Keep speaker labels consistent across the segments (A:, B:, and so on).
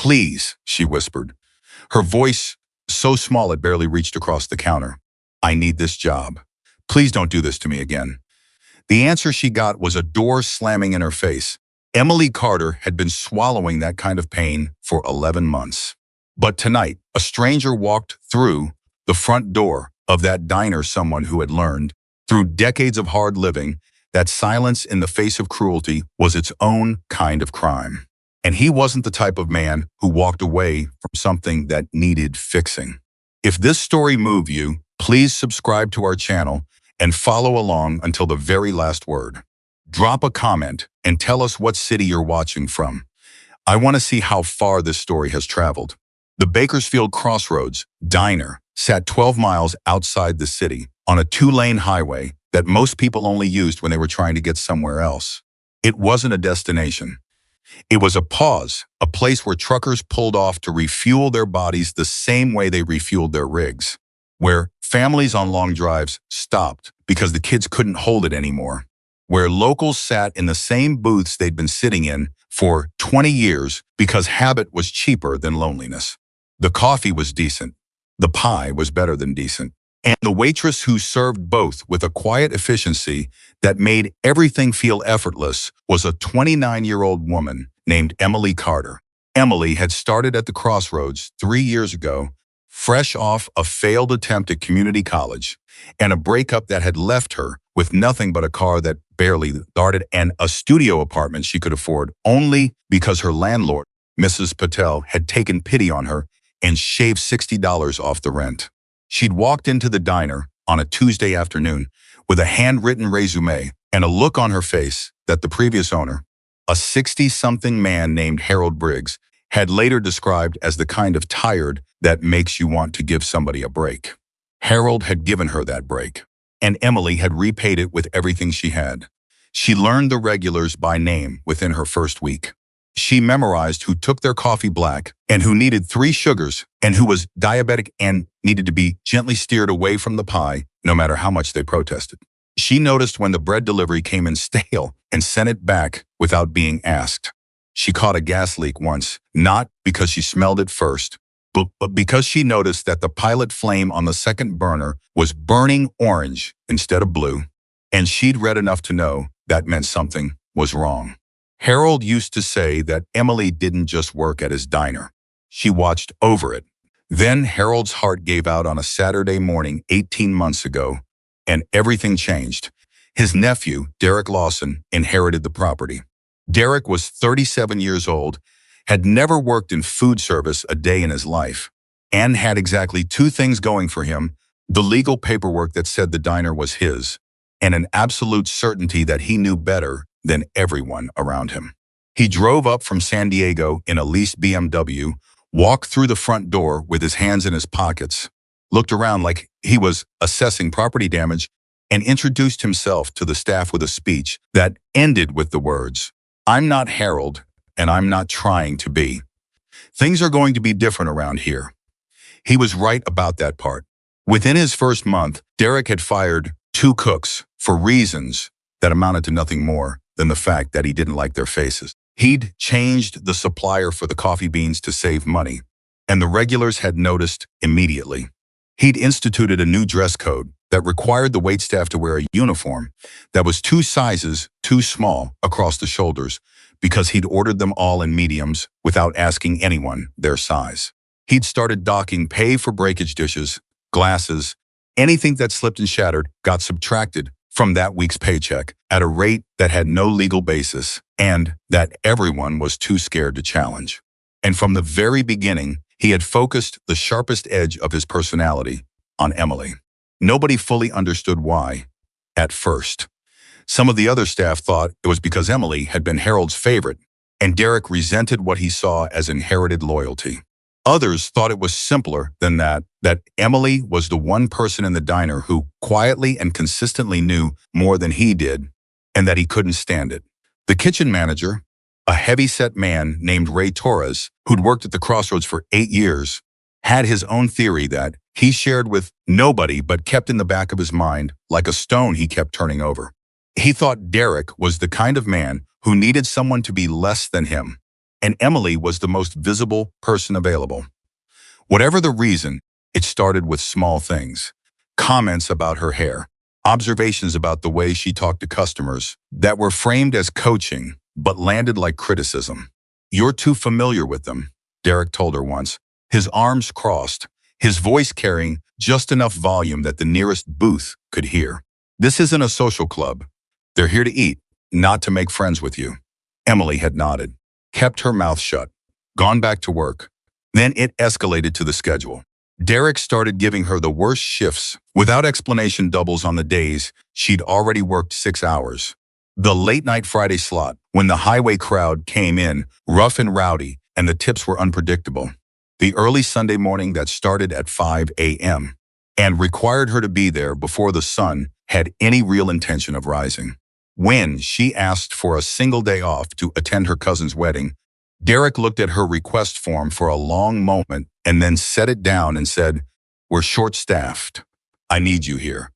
A: Please, she whispered, her voice so small it barely reached across the counter. I need this job. Please don't do this to me again. The answer she got was a door slamming in her face. Emily Carter had been swallowing that kind of pain for 11 months. But tonight, a stranger walked through the front door of that diner, someone who had learned, through decades of hard living, that silence in the face of cruelty was its own kind of crime. And he wasn't the type of man who walked away from something that needed fixing. If this story moved you, please subscribe to our channel and follow along until the very last word. Drop a comment and tell us what city you're watching from. I want to see how far this story has traveled. The Bakersfield Crossroads Diner sat 12 miles outside the city on a 2-lane highway that most people only used when they were trying to get somewhere else. It wasn't a destination. It was a pause, a place where truckers pulled off to refuel their bodies the same way they refueled their rigs, where families on long drives stopped because the kids couldn't hold it anymore, where locals sat in the same booths they'd been sitting in for 20 years because habit was cheaper than loneliness. The coffee was decent. The pie was better than decent. And the waitress who served both with a quiet efficiency that made everything feel effortless was a 29-year-old woman named Emily Carter. Emily had started at the Crossroads 3 years ago, fresh off a failed attempt at community college and a breakup that had left her with nothing but a car that barely started and a studio apartment she could afford only because her landlord, Mrs. Patel, had taken pity on her and shaved $60 off the rent. She'd walked into the diner on a Tuesday afternoon with a handwritten resume and a look on her face that the previous owner, a 60-something man named Harold Briggs, had later described as the kind of tired that makes you want to give somebody a break. Harold had given her that break, and Emily had repaid it with everything she had. She learned the regulars by name within her first week. She memorized who took their coffee black and who needed 3 sugars and who was diabetic and needed to be gently steered away from the pie no matter how much they protested. She noticed when the bread delivery came in stale and sent it back without being asked. She caught a gas leak once, not because she smelled it first, but because she noticed that the pilot flame on the second burner was burning orange instead of blue, and she'd read enough to know that meant something was wrong. Harold used to say that Emily didn't just work at his diner. She watched over it. Then Harold's heart gave out on a Saturday morning 18 months ago, and everything changed. His nephew, Derek Lawson, inherited the property. Derek was 37 years old, had never worked in food service a day in his life, and had exactly 2 things going for him: the legal paperwork that said the diner was his, and an absolute certainty that he knew better than everyone around him. He drove up from San Diego in a leased BMW, walked through the front door with his hands in his pockets, looked around like he was assessing property damage, and introduced himself to the staff with a speech that ended with the words, "I'm not Harold, and I'm not trying to be. Things are going to be different around here." He was right about that part. Within his first month, Derek had fired 2 cooks for reasons that amounted to nothing more than the fact that he didn't like their faces. He'd changed the supplier for the coffee beans to save money, and the regulars had noticed immediately. He'd instituted a new dress code that required the waitstaff to wear a uniform that was 2 sizes too small across the shoulders because he'd ordered them all in mediums without asking anyone their size. He'd started docking pay for breakage dishes, glasses, anything that slipped and shattered got subtracted from that week's paycheck at a rate that had no legal basis and that everyone was too scared to challenge. And from the very beginning, he had focused the sharpest edge of his personality on Emily. Nobody fully understood why at first. Some of the other staff thought it was because Emily had been Harold's favorite, and Derek resented what he saw as inherited loyalty. Others thought it was simpler than that Emily was the one person in the diner who quietly and consistently knew more than he did, and that he couldn't stand it. The kitchen manager, a heavy-set man named Ray Torres, who'd worked at the Crossroads for 8 years, had his own theory that he shared with nobody but kept in the back of his mind like a stone he kept turning over. He thought Derek was the kind of man who needed someone to be less than him, and Emily was the most visible person available. Whatever the reason, it started with small things. Comments about her hair, observations about the way she talked to customers that were framed as coaching but landed like criticism. "You're too familiar with them," Derek told her once, his arms crossed, his voice carrying just enough volume that the nearest booth could hear. "This isn't a social club. They're here to eat, not to make friends with you." Emily had nodded, kept her mouth shut, gone back to work. Then it escalated to the schedule. Derek started giving her the worst shifts, without explanation doubles on the days she'd already worked 6 hours. The late-night Friday slot, when the highway crowd came in, rough and rowdy, and the tips were unpredictable. The early Sunday morning that started at 5 a.m. and required her to be there before the sun had any real intention of rising. When she asked for a single day off to attend her cousin's wedding, Derek looked at her request form for a long moment and then set it down and said, "We're short-staffed. I need you here."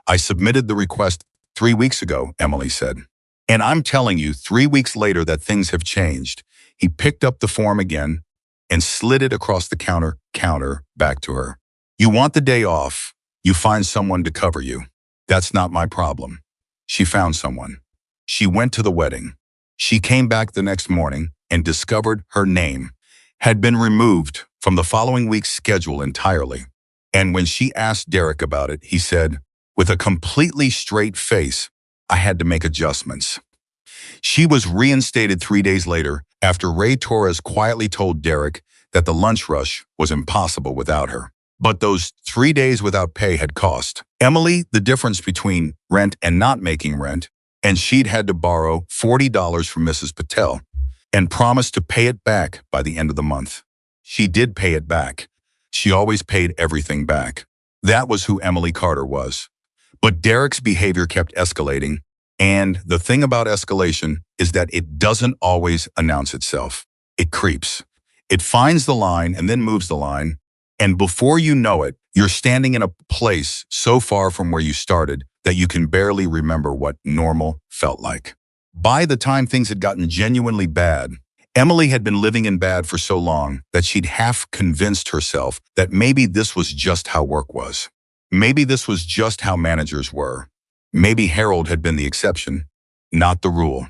A: "I submitted the request 3 weeks ago," Emily said. "And I'm telling you 3 weeks later that things have changed." He picked up the form again and slid it across the counter back to her. "You want the day off. You find someone to cover you. That's not my problem." She found someone. She went to the wedding. She came back the next morning and discovered her name had been removed from the following week's schedule entirely. And when she asked Derek about it, he said, with a completely straight face, "I had to make adjustments." She was reinstated 3 days later after Ray Torres quietly told Derek that the lunch rush was impossible without her. But those 3 days without pay had cost Emily the difference between rent and not making rent, and she'd had to borrow $40 from Mrs. Patel and promised to pay it back by the end of the month. She did pay it back. She always paid everything back. That was who Emily Carter was. But Derek's behavior kept escalating, and the thing about escalation is that it doesn't always announce itself. It creeps. It finds the line and then moves the line, and before you know it, you're standing in a place so far from where you started that you can barely remember what normal felt like. By the time things had gotten genuinely bad, Emily had been living in bad for so long that she'd half convinced herself that maybe this was just how work was. Maybe this was just how managers were. Maybe Harold had been the exception, not the rule.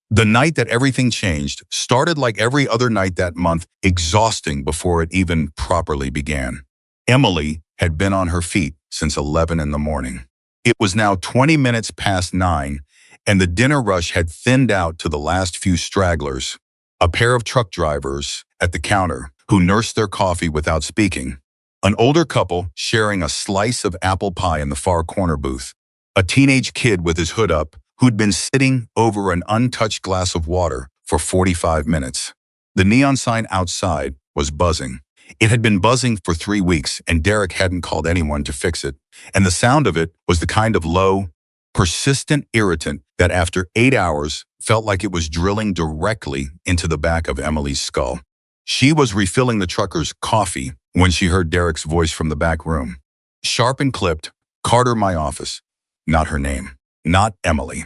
A: The night that everything changed started like every other night that month, exhausting before it even properly began. Emily had been on her feet since 11 in the morning. It was now 20 minutes past 9, and the dinner rush had thinned out to the last few stragglers, a pair of truck drivers at the counter who nursed their coffee without speaking, an older couple sharing a slice of apple pie in the far corner booth, a teenage kid with his hood up who'd been sitting over an untouched glass of water for 45 minutes. The neon sign outside was buzzing. It had been buzzing for 3 weeks, and Derek hadn't called anyone to fix it, and the sound of it was the kind of low, persistent irritant that after 8 hours felt like it was drilling directly into the back of Emily's skull. She was refilling the trucker's coffee when she heard Derek's voice from the back room. Sharp and clipped, "Carter, my office." Not her name. Not Emily.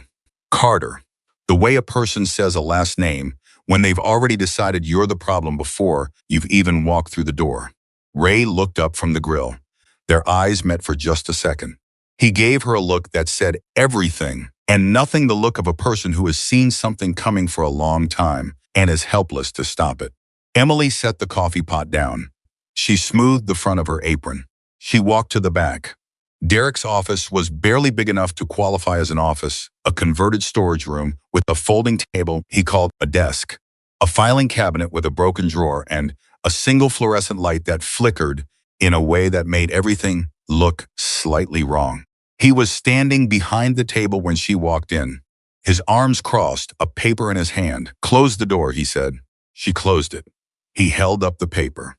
A: Carter. The way a person says a last name when they've already decided you're the problem before you've even walked through the door. Ray looked up from the grill. Their eyes met for just a second. He gave her a look that said everything and nothing, the look of a person who has seen something coming for a long time and is helpless to stop it. Emily set the coffee pot down. She smoothed the front of her apron. She walked to the back. Derek's office was barely big enough to qualify as an office, a converted storage room with a folding table he called a desk, a filing cabinet with a broken drawer, and a single fluorescent light that flickered in a way that made everything look slightly wrong. He was standing behind the table when she walked in, his arms crossed, a paper in his hand. "Close the door," he said. She closed it. He held up the paper.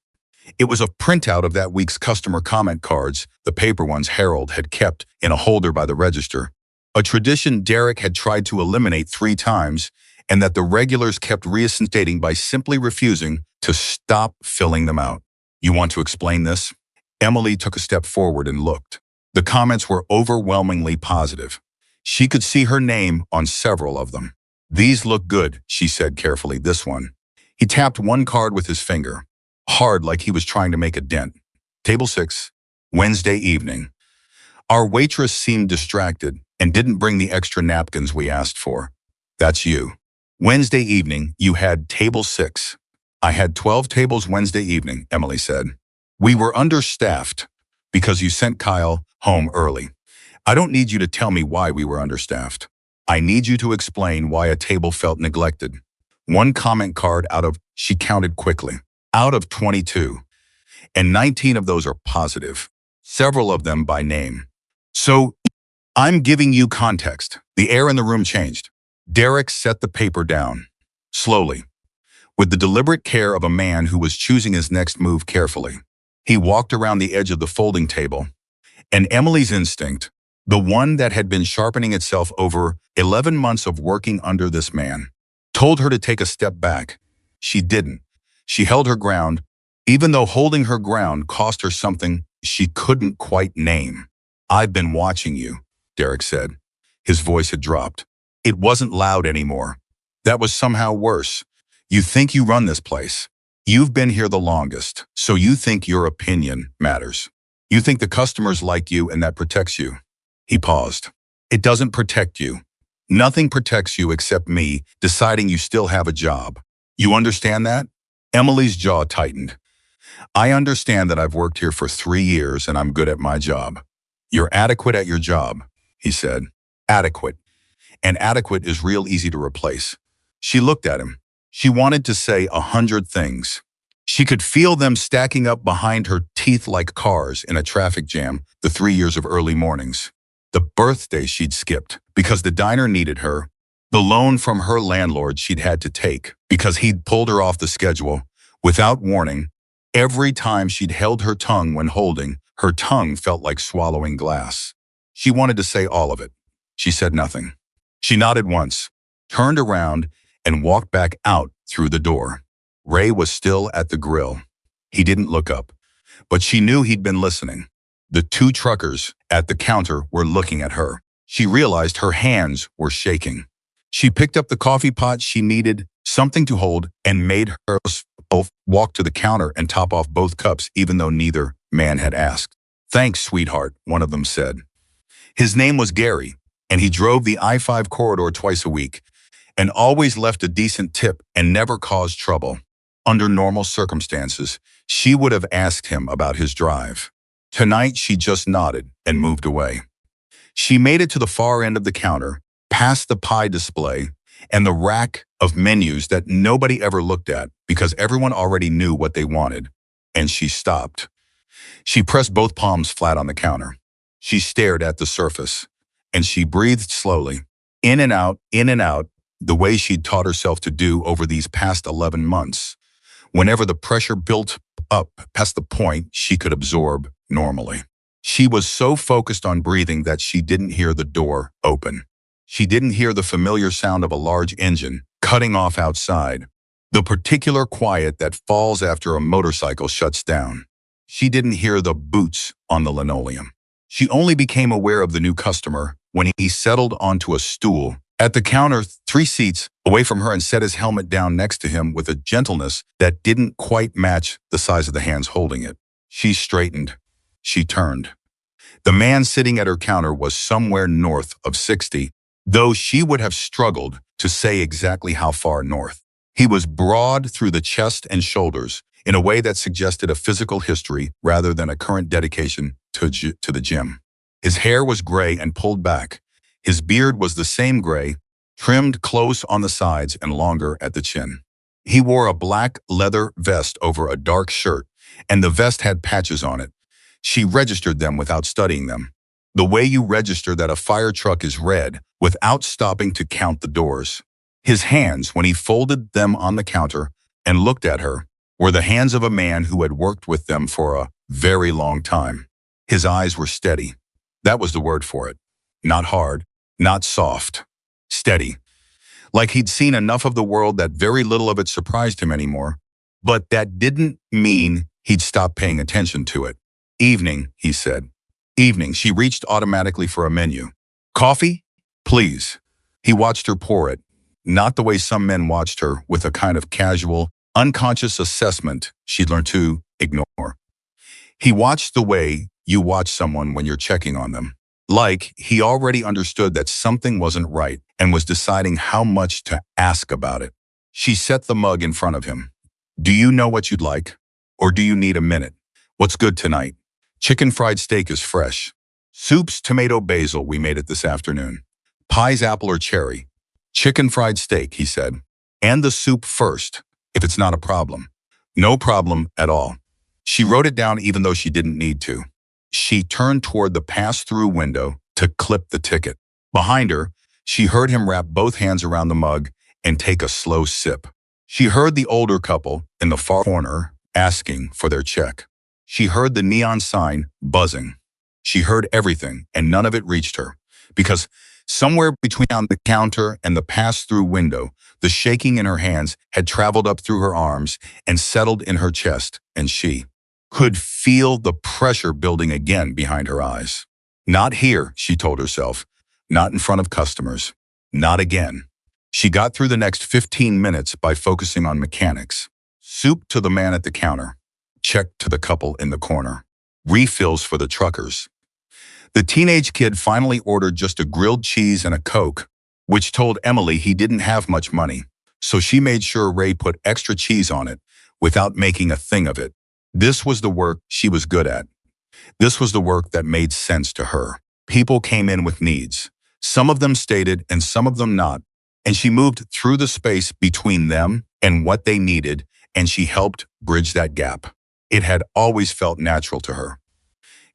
A: It was a printout of that week's customer comment cards, the paper ones Harold had kept in a holder by the register, a tradition Derek had tried to eliminate 3 times, and that the regulars kept reinstating by simply refusing to stop filling them out. "You want to explain this?" Emily took a step forward and looked. The comments were overwhelmingly positive. She could see her name on several of them. "These look good," she said carefully. "This one." He tapped one card with his finger, hard like he was trying to make a dent. Table 6, Wednesday evening. Our waitress seemed distracted and didn't bring the extra napkins we asked for. That's you. Wednesday evening, you had table 6. I had 12 tables Wednesday evening, Emily said. We were understaffed because you sent Kyle home early. I don't need you to tell me why we were understaffed. I need you to explain why a table felt neglected. One comment card she counted quickly, out of 22, and 19 of those are positive, several of them by name. So, I'm giving you context. The air in the room changed. Derek set the paper down, slowly, with the deliberate care of a man who was choosing his next move carefully. He walked around the edge of the folding table, and Emily's instinct, the one that had been sharpening itself over 11 months of working under this man, told her to take a step back. She didn't. She held her ground, even though holding her ground cost her something she couldn't quite name. I've been watching you, Derek said. His voice had dropped. It wasn't loud anymore. That was somehow worse. You think you run this place. You've been here the longest, so you think your opinion matters. You think the customers like you and that protects you. He paused. It doesn't protect you. Nothing protects you except me deciding you still have a job. You understand that? Emily's jaw tightened. I understand that I've worked here for 3 years and I'm good at my job. You're adequate at your job, he said. Adequate. And adequate is real easy to replace. She looked at him. She wanted to say 100 things. She could feel them stacking up behind her teeth like cars in a traffic jam, the 3 years of early mornings. The birthday she'd skipped because the diner needed her. The loan from her landlord she'd had to take because he'd pulled her off the schedule without warning. Every time she'd held her tongue when holding, her tongue felt like swallowing glass. She wanted to say all of it. She said nothing. She nodded once, turned around, and walked back out through the door. Ray was still at the grill. He didn't look up, but she knew he'd been listening. The 2 truckers at the counter were looking at her. She realized her hands were shaking. She picked up the coffee pot she needed, something to hold, and made her both walk to the counter and top off both cups even though neither man had asked. Thanks, sweetheart, one of them said. His name was Gary, and he drove the I-5 corridor twice a week and always left a decent tip and never caused trouble. Under normal circumstances, she would have asked him about his drive. Tonight, she just nodded and moved away. She made it to the far end of the counter, past the pie display, and the rack of menus that nobody ever looked at because everyone already knew what they wanted, and she stopped. She pressed both palms flat on the counter. She stared at the surface, and she breathed slowly, in and out, the way she'd taught herself to do over these past 11 months, whenever the pressure built up past the point she could absorb normally. She was so focused on breathing that she didn't hear the door open. She didn't hear the familiar sound of a large engine cutting off outside, the particular quiet that falls after a motorcycle shuts down. She didn't hear the boots on the linoleum. She only became aware of the new customer when he settled onto a stool at the counter 3 seats away from her and set his helmet down next to him with a gentleness that didn't quite match the size of the hands holding it. She straightened. She turned. The man sitting at her counter was somewhere north of 60, though she would have struggled to say exactly how far north. He was broad through the chest and shoulders in a way that suggested a physical history rather than a current dedication to the gym. His hair was gray and pulled back. His beard was the same gray, trimmed close on the sides and longer at the chin. He wore a black leather vest over a dark shirt, and the vest had patches on it. She registered them without studying them. The way you register that a fire truck is red without stopping to count the doors. His hands, when he folded them on the counter and looked at her, were the hands of a man who had worked with them for a very long time. His eyes were steady. That was the word for it. Not hard, not soft. Steady. Like he'd seen enough of the world that very little of it surprised him anymore. But that didn't mean he'd stop paying attention to it. Evening, he said. Evening. She reached automatically for a menu. Coffee? Please. He watched her pour it, not the way some men watched her, with a kind of casual, Unconscious assessment she'd learned to ignore. He watched the way you watch someone when you're checking on them. Like he already understood that something wasn't right and was deciding how much to ask about it. She set the mug in front of him. Do you know what you'd like? Or do you need a minute? What's good tonight? Chicken fried steak is fresh. Soup's tomato basil, we made it this afternoon. Pie's apple or cherry. Chicken fried steak, he said. And the soup first, if it's not a problem. No problem at all. She wrote it down even though she didn't need to. She turned toward the pass-through window to clip the ticket. Behind her, she heard him wrap both hands around the mug and take a slow sip. She heard the older couple in the far corner asking for their check. She heard the neon sign buzzing. She heard everything, and none of it reached her, because somewhere between on the counter and the pass-through window, the shaking in her hands had traveled up through her arms and settled in her chest, and she could feel the pressure building again behind her eyes. Not here, she told herself. Not in front of customers. Not again. She got through the next 15 minutes by focusing on mechanics. Soup to the man at the counter. Check to the couple in the corner. Refills for the truckers. The teenage kid finally ordered just a grilled cheese and a Coke, which told Emily he didn't have much money, so she made sure Ray put extra cheese on it without making a thing of it. This was the work she was good at. This was the work that made sense to her. People came in with needs. Some of them stated and some of them not, and she moved through the space between them and what they needed, and she helped bridge that gap. It had always felt natural to her.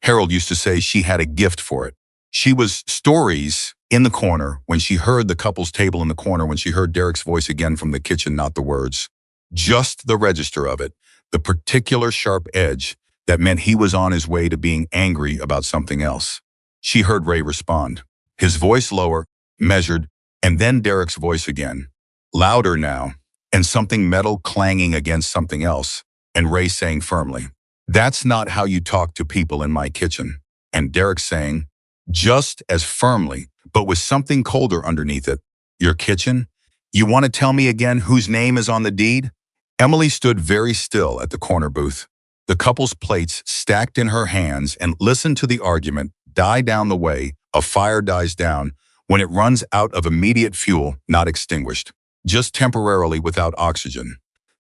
A: Harold used to say she had a gift for it. She was stories in the corner when she heard the couple's table in the corner, when she heard Derek's voice again from the kitchen, not the words. Just the register of it, the particular sharp edge that meant he was on his way to being angry about something else. She heard Ray respond, his voice lower, measured, and then Derek's voice again, louder now, and something metal clanging against something else, and Ray saying firmly, "That's not how you talk to people in my kitchen." And Derek saying, just as firmly, but with something colder underneath it, "Your kitchen? You want to tell me again whose name is on the deed?" Emily stood very still at the corner booth, the couple's plates stacked in her hands, and listened to the argument die down the way a fire dies down when it runs out of immediate fuel, not extinguished, just temporarily without oxygen.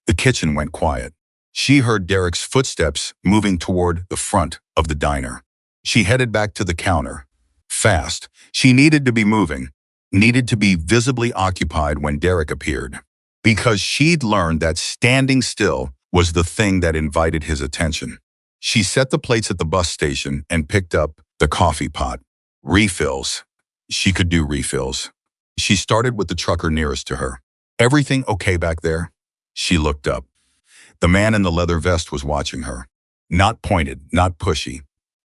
A: The kitchen went quiet. She heard Derek's footsteps moving toward the front of the diner. She headed back to the counter. Fast. She needed to be moving, needed to be visibly occupied when Derek appeared, because she'd learned that standing still was the thing that invited his attention. She set the plates at the bus station and picked up the coffee pot. Refills. She could do refills. She started with the trucker nearest to her. "Everything okay back there?" She looked up. The man in the leather vest was watching her. Not pointed, not pushy,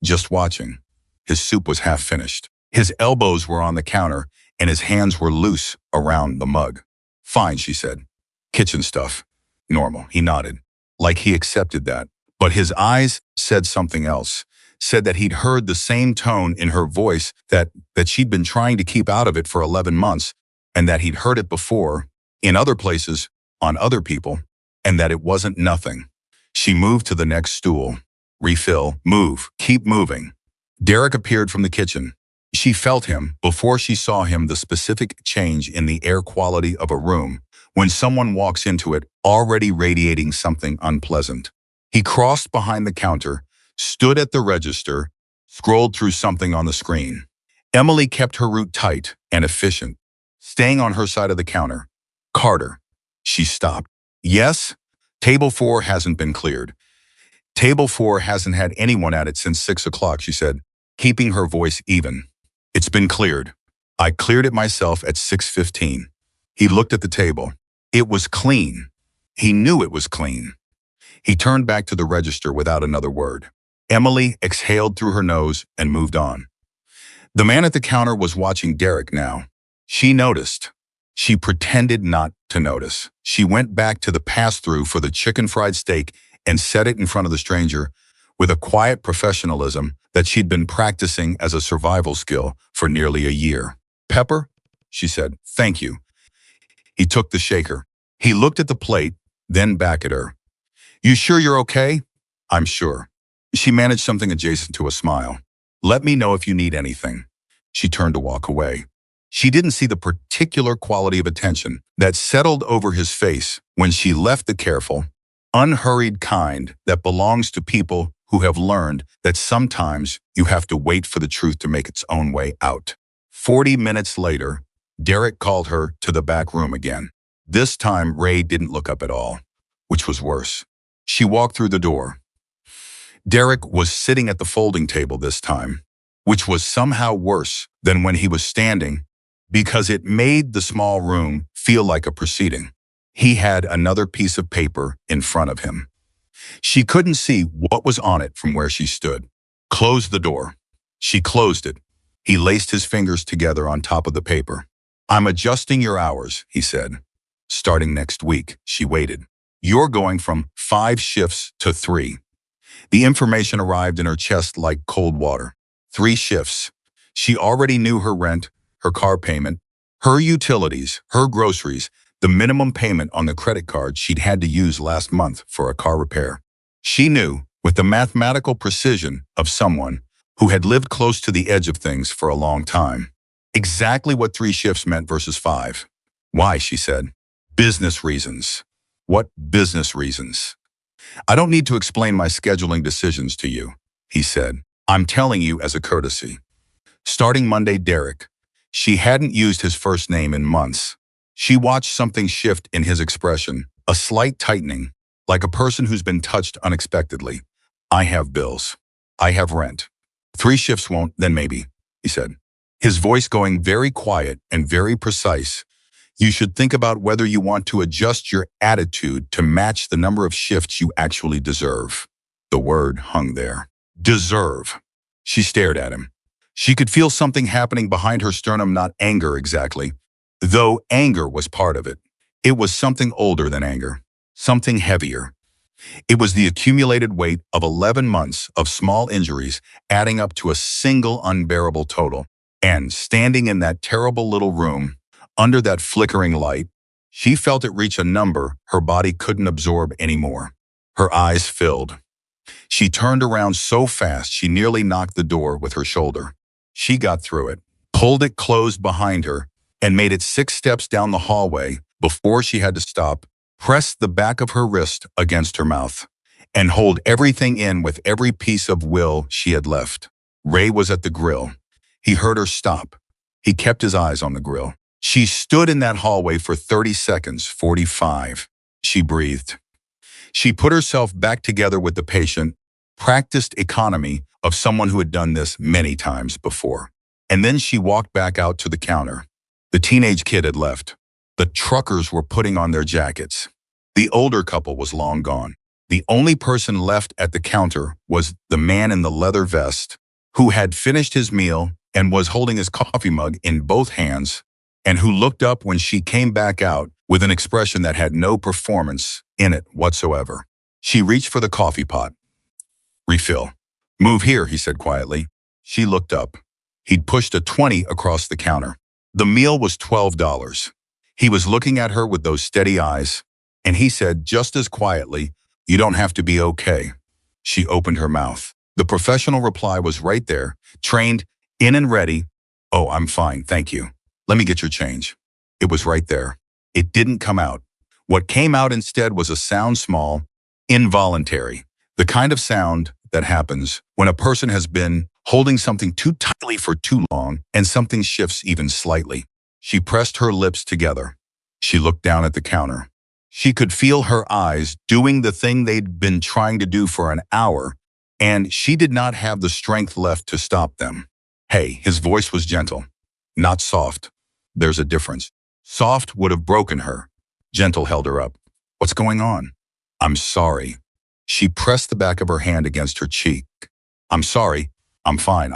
A: just watching. His soup was half finished. His elbows were on the counter and his hands were loose around the mug. "Fine," she said. "Kitchen stuff. Normal." He nodded, like he accepted that. But his eyes said something else, said that he'd heard the same tone in her voice that she'd been trying to keep out of it for 11 months, and that he'd heard it before, in other places, on other people, and that it wasn't nothing. She moved to the next stool. Refill. Move. Keep moving. Derek appeared from the kitchen. She felt him before she saw him, the specific change in the air quality of a room when someone walks into it already radiating something unpleasant. He crossed behind the counter, stood at the register, scrolled through something on the screen. Emily kept her route tight and efficient, staying on her side of the counter. "Carter." She stopped. "Yes? Table 4 hasn't been cleared." "Table 4 hasn't had anyone at it since 6 o'clock, she said, keeping her voice even. "It's been cleared. I cleared it myself at 6:15. He looked at the table. It was clean. He knew it was clean. He turned back to the register without another word. Emily exhaled through her nose and moved on. The man at the counter was watching Derek now. She noticed. She pretended not to notice. She went back to the pass-through for the chicken fried steak and set it in front of the stranger with a quiet professionalism that she'd been practicing as a survival skill for nearly a year. "Pepper?" she said. "Thank you." He took the shaker. He looked at the plate, then back at her. You sure you're okay? I'm sure. She managed something adjacent to a smile. Let me know if you need anything. She turned to walk away. She didn't see the particular quality of attention that settled over his face when she left, the careful, unhurried kind that belongs to people who have learned that sometimes you have to wait for the truth to make its own way out. 40 minutes later, Derek called her to the back room again. This time, Ray didn't look up at all, which was worse. She walked through the door. Derek was sitting at the folding table this time, which was somehow worse than when he was standing because it made the small room feel like a proceeding. He had another piece of paper in front of him. She couldn't see what was on it from where she stood. Close the door. She closed it. He laced his fingers together on top of the paper. I'm adjusting your hours, he said. Starting next week, she waited. You're going from 5 shifts to 3. The information arrived in her chest like cold water. 3 shifts. She already knew her rent, her car payment, her utilities, her groceries, the minimum payment on the credit card she'd had to use last month for a car repair. She knew, with the mathematical precision of someone who had lived close to the edge of things for a long time, exactly what 3 shifts meant versus 5. Why, she said. Business reasons. What business reasons? I don't need to explain my scheduling decisions to you, he said. I'm telling you as a courtesy. Starting Monday, Derek. She hadn't used his first name in months. She watched something shift in his expression, a slight tightening, like a person who's been touched unexpectedly. I have bills. I have rent. 3 shifts won't, then maybe, he said. His voice going very quiet and very precise. You should think about whether you want to adjust your attitude to match the number of shifts you actually deserve. The word hung there. Deserve. She stared at him. She could feel something happening behind her sternum, not anger exactly, though anger was part of it. It was something older than anger, something heavier. It was the accumulated weight of 11 months of small injuries adding up to a single unbearable total. And standing in that terrible little room, under that flickering light, she felt it reach a number her body couldn't absorb anymore. Her eyes filled. She turned around so fast she nearly knocked the door with her shoulder. She got through it, pulled it closed behind her, and made it 6 steps down the hallway before she had to stop, press the back of her wrist against her mouth, and hold everything in with every piece of will she had left. Ray was at the grill. He heard her stop. He kept his eyes on the grill. She stood in that hallway for 30 seconds, 45. She breathed. She put herself back together with the patient, practiced economy of someone who had done this many times before. And then she walked back out to the counter. The teenage kid had left. The truckers were putting on their jackets. The older couple was long gone. The only person left at the counter was the man in the leather vest who had finished his meal and was holding his coffee mug in both hands, and who looked up when she came back out with an expression that had no performance in it whatsoever. She reached for the coffee pot. Refill. Move here, he said quietly. She looked up. He'd pushed a 20 across the counter. The meal was $12. He was looking at her with those steady eyes, and he said just as quietly, you don't have to be okay. She opened her mouth. The professional reply was right there, trained, in and ready. Oh, I'm fine, thank you. Let me get your change. It was right there. It didn't come out. What came out instead was a sound small, involuntary, the kind of sound that happens when a person has been holding something too tightly for too long and something shifts even slightly. She pressed her lips together. She looked down at the counter. She could feel her eyes doing the thing they'd been trying to do for an hour, and she did not have the strength left to stop them. Hey, his voice was gentle, not soft. There's a difference. Soft would have broken her. Gentle held her up. What's going on? I'm sorry. She pressed the back of her hand against her cheek. I'm sorry. I'm fine.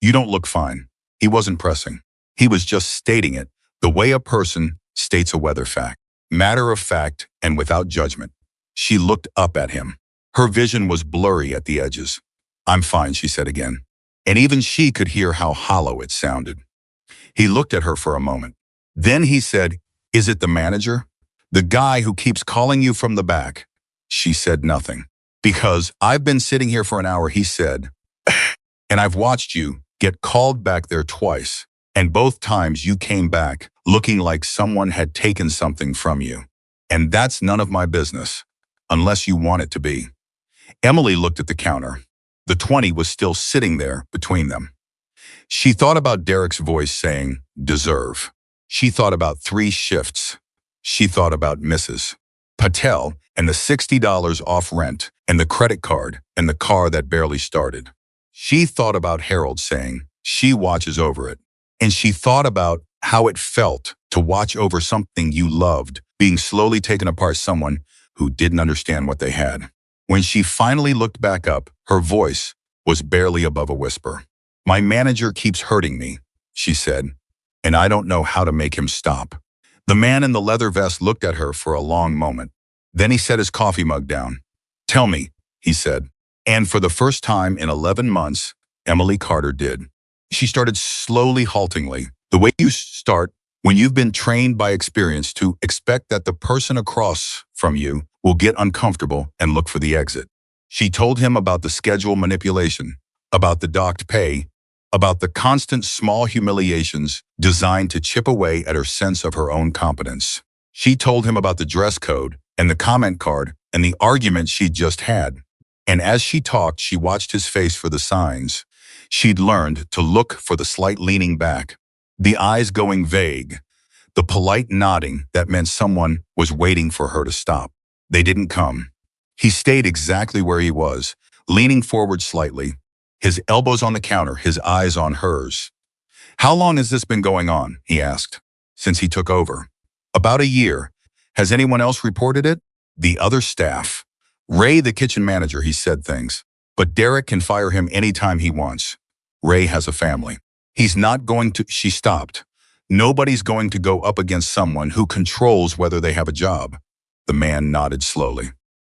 A: You don't look fine. He wasn't pressing. He was just stating it, the way a person states a weather fact. Matter of fact and without judgment. She looked up at him. Her vision was blurry at the edges. I'm fine, she said again. And even she could hear how hollow it sounded. He looked at her for a moment. Then he said, is it the manager? The guy who keeps calling you from the back. She said nothing. Because I've been sitting here for an hour, he said, and I've watched you get called back there twice. And both times you came back looking like someone had taken something from you. And that's none of my business, unless you want it to be. Emily looked at the counter. The 20 was still sitting there between them. She thought about Derek's voice saying, deserve. She thought about 3 shifts. She thought about Mrs. Patel and the $60 off rent and the credit card and the car that barely started. She thought about Harold saying, she watches over it. And she thought about how it felt to watch over something you loved being slowly taken apart, someone who didn't understand what they had. When she finally looked back up, her voice was barely above a whisper. My manager keeps hurting me, she said, and I don't know how to make him stop. The man in the leather vest looked at her for a long moment. Then he set his coffee mug down. Tell me, he said. And for the first time in 11 months, Emily Carter did. She started slowly, haltingly, the way you start when you've been trained by experience to expect that the person across from you will get uncomfortable and look for the exit. She told him about the schedule manipulation, about the docked pay, about the constant small humiliations designed to chip away at her sense of her own competence. She told him about the dress code and the comment card and the argument she'd just had. And as she talked, she watched his face for the signs. She'd learned to look for the slight leaning back, the eyes going vague, the polite nodding that meant someone was waiting for her to stop. They didn't come. He stayed exactly where he was, leaning forward slightly, his elbows on the counter, his eyes on hers. How long has this been going on? He asked. Since he took over. About a year. Has anyone else reported it? The other staff. Ray, the kitchen manager, he said things. But Derek can fire him anytime he wants. Ray has a family. He's not going to. She stopped. Nobody's going to go up against someone who controls whether they have a job. The man nodded slowly.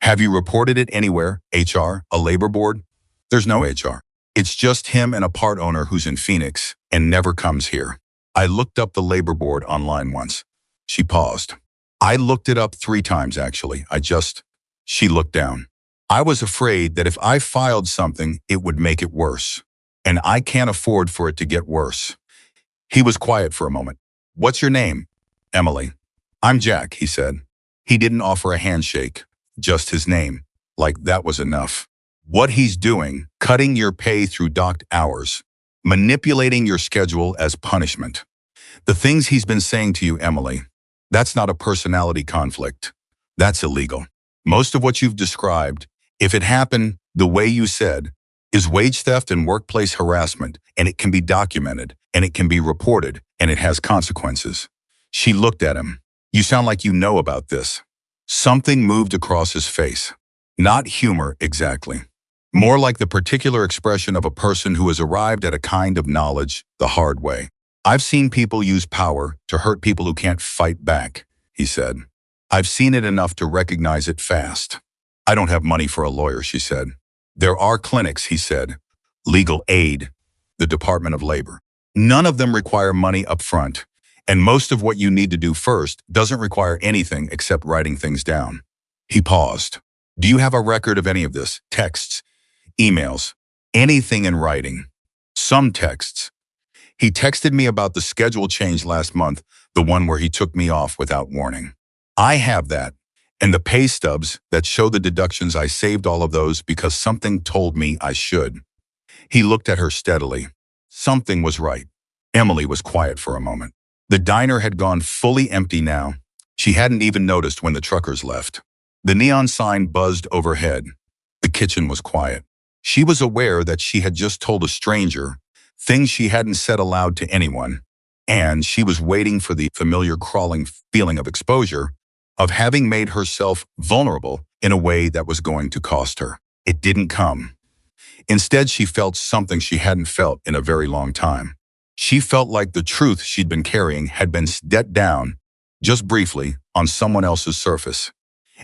A: Have you reported it anywhere? HR? A labor board? There's no HR. It's just him and a part owner who's in Phoenix and never comes here. I looked up the labor board online once. She paused. I looked it up 3 times, actually. She looked down. I was afraid that if I filed something, it would make it worse. And I can't afford for it to get worse. He was quiet for a moment. What's your name? Emily. I'm Jack, he said. He didn't offer a handshake, just his name. Like that was enough. What he's doing, cutting your pay through docked hours, manipulating your schedule as punishment. The things he's been saying to you, Emily, that's not a personality conflict. That's illegal. Most of what you've described, if it happened the way you said, is wage theft and workplace harassment, and it can be documented, and it can be reported, and it has consequences. She looked at him. You sound like you know about this. Something moved across his face. Not humor, exactly. More like the particular expression of a person who has arrived at a kind of knowledge the hard way. I've seen people use power to hurt people who can't fight back, he said. I've seen it enough to recognize it fast. I don't have money for a lawyer, she said. There are clinics, he said. Legal aid, the Department of Labor. None of them require money up front, and most of what you need to do first doesn't require anything except writing things down. He paused. Do you have a record of any of this? Texts, emails, anything in writing? Some texts. He texted me about the schedule change last month, the one where he took me off without warning. I have that, and the pay stubs that show the deductions. I saved all of those because something told me I should. He looked at her steadily. Something was right. Emily was quiet for a moment. The diner had gone fully empty now. She hadn't even noticed when the truckers left. The neon sign buzzed overhead. The kitchen was quiet. She was aware that she had just told a stranger things she hadn't said aloud to anyone, and she was waiting for the familiar crawling feeling of exposure, of having made herself vulnerable in a way that was going to cost her. It didn't come. Instead, she felt something she hadn't felt in a very long time. She felt like the truth she'd been carrying had been set down, just briefly, on someone else's surface.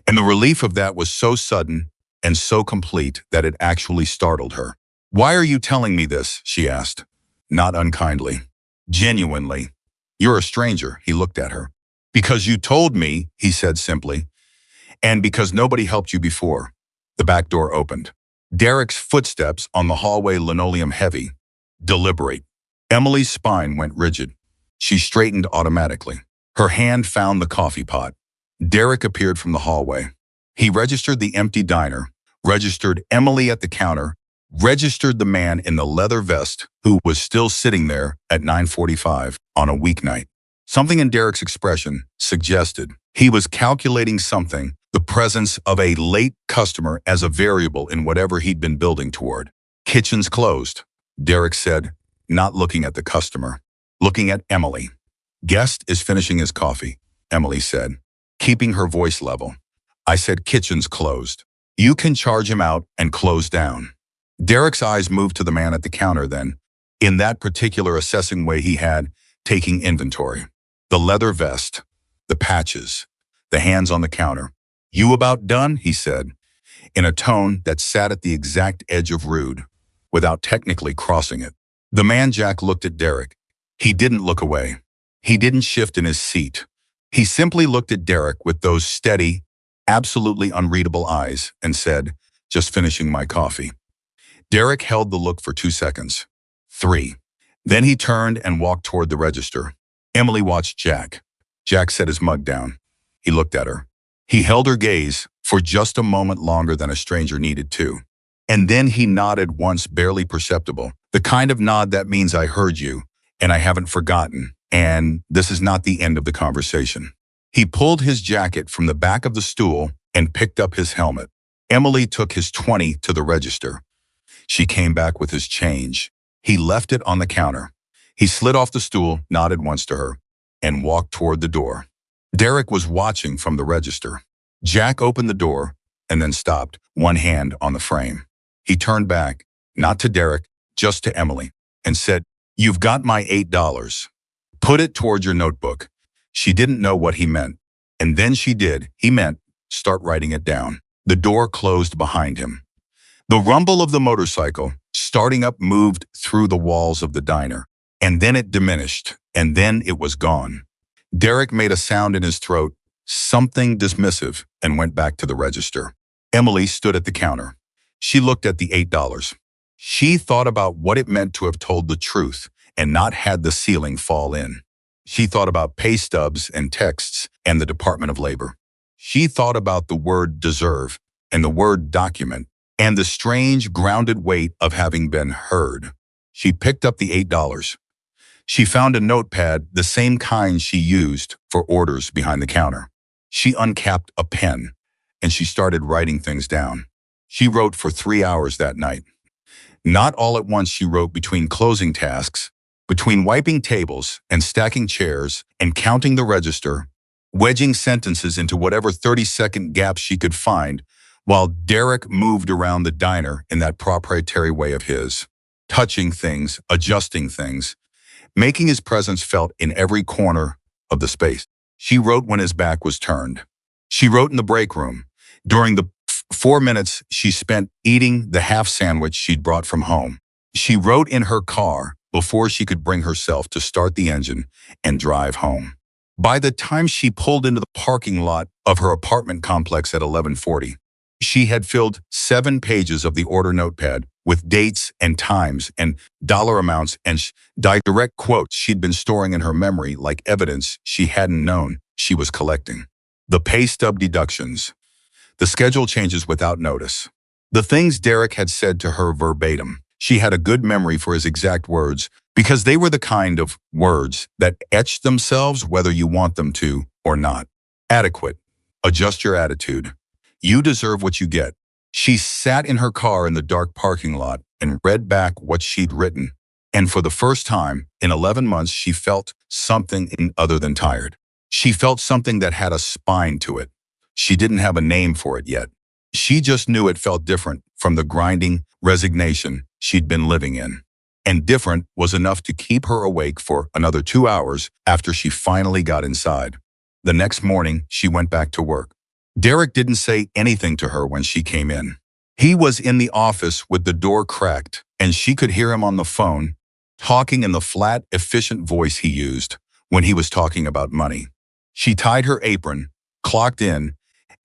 A: And the relief of that was so sudden and so complete that it actually startled her. Why are you telling me this? She asked. Not unkindly. Genuinely. You're a stranger, he looked at her. Because you told me, he said simply, and because nobody helped you before. The back door opened. Derek's footsteps on the hallway, linoleum heavy, deliberate. Emily's spine went rigid. She straightened automatically. Her hand found the coffee pot. Derek appeared from the hallway. He registered the empty diner, registered Emily at the counter, registered the man in the leather vest who was still sitting there at 9:45 on a weeknight. Something in Derek's expression suggested he was calculating something, the presence of a late customer as a variable in whatever he'd been building toward. Kitchen's closed, Derek said, not looking at the customer, looking at Emily. Guest is finishing his coffee, Emily said, keeping her voice level. I said kitchen's closed. You can charge him out and close down. Derek's eyes moved to the man at the counter then, in that particular assessing way he had, taking inventory. The leather vest, the patches, the hands on the counter. You about done? He said, in a tone that sat at the exact edge of rude, without technically crossing it. The man Jack looked at Derek. He didn't look away. He didn't shift in his seat. He simply looked at Derek with those steady, absolutely unreadable eyes and said, just finishing my coffee. Derek held the look for 2 seconds. 3. Then he turned and walked toward the register. Emily watched Jack. Jack set his mug down. He looked at her. He held her gaze for just a moment longer than a stranger needed to. And then he nodded once, barely perceptible. The kind of nod that means I heard you, and I haven't forgotten, and this is not the end of the conversation. He pulled his jacket from the back of the stool and picked up his helmet. Emily took his 20 to the register. She came back with his change. He left it on the counter. He slid off the stool, nodded once to her, and walked toward the door. Derek was watching from the register. Jack opened the door and then stopped, one hand on the frame. He turned back, not to Derek, just to Emily, and said, You've got my $8. Put it toward your notebook. She didn't know what he meant. And then she did. He meant, start writing it down. The door closed behind him. The rumble of the motorcycle, starting up, moved through the walls of the diner. And then it diminished, and then it was gone. Derek made a sound in his throat, something dismissive, and went back to the register. Emily stood at the counter. She looked at the $8. She thought about what it meant to have told the truth and not had the ceiling fall in. She thought about pay stubs and texts and the Department of Labor. She thought about the word deserve and the word document and the strange grounded weight of having been heard. She picked up the $8. She found a notepad, the same kind she used for orders behind the counter. She uncapped a pen and she started writing things down. She wrote for 3 hours that night. Not all at once. She wrote between closing tasks, between wiping tables and stacking chairs and counting the register, wedging sentences into whatever 30-second gaps she could find, while Derek moved around the diner in that proprietary way of his, touching things, adjusting things, making his presence felt in every corner of the space. She wrote when his back was turned. She wrote in the break room, during the 4 minutes she spent eating the half sandwich she'd brought from home. She wrote in her car before she could bring herself to start the engine and drive home. By the time she pulled into the parking lot of her apartment complex at 11:40, she had filled 7 pages of the order notepad with dates and times and dollar amounts and direct quotes she'd been storing in her memory like evidence she hadn't known she was collecting. The pay stub deductions, the schedule changes without notice, the things Derek had said to her verbatim. She had a good memory for his exact words because they were the kind of words that etch themselves whether you want them to or not. Adequate. Adjust your attitude. You deserve what you get. She sat in her car in the dark parking lot and read back what she'd written. And for the first time in 11 months, she felt something other than tired. She felt something that had a spine to it. She didn't have a name for it yet. She just knew it felt different from the grinding resignation she'd been living in. And different was enough to keep her awake for another 2 hours after she finally got inside. The next morning, she went back to work. Derek didn't say anything to her when she came in. He was in the office with the door cracked, and she could hear him on the phone, talking in the flat, efficient voice he used when he was talking about money. She tied her apron, clocked in,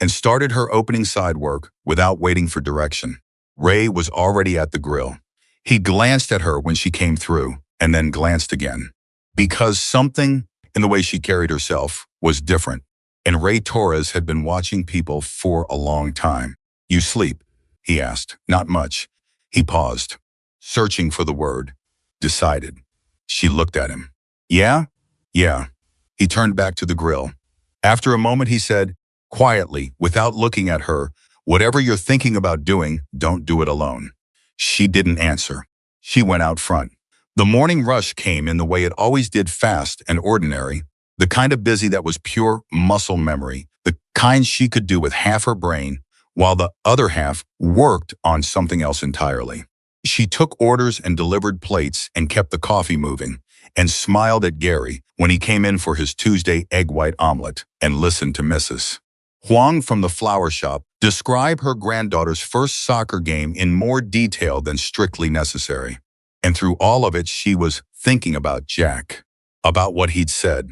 A: and started her opening side work without waiting for direction. Ray was already at the grill. He glanced at her when she came through, and then glanced again. Because something in the way she carried herself was different, and Ray Torres had been watching people for a long time. "You sleep?" he asked. "Not much." He paused, searching for the word. Decided. She looked at him. "Yeah? Yeah." He turned back to the grill. After a moment, he said, quietly, without looking at her, "Whatever you're thinking about doing, don't do it alone." She didn't answer. She went out front. The morning rush came in the way it always did, fast and ordinary, the kind of busy that was pure muscle memory, the kind she could do with half her brain, while the other half worked on something else entirely. She took orders and delivered plates and kept the coffee moving, and smiled at Gary when he came in for his Tuesday egg white omelet, and listened to Mrs. Huang from the flower shop describe her granddaughter's first soccer game in more detail than strictly necessary. And through all of it, she was thinking about Jack, about what he'd said,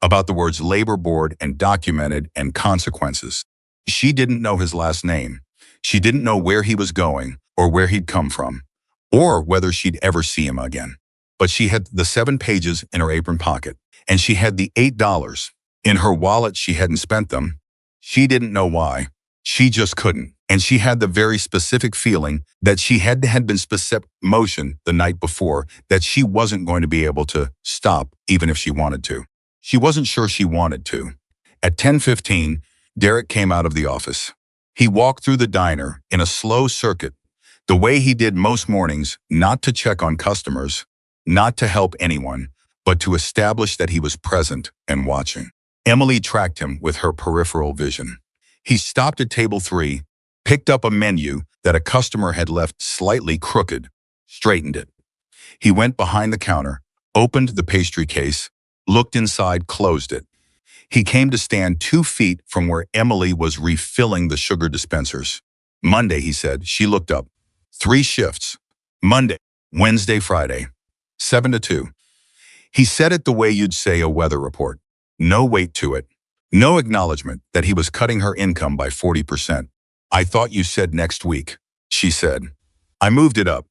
A: about the words labor board and documented and consequences. She didn't know his last name. She didn't know where he was going or where he'd come from, or whether she'd ever see him again. But she had the 7 pages in her apron pocket, and she had the $8 in her wallet. She hadn't spent them. She didn't know why. She just couldn't. And she had the very specific feeling that she had been specific motion the night before, that she wasn't going to be able to stop even if she wanted to. She wasn't sure she wanted to. At 10:15, Derek came out of the office. He walked through the diner in a slow circuit, the way he did most mornings, not to check on customers, not to help anyone, but to establish that he was present and watching. Emily tracked him with her peripheral vision. He stopped at table 3, picked up a menu that a customer had left slightly crooked, straightened it. He went behind the counter, opened the pastry case, looked inside, closed it. He came to stand 2 feet from where Emily was refilling the sugar dispensers. "Monday," he said. She looked up. 3 shifts. Monday, Wednesday, Friday. 7 to 2. He said it the way you'd say a weather report. No weight to it. No acknowledgement that he was cutting her income by 40%. "I thought you said next week," she said. "I moved it up."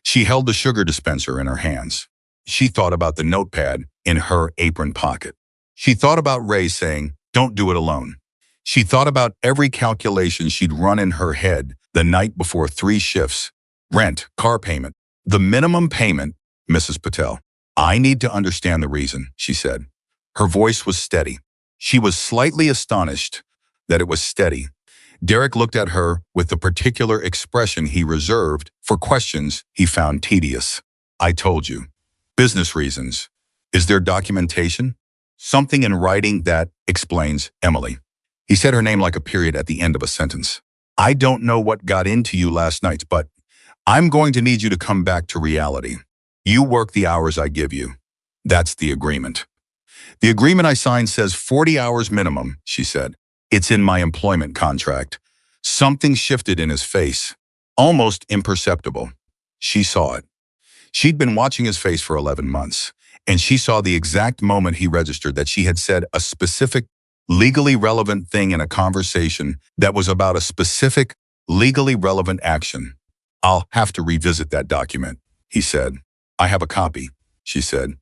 A: She held the sugar dispenser in her hands. She thought about the notepad in her apron pocket. She thought about Ray saying, "Don't do it alone." She thought about every calculation she'd run in her head the night before 3 shifts. Rent, car payment, the minimum payment, Mrs. Patel. "I need to understand the reason," she said. Her voice was steady. She was slightly astonished that it was steady. Derek looked at her with the particular expression he reserved for questions he found tedious. "I told you. Business reasons. Is there documentation?" "Something in writing that explains Emily." He said her name like a period at the end of a sentence. "I don't know what got into you last night, but I'm going to need you to come back to reality. You work the hours I give you. That's the agreement." "The agreement I signed says 40 hours minimum," she said. "It's in my employment contract." Something shifted in his face, almost imperceptible. She saw it. She'd been watching his face for 11 months, and she saw the exact moment he registered that she had said a specific, legally relevant thing in a conversation that was about a specific, legally relevant action. "I'll have to revisit that document," he said. "I have a copy," she said.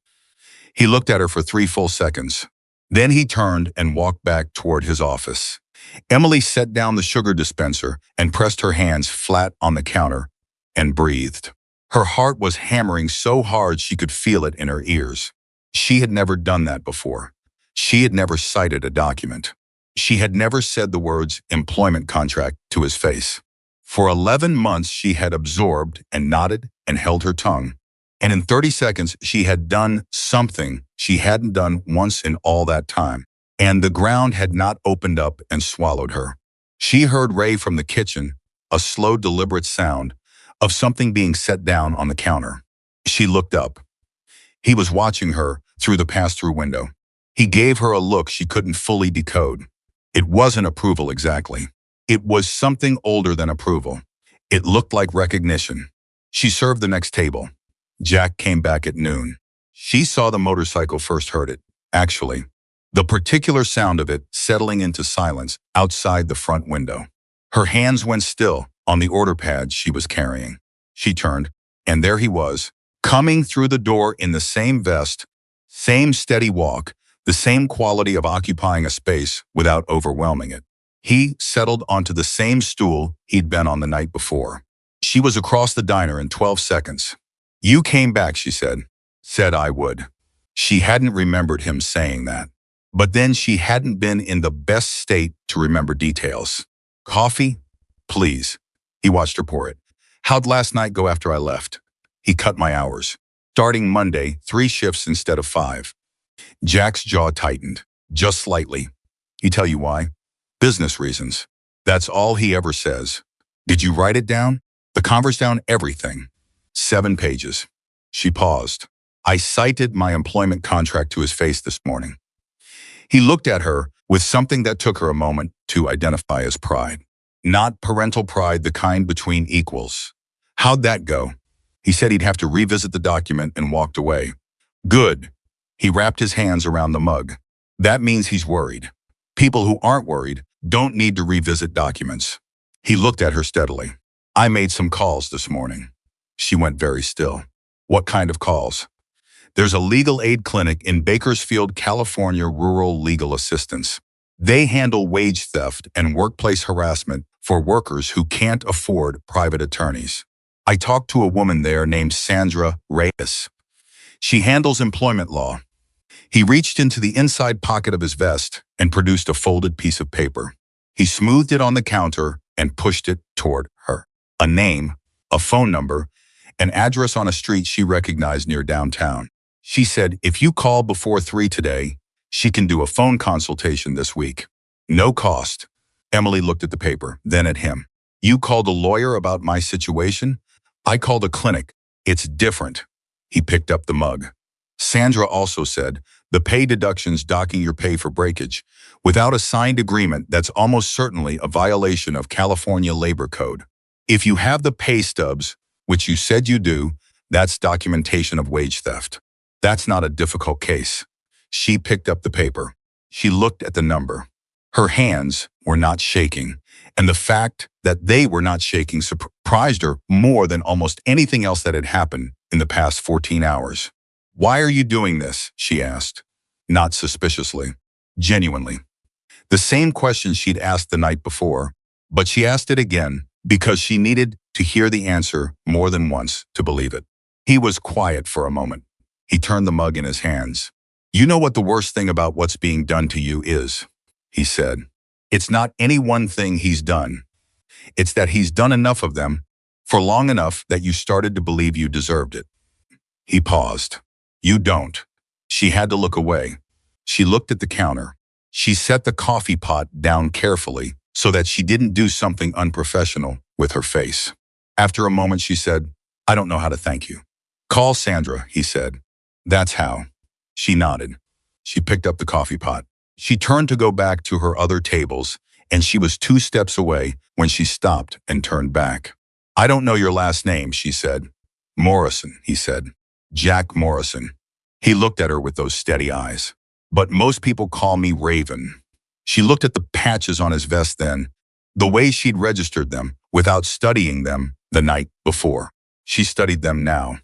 A: He looked at her for 3 full seconds. Then he turned and walked back toward his office. Emily set down the sugar dispenser and pressed her hands flat on the counter and breathed. Her heart was hammering so hard she could feel it in her ears. She had never done that before. She had never cited a document. She had never said the words employment contract to his face. For 11 months she had absorbed and nodded and held her tongue. And in 30 seconds she had done something she hadn't done once in all that time. And the ground had not opened up and swallowed her. She heard Ray from the kitchen, a slow, deliberate sound of something being set down on the counter. She looked up. He was watching her through the pass-through window. He gave her a look she couldn't fully decode. It wasn't approval exactly. It was something older than approval. It looked like recognition. She served the next table. Jack came back at noon. She saw the motorcycle first, heard it, actually. The particular sound of it settling into silence outside the front window. Her hands went still on the order pad she was carrying. She turned, and there he was, coming through the door in the same vest, same steady walk, the same quality of occupying a space without overwhelming it. He settled onto the same stool he'd been on the night before. She was across the diner in 12 seconds. "You came back," she said. Said I would. She hadn't remembered him saying that. But then she hadn't been in the best state to remember details. "Coffee? Please." He watched her pour it. "How'd last night go after I left?" He cut my hours. Starting Monday, 3 shifts instead of 5. Jack's jaw tightened, just slightly. "You tell you why?" "Business reasons." That's all he ever says. "Did you write it down?" "The converse down, everything." 7 pages. She paused. "I cited my employment contract to his face this morning." He looked at her with something that took her a moment to identify as pride. Not parental pride, the kind between equals. "How'd that go?" He said he'd have to revisit the document and walked away. "Good." He wrapped his hands around the mug. "That means he's worried. People who aren't worried don't need to revisit documents." He looked at her steadily. "I made some calls this morning." She went very still. "What kind of calls?" "There's a legal aid clinic in Bakersfield, California, rural legal assistance. They handle wage theft and workplace harassment for workers who can't afford private attorneys. I talked to a woman there named Sandra Reyes. She handles employment law." He reached into the inside pocket of his vest and produced a folded piece of paper. He smoothed it on the counter and pushed it toward her. A name, a phone number, an address on a street she recognized near downtown. She said, "If you call before 3 today, she can do a phone consultation this week. No cost." Emily looked at the paper, then at him. "You called a lawyer about my situation?" "I called a clinic. It's different." He picked up the mug. Sandra also said, "The pay deductions docking your pay for breakage. Without a signed agreement, that's almost certainly a violation of California Labor Code. If you have the pay stubs, which you said you do, that's documentation of wage theft. That's not a difficult case." She picked up the paper. She looked at the number. Her hands were not shaking, and the fact that they were not shaking surprised her more than almost anything else that had happened in the past 14 hours. "Why are you doing this?" she asked. Not suspiciously. Genuinely. The same question she'd asked the night before, but she asked it again because she needed to hear the answer more than once to believe it. He was quiet for a moment. He turned the mug in his hands. "You know what the worst thing about what's being done to you is," he said. "It's not any one thing he's done. It's that he's done enough of them for long enough that you started to believe you deserved it." He paused. "You don't." She had to look away. She looked at the counter. She set the coffee pot down carefully so that she didn't do something unprofessional with her face. After a moment, she said, "I don't know how to thank you." "Call Sandra," he said. "That's how." She nodded. She picked up the coffee pot. She turned to go back to her other tables, and she was 2 steps away when she stopped and turned back. "I don't know your last name," she said. "Morrison," he said. "Jack Morrison." He looked at her with those steady eyes. "But most people call me Raven." She looked at the patches on his vest then, the way she'd registered them without studying them the night before. She studied them now.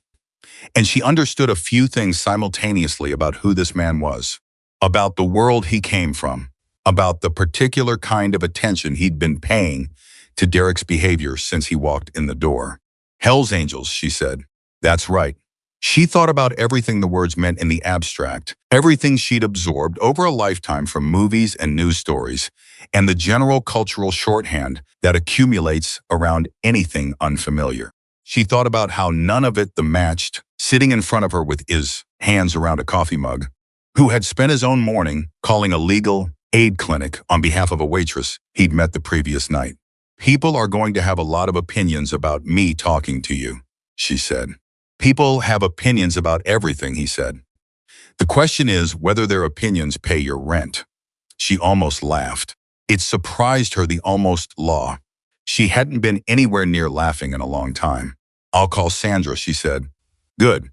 A: And she understood a few things simultaneously about who this man was, about the world he came from, about the particular kind of attention he'd been paying to Derek's behavior since he walked in the door. "Hell's Angels," she said. That's right. She thought about everything the words meant in the abstract, everything she'd absorbed over a lifetime from movies and news stories, and the general cultural shorthand that accumulates around anything unfamiliar. She thought about how none of it the matched, sitting in front of her with his hands around a coffee mug, who had spent his own morning calling a legal aid clinic on behalf of a waitress he'd met the previous night. "People are going to have a lot of opinions about me talking to you," she said. "People have opinions about everything," he said. "The question is whether their opinions pay your rent." She almost laughed. It surprised her, the almost law. She hadn't been anywhere near laughing in a long time. "I'll call Sandra," she said. "Good."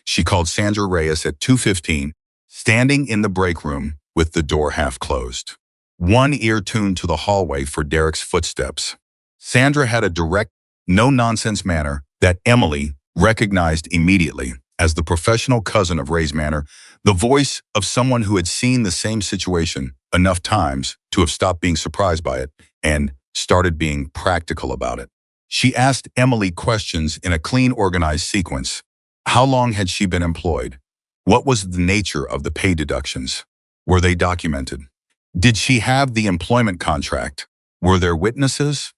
A: She called Sandra Reyes at 2:15, standing in the break room, with the door half closed. One ear tuned to the hallway for Derek's footsteps. Sandra had a direct, no-nonsense manner that Emily recognized immediately as the professional cousin of Ray's manner, the voice of someone who had seen the same situation enough times to have stopped being surprised by it and started being practical about it. She asked Emily questions in a clean, organized sequence. How long had she been employed? What was the nature of the pay deductions? Were they documented? Did she have the employment contract? Were there witnesses?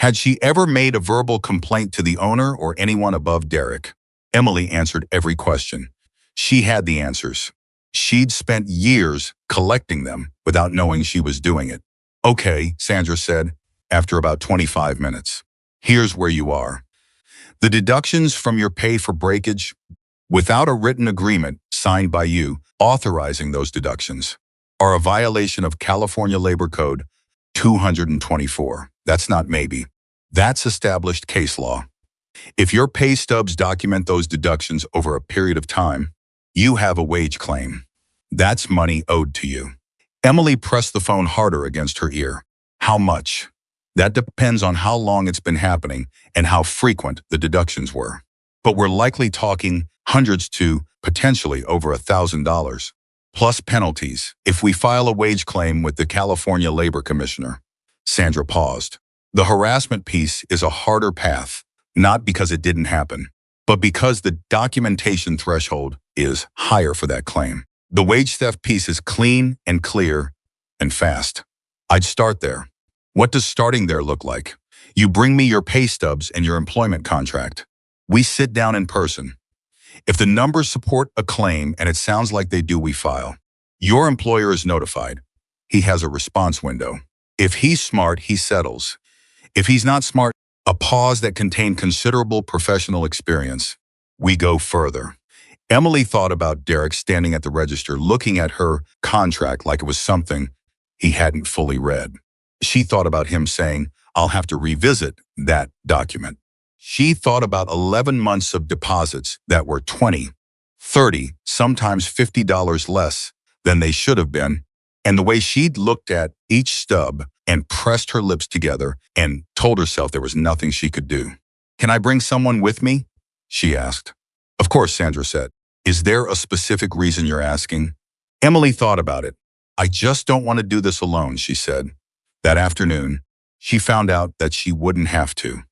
A: Had she ever made a verbal complaint to the owner or anyone above Derek? Emily answered every question. She had the answers. She'd spent years collecting them without knowing she was doing it. Okay, Sandra said, after about 25 minutes. Here's where you are. The deductions from your pay for breakage, without a written agreement signed by you authorizing those deductions, are a violation of California Labor Code 224. That's not maybe. That's established case law. If your pay stubs document those deductions over a period of time, you have a wage claim. That's money owed to you. Emily pressed the phone harder against her ear. How much? That depends on how long it's been happening and how frequent the deductions were. But we're likely talking hundreds to potentially over $1,000, plus penalties if we file a wage claim with the California Labor Commissioner. Sandra paused. The harassment piece is a harder path, not because it didn't happen, but because the documentation threshold is higher for that claim. The wage theft piece is clean and clear and fast. I'd start there. What does starting there look like? You bring me your pay stubs and your employment contract. We sit down in person. If the numbers support a claim and it sounds like they do, we file. Your employer is notified. He has a response window. If he's smart, he settles. If he's not smart, a pause that contained considerable professional experience. We go further. Emily thought about Derek standing at the register looking at her contract like it was something he hadn't fully read. She thought about him saying, I'll have to revisit that document. She thought about 11 months of deposits that were $20, $30, sometimes $50 less than they should have been, and the way she'd looked at each stub and pressed her lips together and told herself there was nothing she could do. Can I bring someone with me? She asked. Of course, Sandra said. Is there a specific reason you're asking? Emily thought about it. I just don't want to do this alone, she said. That afternoon, she found out that she wouldn't have to.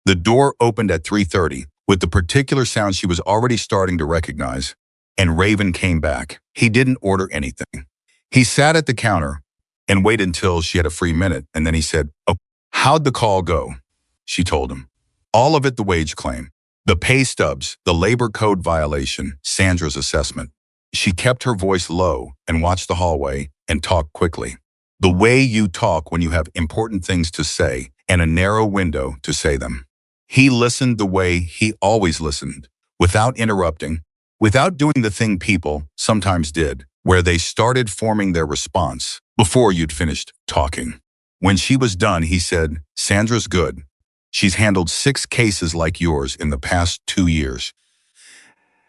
A: The door opened at 3:30 with the particular sound she was already starting to recognize, and Raven came back. He didn't order anything. He sat at the counter and waited until she had a free minute, and then he said, "Oh, how'd the call go?" She told him. All of it the wage claim, the pay stubs, the labor code violation, Sandra's assessment. She kept her voice low and watched the hallway and talked quickly. The way you talk when you have important things to say and a narrow window to say them. He listened the way he always listened, without interrupting, without doing the thing people sometimes did, where they started forming their response before you'd finished talking. When she was done, he said, Sandra's good. She's handled 6 cases like yours in the past 2 years.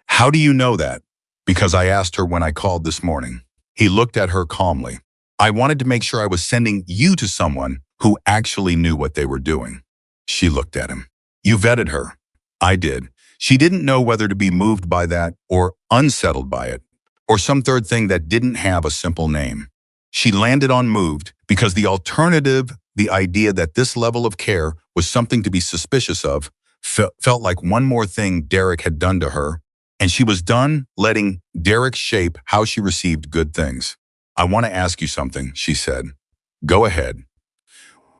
A: How do you know that? Because I asked her when I called this morning. He looked at her calmly. I wanted to make sure I was sending you to someone who actually knew what they were doing. She looked at him. You vetted her. I did. She didn't know whether to be moved by that or unsettled by it, or some third thing that didn't have a simple name. She landed on moved because the alternative, the idea that this level of care was something to be suspicious of, felt like one more thing Derek had done to her, and she was done letting Derek shape how she received good things. I want to ask you something, she said. Go ahead.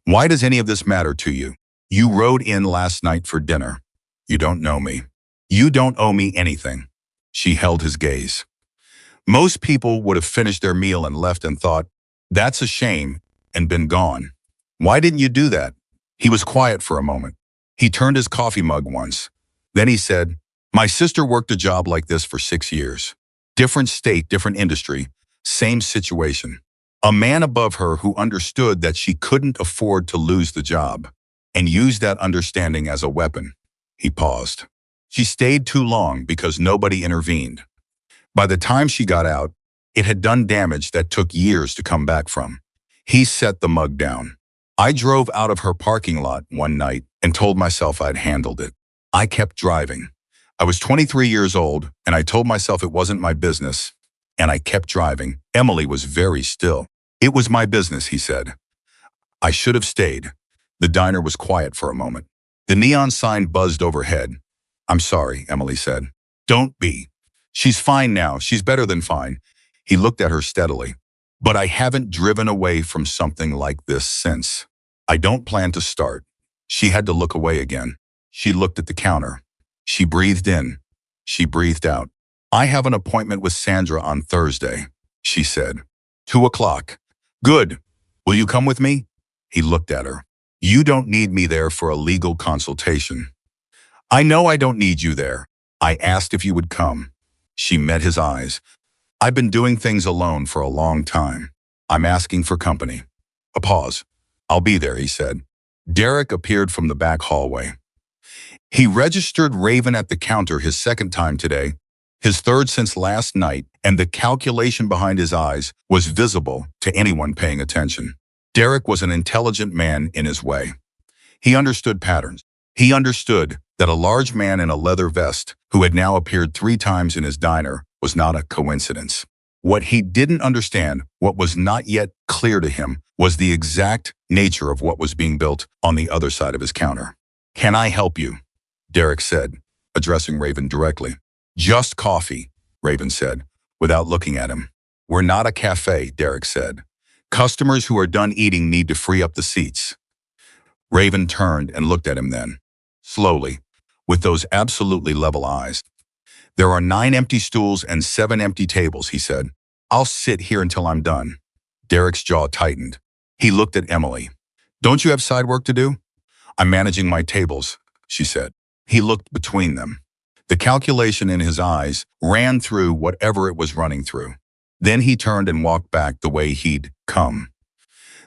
A: Why does any of this matter to you? You rode in last night for dinner. You don't know me. You don't owe me anything. She held his gaze. Most people would have finished their meal and left and thought, that's a shame, and been gone. Why didn't you do that? He was quiet for a moment. He turned his coffee mug once. Then he said, my sister worked a job like this for 6 years. Different state, different industry, same situation. A man above her who understood that she couldn't afford to lose the job and used that understanding as a weapon. He paused. She stayed too long because nobody intervened. By the time she got out, It had done damage that took years to come back from. He set the mug down. I drove out of her parking lot one night and told myself I'd handled it. I kept driving. I was 23 years old, and I told myself it wasn't my business, and I kept driving. Emily was very still. It was my business, he said. I should have stayed. The diner was quiet for a moment. The neon sign buzzed overhead. I'm sorry, Emily said. Don't be. She's fine now. She's better than fine. He looked at her steadily. But I haven't driven away from something like this since. I don't plan to start. She had to look away again. She looked at the counter. She breathed in. She breathed out. I have an appointment with Sandra on Thursday, she said. 2:00. Good. Will you come with me? He looked at her. You don't need me there for a legal consultation. I know I don't need you there. I asked if you would come. She met his eyes. I've been doing things alone for a long time. I'm asking for company. A pause. I'll be there, he said. Derek appeared from the back hallway. He registered Raven at the counter his second time today, his third since last night, and the calculation behind his eyes was visible to anyone paying attention. Derek was an intelligent man in his way. He understood patterns. He understood that a large man in a leather vest, who had now appeared 3 times in his diner, was not a coincidence. What he didn't understand, what was not yet clear to him, was the exact nature of what was being built on the other side of his counter. Can I help you? Derek said, addressing Raven directly. Just coffee, Raven said, without looking at him. We're not a cafe, Derek said. Customers who are done eating need to free up the seats. Raven turned and looked at him then, slowly, with those absolutely level eyes. There are 9 empty stools and 7 empty tables, he said. I'll sit here until I'm done. Derek's jaw tightened. He looked at Emily. Don't you have side work to do? I'm managing my tables, she said. He looked between them. The calculation in his eyes ran through whatever it was running through. Then he turned and walked back the way he'd come.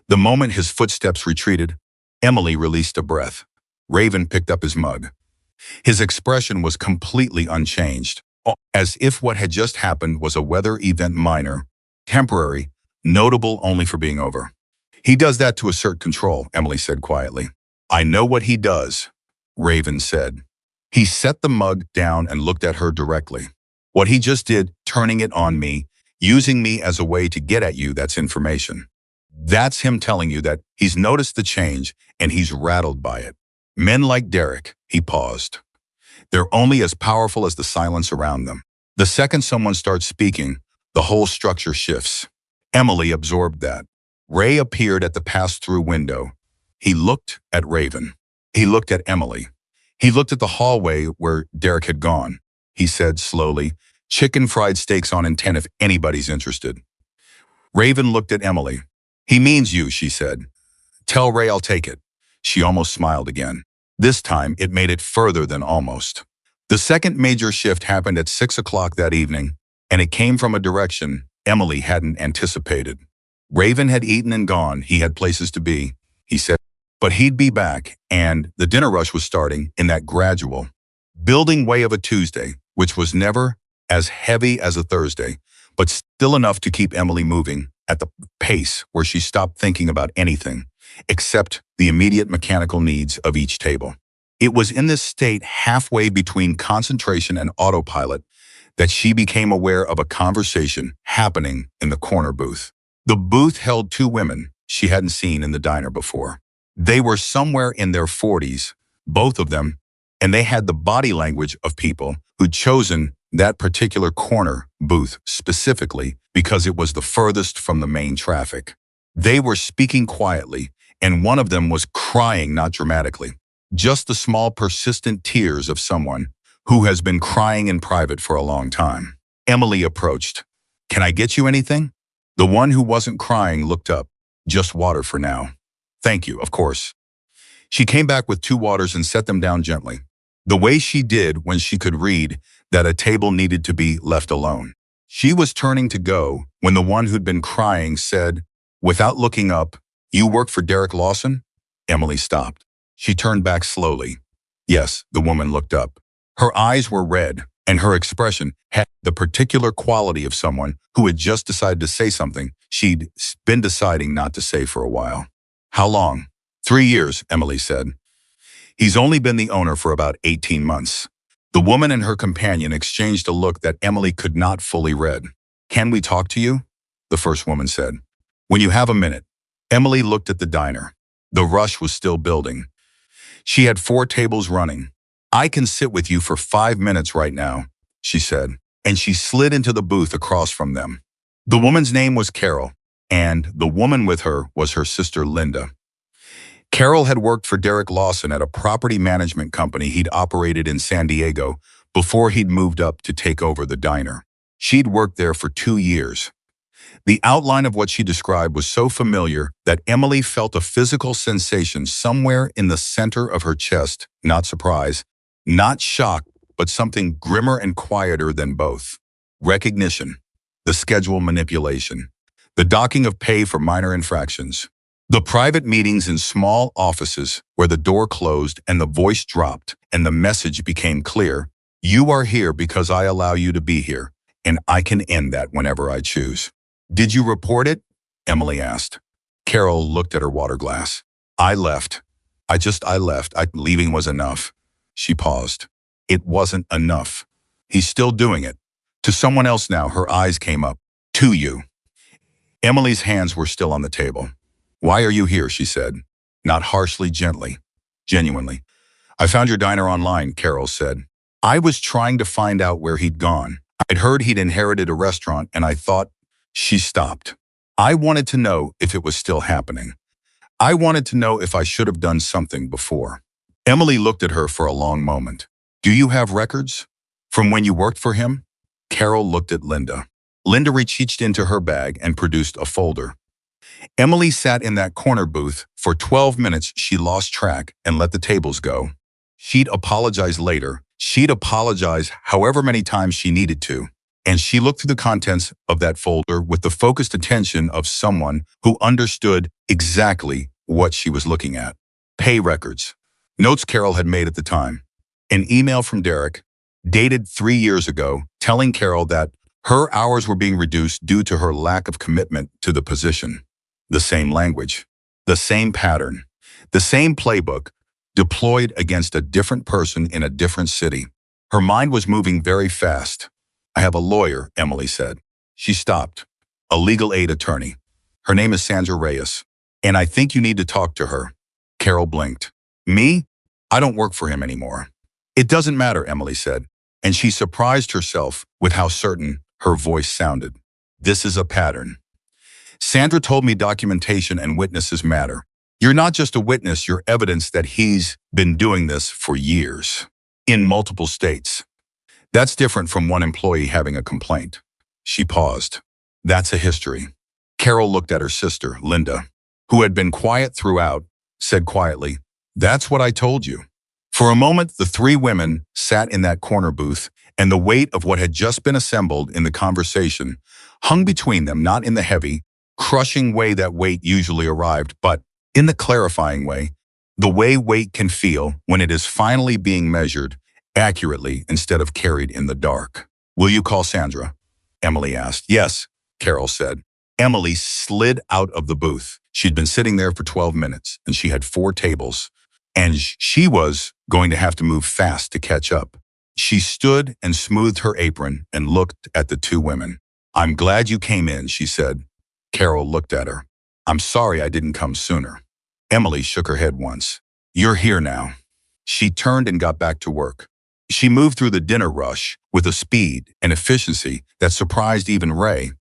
A: The moment his footsteps retreated, Emily released a breath. Raven picked up his mug. His expression was completely unchanged, as if what had just happened was a weather event minor, temporary, notable only for being over. He does that to assert control, Emily said quietly. I know what he does, Raven said. He set the mug down and looked at her directly. What he just did, turning it on me, using me as a way to get at you, that's information. That's him telling you that he's noticed the change and he's rattled by it. Men like Derek, he paused. They're only as powerful as the silence around them. The second someone starts speaking, the whole structure shifts. Emily absorbed that. Ray appeared at the pass-through window. He looked at Raven. He looked at Emily. He looked at the hallway where Derek had gone. He said slowly, chicken fried steaks on in 10 if anybody's interested. Raven looked at Emily. He means you, she said. Tell Ray I'll take it. She almost smiled again. This time, it made it further than almost. The second major shift happened at 6:00 that evening, and it came from a direction Emily hadn't anticipated. Raven had eaten and gone. He had places to be, he said. But he'd be back, and the dinner rush was starting in that gradual, building way of a Tuesday, which was never as heavy as a Thursday, but still enough to keep Emily moving at the pace where she stopped thinking about anything except the immediate mechanical needs of each table. It was in this state halfway between concentration and autopilot that she became aware of a conversation happening in the corner booth. The booth held 2 women she hadn't seen in the diner before. They were somewhere in their 40s, both of them, and they had the body language of people who'd chosen that particular corner booth specifically because it was the furthest from the main traffic. They were speaking quietly, and one of them was crying, not dramatically, just the small persistent tears of someone who has been crying in private for a long time. Emily approached. Can I get you anything? The one who wasn't crying looked up. Just water for now. Thank you, of course. She came back with 2 waters and set them down gently, the way she did when she could read that a table needed to be left alone. She was turning to go when the one who'd been crying said, without looking up, You work for Derek Lawson? Emily stopped. She turned back slowly. Yes, the woman looked up. Her eyes were red, and her expression had the particular quality of someone who had just decided to say something she'd been deciding not to say for a while. How long? 3 years, Emily said. He's only been the owner for about 18 months. The woman and her companion exchanged a look that Emily could not fully read. Can we talk to you? The first woman said. When you have a minute. Emily looked at the diner. The rush was still building. She had 4 tables running. I can sit with you for 5 minutes right now, she said, and she slid into the booth across from them. The woman's name was Carol, and the woman with her was her sister Linda. Carol had worked for Derek Lawson at a property management company he'd operated in San Diego before he'd moved up to take over the diner. She'd worked there for 2 years. The outline of what she described was so familiar that Emily felt a physical sensation somewhere in the center of her chest, not surprise, not shock, but something grimmer and quieter than both. Recognition, the schedule manipulation, the docking of pay for minor infractions, the private meetings in small offices where the door closed and the voice dropped and the message became clear. You are here because I allow you to be here, and I can end that whenever I choose. Did you report it? Emily asked. Carol looked at her water glass. I left. I left. Leaving was enough. She paused. It wasn't enough. He's still doing it. To someone else now, her eyes came up. To you. Emily's hands were still on the table. Why are you here, she said. Not harshly, gently. Genuinely. I found your diner online, Carol said. I was trying to find out where he'd gone. I'd heard he'd inherited a restaurant, and I thought. She stopped. I wanted to know if it was still happening. I wanted to know if I should have done something before. Emily looked at her for a long moment. Do you have records? From when you worked for him? Carol looked at Linda. Linda reached into her bag and produced a folder. Emily sat in that corner booth. For 12 minutes, she lost track and let the tables go. She'd apologize later. She'd apologize however many times she needed to. And she looked through the contents of that folder with the focused attention of someone who understood exactly what she was looking at. Pay records. Notes Carol had made at the time. An email from Derek, dated 3 years ago, telling Carol that her hours were being reduced due to her lack of commitment to the position. The same language, the same pattern, the same playbook, deployed against a different person in a different city. Her mind was moving very fast. I have a lawyer, Emily said. She stopped. A legal aid attorney. Her name is Sandra Reyes, and I think you need to talk to her. Carol blinked. Me? I don't work for him anymore. It doesn't matter, Emily said, and she surprised herself with how certain her voice sounded. This is a pattern. Sandra told me documentation and witnesses matter. You're not just a witness, you're evidence that he's been doing this for years. In multiple states. That's different from one employee having a complaint. She paused. That's a history. Carol looked at her sister, Linda, who had been quiet throughout, said quietly, That's what I told you. For a moment, the 3 women sat in that corner booth, and the weight of what had just been assembled in the conversation hung between them, not in the heavy, crushing way that weight usually arrived, but in the clarifying way, the way weight can feel when it is finally being measured accurately instead of carried in the dark. Will you call Sandra? Emily asked. Yes, Carol said. Emily slid out of the booth. She'd been sitting there for 12 minutes, and she had 4 tables, and she was going to have to move fast to catch up. She stood and smoothed her apron and looked at the 2 women. I'm glad you came in, she said. Carol looked at her. I'm sorry I didn't come sooner. Emily shook her head once. You're here now. She turned and got back to work. She moved through the dinner rush with a speed and efficiency that surprised even Ray,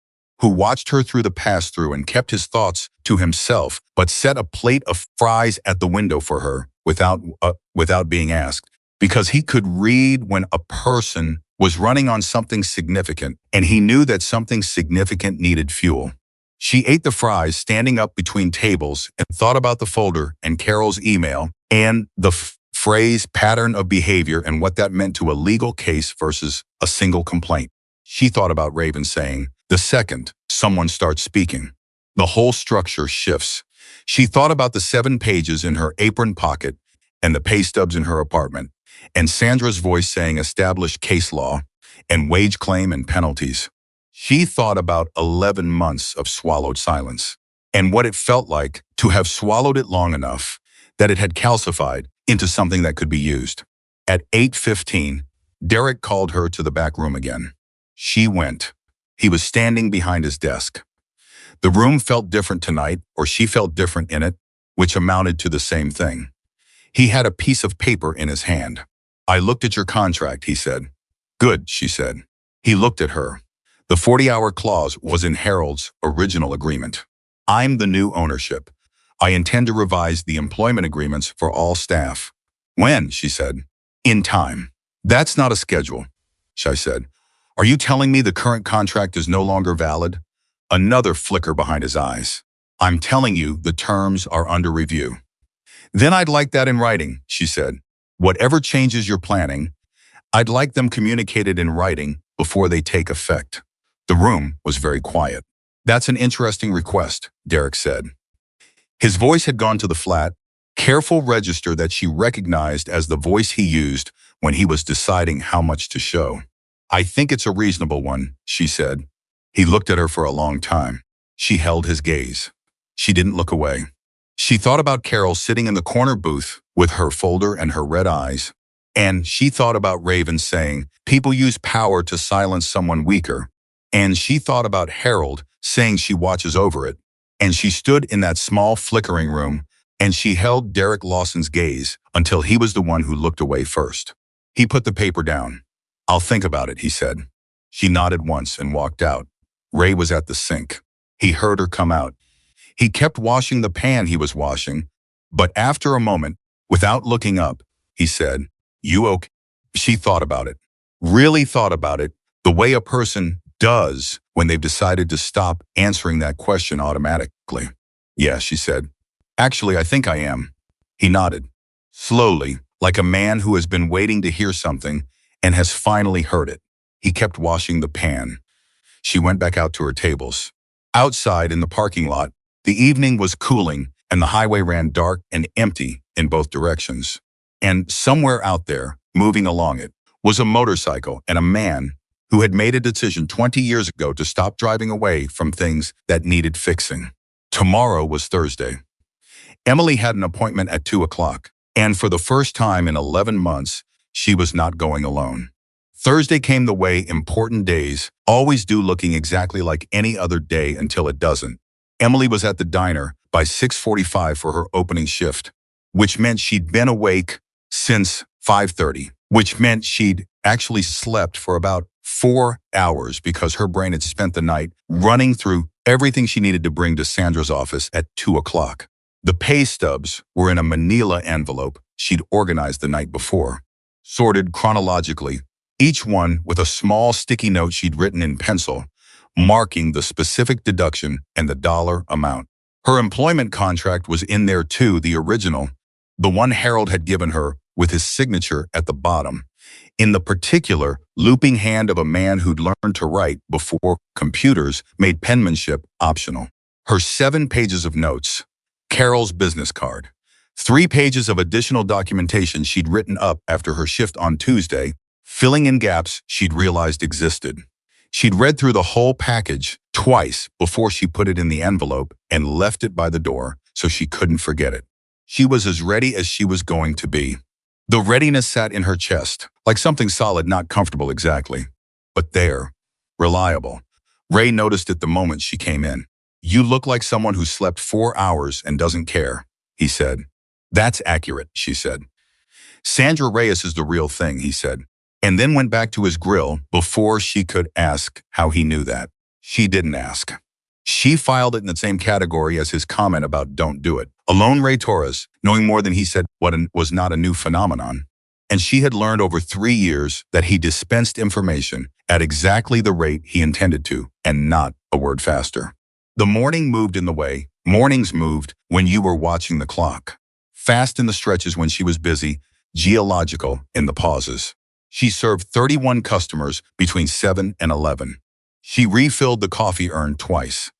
A: who watched her through the pass-through and kept his thoughts to himself, but set a plate of fries at the window for her without being asked, because he could read when a person was running on something significant, and he knew that something significant needed fuel. She ate the fries standing up between tables and thought about the folder and Carol's email and the phrase pattern of behavior and what that meant to a legal case versus a single complaint. She thought about Raven saying, the second someone starts speaking, the whole structure shifts. She thought about the 7 pages in her apron pocket and the pay stubs in her apartment, and Sandra's voice saying established case law, and wage claim and penalties. She thought about 11 months of swallowed silence and what it felt like to have swallowed it long enough that it had calcified into something that could be used. At 8:15, Derek called her to the back room again. She went. He was standing behind his desk. The room felt different tonight, or she felt different in it, which amounted to the same thing. He had a piece of paper in his hand. "I looked at your contract," he said. "Good," she said. He looked at her. The 40-hour clause was in Harold's original agreement. "I'm the new ownership. I intend to revise the employment agreements for all staff." "When?" she said. "In time." "That's not a schedule," I said. "Are you telling me the current contract is no longer valid?" Another flicker behind his eyes. "I'm telling you the terms are under review." "Then I'd like that in writing," she said. "Whatever changes you're planning, I'd like them communicated in writing before they take effect." The room was very quiet. "That's an interesting request," Derek said. His voice had gone to the flat, careful register that she recognized as the voice he used when he was deciding how much to show. "I think it's a reasonable one," she said. He looked at her for a long time. She held his gaze. She didn't look away. She thought about Carol sitting in the corner booth with her folder and her red eyes. And she thought about Raven saying, "People use power to silence someone weaker." And she thought about Harold saying she watches over it. And she stood in that small flickering room, and she held Derek Lawson's gaze until he was the one who looked away first. He put the paper down. "I'll think about it," he said. She nodded once and walked out. Ray was at the sink. He heard her come out. He kept washing the pan he was washing, but after a moment, without looking up, he said, "You okay?" She thought about it, really thought about it, the way a person does when they've decided to stop answering that question automatically. "Yeah," she said. "Actually, I think I am." He nodded, slowly, like a man who has been waiting to hear something and has finally heard it. He kept washing the pan. She went back out to her tables. Outside in the parking lot, the evening was cooling and the highway ran dark and empty in both directions. And somewhere out there, moving along it, was a motorcycle and a man who had made a decision 20 years ago to stop driving away from things that needed fixing. Tomorrow was Thursday. Emily had an appointment at 2 o'clock, and for the first time in 11 months, she was not going alone. Thursday came the way important days always do, looking exactly like any other day until it doesn't. Emily was at the diner by 6:45 for her opening shift, which meant she'd been awake since 5:30, which meant she'd actually slept for about 4 hours because her brain had spent the night running through everything she needed to bring to Sandra's office at 2 o'clock. The pay stubs were in a manila envelope she'd organized the night before, sorted chronologically, each one with a small sticky note she'd written in pencil, marking the specific deduction and the dollar amount. Her employment contract was in there too, the original, the one Harold had given her with his signature at the bottom, in the particular looping hand of a man who'd learned to write before computers made penmanship optional. Her 7 pages of notes, Carol's business card, 3 pages of additional documentation she'd written up after her shift on Tuesday, filling in gaps she'd realized existed. She'd read through the whole package twice before she put it in the envelope and left it by the door so she couldn't forget it. She was as ready as she was going to be. The readiness sat in her chest, like something solid, not comfortable exactly, but there, reliable. Ray noticed it the moment she came in. "You look like someone who slept 4 hours and doesn't care," he said. "That's accurate," she said. "Sandra Reyes is the real thing," he said, and then went back to his grill before she could ask how he knew that. She didn't ask. She filed it in the same category as his comment about "don't do it." Alone Ray Torres, knowing more than he said was not a new phenomenon, and she had learned over 3 years that he dispensed information at exactly the rate he intended to, and not a word faster. The morning moved in the way mornings moved when you were watching the clock. Fast in the stretches when she was busy, geological in the pauses. She served 31 customers between 7 and 11. She refilled the coffee urn twice.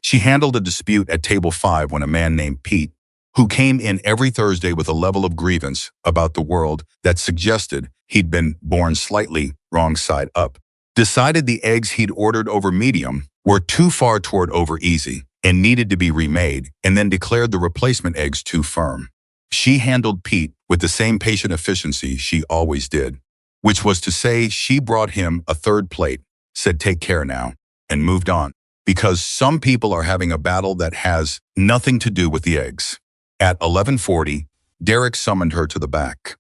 A: She handled a dispute at table 5 when a man named Pete, who came in every Thursday with a level of grievance about the world that suggested he'd been born slightly wrong side up. Decided the eggs he'd ordered over medium were too far toward over easy and needed to be remade, and then declared the replacement eggs too firm. She handled Pete with the same patient efficiency she always did, which was to say she brought him a third plate, said take care now, and moved on. Because some people are having a battle that has nothing to do with the eggs. At 11:40, Derek summoned her to the back.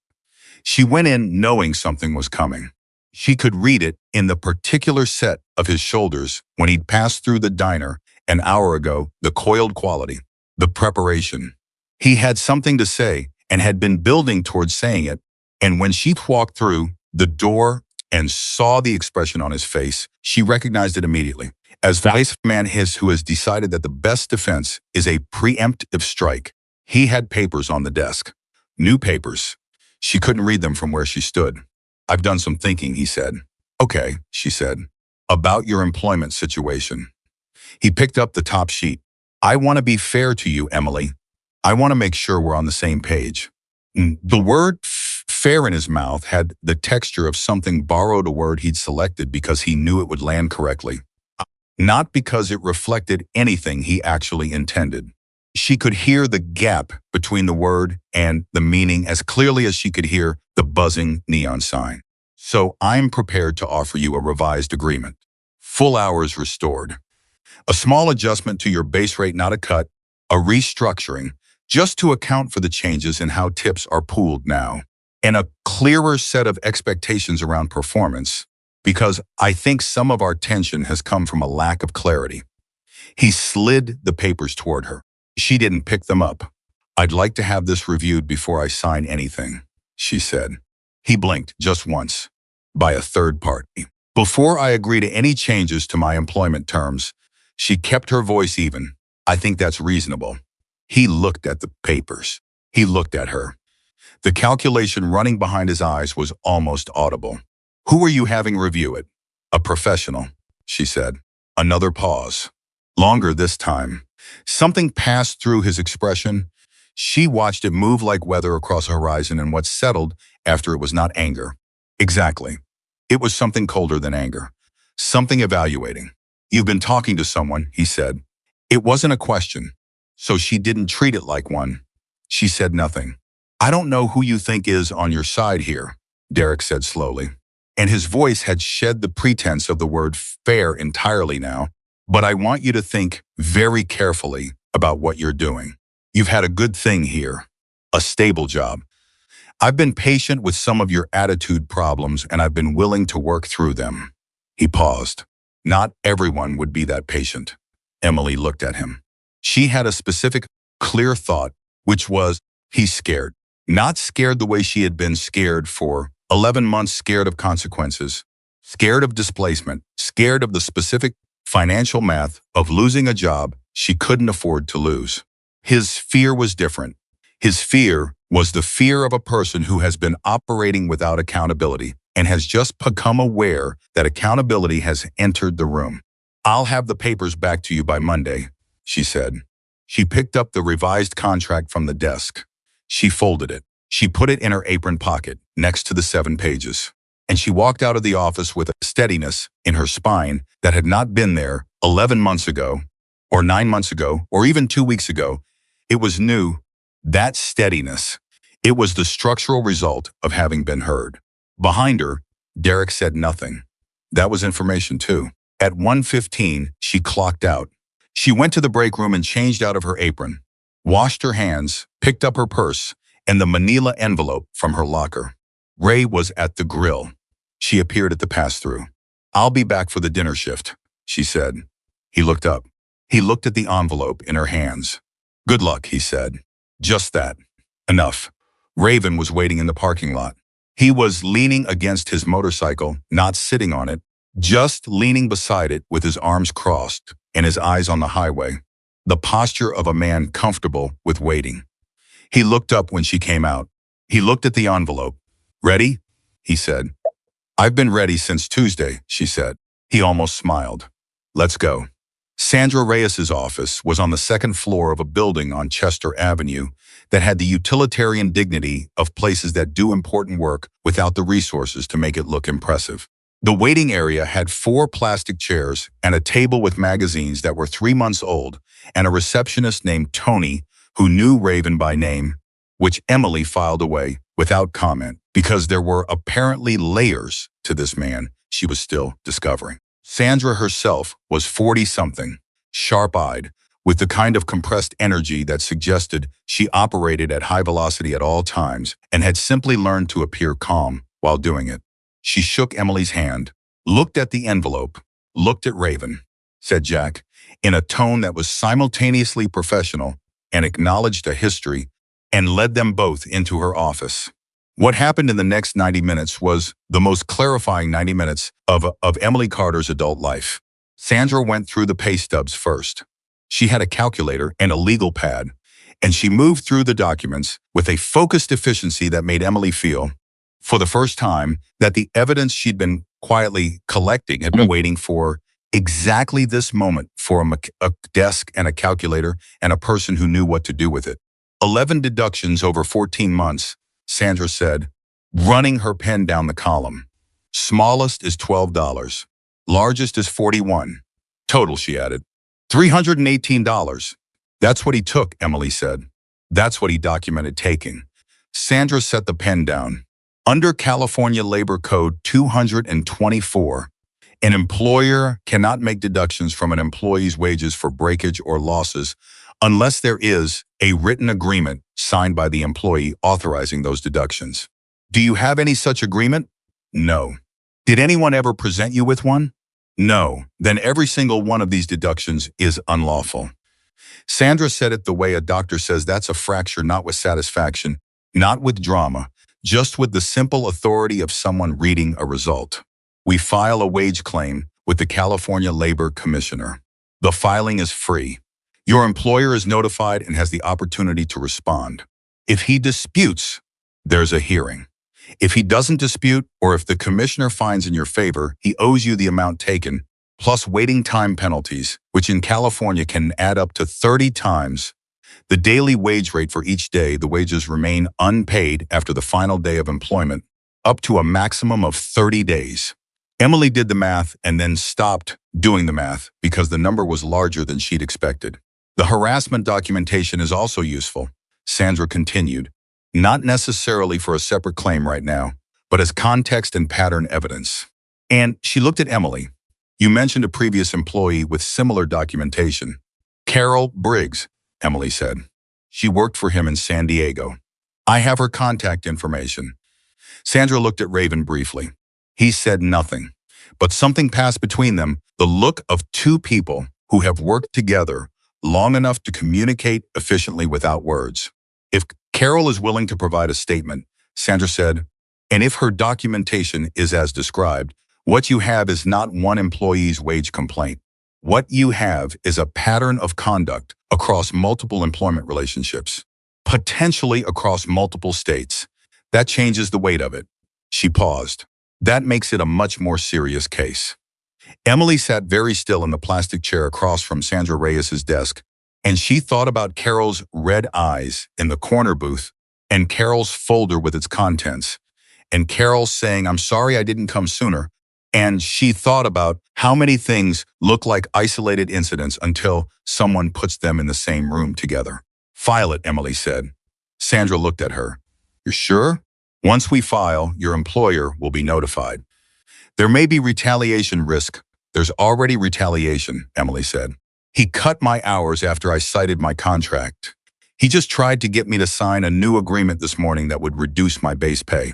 A: She went in knowing something was coming. She could read it in the particular set of his shoulders when he'd passed through the diner an hour ago, the coiled quality, the preparation. He had something to say and had been building towards saying it, and when she walked through the door and saw the expression on his face, she recognized it immediately. As vice man who has decided that the best defense is a preemptive strike, he had papers on the desk. New papers. She couldn't read them from where she stood. I've done some thinking, he said. Okay, she said. About your employment situation. He picked up the top sheet. I want to be fair to you, Emily. I want to make sure we're on the same page. The word fair in his mouth had the texture of something borrowed, a word he'd selected because he knew it would land correctly. Not because it reflected anything he actually intended. She could hear the gap between the word and the meaning as clearly as she could hear the buzzing neon sign. So I'm prepared to offer you a revised agreement. Full hours restored. A small adjustment to your base rate, not a cut. A restructuring, just to account for the changes in how tips are pooled now. And a clearer set of expectations around performance, because I think some of our tension has come from a lack of clarity. He slid the papers toward her. She didn't pick them up. I'd like to have this reviewed before I sign anything, she said. He blinked just once. By a third party. Before I agree to any changes to my employment terms, she kept her voice even. I think that's reasonable. He looked at the papers. He looked at her. The calculation running behind his eyes was almost audible. Who are you having review it? A professional, she said. Another pause. Longer this time. Something passed through his expression. She watched it move like weather across a horizon, and what settled after it was not anger. Exactly. It was something colder than anger. Something evaluating. You've been talking to someone, he said. It wasn't a question, so she didn't treat it like one. She said nothing. I don't know who you think is on your side here, Derek said slowly. And his voice had shed the pretense of the word fair entirely now. But I want you to think very carefully about what you're doing. You've had a good thing here, a stable job. I've been patient with some of your attitude problems, and I've been willing to work through them. He paused. Not everyone would be that patient. Emily looked at him. She had a specific, clear thought, which was, he's scared. Not scared the way she had been scared for 11 months, scared of consequences, scared of displacement, scared of the specific financial math of losing a job she couldn't afford to lose. His fear was different. His fear was the fear of a person who has been operating without accountability and has just become aware that accountability has entered the room. I'll have the papers back to you by Monday, she said. She picked up the revised contract from the desk. She folded it. She put it in her apron pocket next to the 7 pages. And she walked out of the office with a steadiness in her spine that had not been there 11 months ago, or 9 months ago, or even 2 weeks ago. It was new. That steadiness. It was the structural result of having been heard. Behind her, Derek said nothing. That was information too. At 1:15, she clocked out. She went to the break room and changed out of her apron, washed her hands, picked up her purse and the manila envelope from her locker. Ray was at the grill. She appeared at the pass-through. I'll be back for the dinner shift, she said. He looked up. He looked at the envelope in her hands. Good luck, he said. Just that. Enough. Raven was waiting in the parking lot. He was leaning against his motorcycle, not sitting on it, just leaning beside it with his arms crossed and his eyes on the highway, the posture of a man comfortable with waiting. He looked up when she came out. He looked at the envelope. Ready? He said. I've been ready since Tuesday, she said. He almost smiled. Let's go. Sandra Reyes's office was on the second floor of a building on Chester Avenue that had the utilitarian dignity of places that do important work without the resources to make it look impressive. The waiting area had 4 plastic chairs and a table with magazines that were 3 months old and a receptionist named Tony who knew Raven by name, which Emily filed away without comment because there were apparently layers to this man she was still discovering. Sandra herself was 40-something, sharp-eyed, with the kind of compressed energy that suggested she operated at high velocity at all times and had simply learned to appear calm while doing it. She shook Emily's hand, looked at the envelope, looked at Raven, said Jack, in a tone that was simultaneously professional and acknowledged a history, and led them both into her office. What happened in the next 90 minutes was the most clarifying 90 minutes of Emily Carter's adult life. Sandra went through the pay stubs first. She had a calculator and a legal pad, and she moved through the documents with a focused efficiency that made Emily feel, for the first time, that the evidence she'd been quietly collecting had been waiting for exactly this moment for a desk and a calculator and a person who knew what to do with it. 11 deductions over 14 months, Sandra said, running her pen down the column. Smallest is $12. Largest is $41. Total, she added, $318. That's what he took, Emily said. That's what he documented taking. Sandra set the pen down. Under California Labor Code 224, an employer cannot make deductions from an employee's wages for breakage or losses unless there is a written agreement signed by the employee authorizing those deductions. Do you have any such agreement? No. Did anyone ever present you with one? No. Then every single one of these deductions is unlawful. Sandra said it the way a doctor says that's a fracture, not with satisfaction, not with drama, just with the simple authority of someone reading a result. We file a wage claim with the California Labor Commissioner. The filing is free. Your employer is notified and has the opportunity to respond. If he disputes, there's a hearing. If he doesn't dispute, or if the commissioner finds in your favor, he owes you the amount taken, plus waiting time penalties, which in California can add up to 30 times the daily wage rate for each day the wages remain unpaid after the final day of employment, up to a maximum of 30 days. Emily did the math and then stopped doing the math because the number was larger than she'd expected. The harassment documentation is also useful, Sandra continued, not necessarily for a separate claim right now, but as context and pattern evidence. And she looked at Emily. You mentioned a previous employee with similar documentation. Carol Briggs, Emily said. She worked for him in San Diego. I have her contact information. Sandra looked at Raven briefly. He said nothing, but something passed between them, the look of two people who have worked together long enough to communicate efficiently without words. If Carol is willing to provide a statement, Sandra said, and if her documentation is as described, what you have is not one employee's wage complaint. What you have is a pattern of conduct across multiple employment relationships, potentially across multiple states. That changes the weight of it. She paused. That makes it a much more serious case. Emily sat very still in the plastic chair across from Sandra Reyes's desk, and she thought about Carol's red eyes in the corner booth, and Carol's folder with its contents, and Carol saying, I'm sorry I didn't come sooner. And she thought about how many things look like isolated incidents until someone puts them in the same room together. File it, Emily said. Sandra looked at her. You're sure? Once we file, your employer will be notified. There may be retaliation risk. There's already retaliation, Emily said. He cut my hours after I cited my contract. He just tried to get me to sign a new agreement this morning that would reduce my base pay.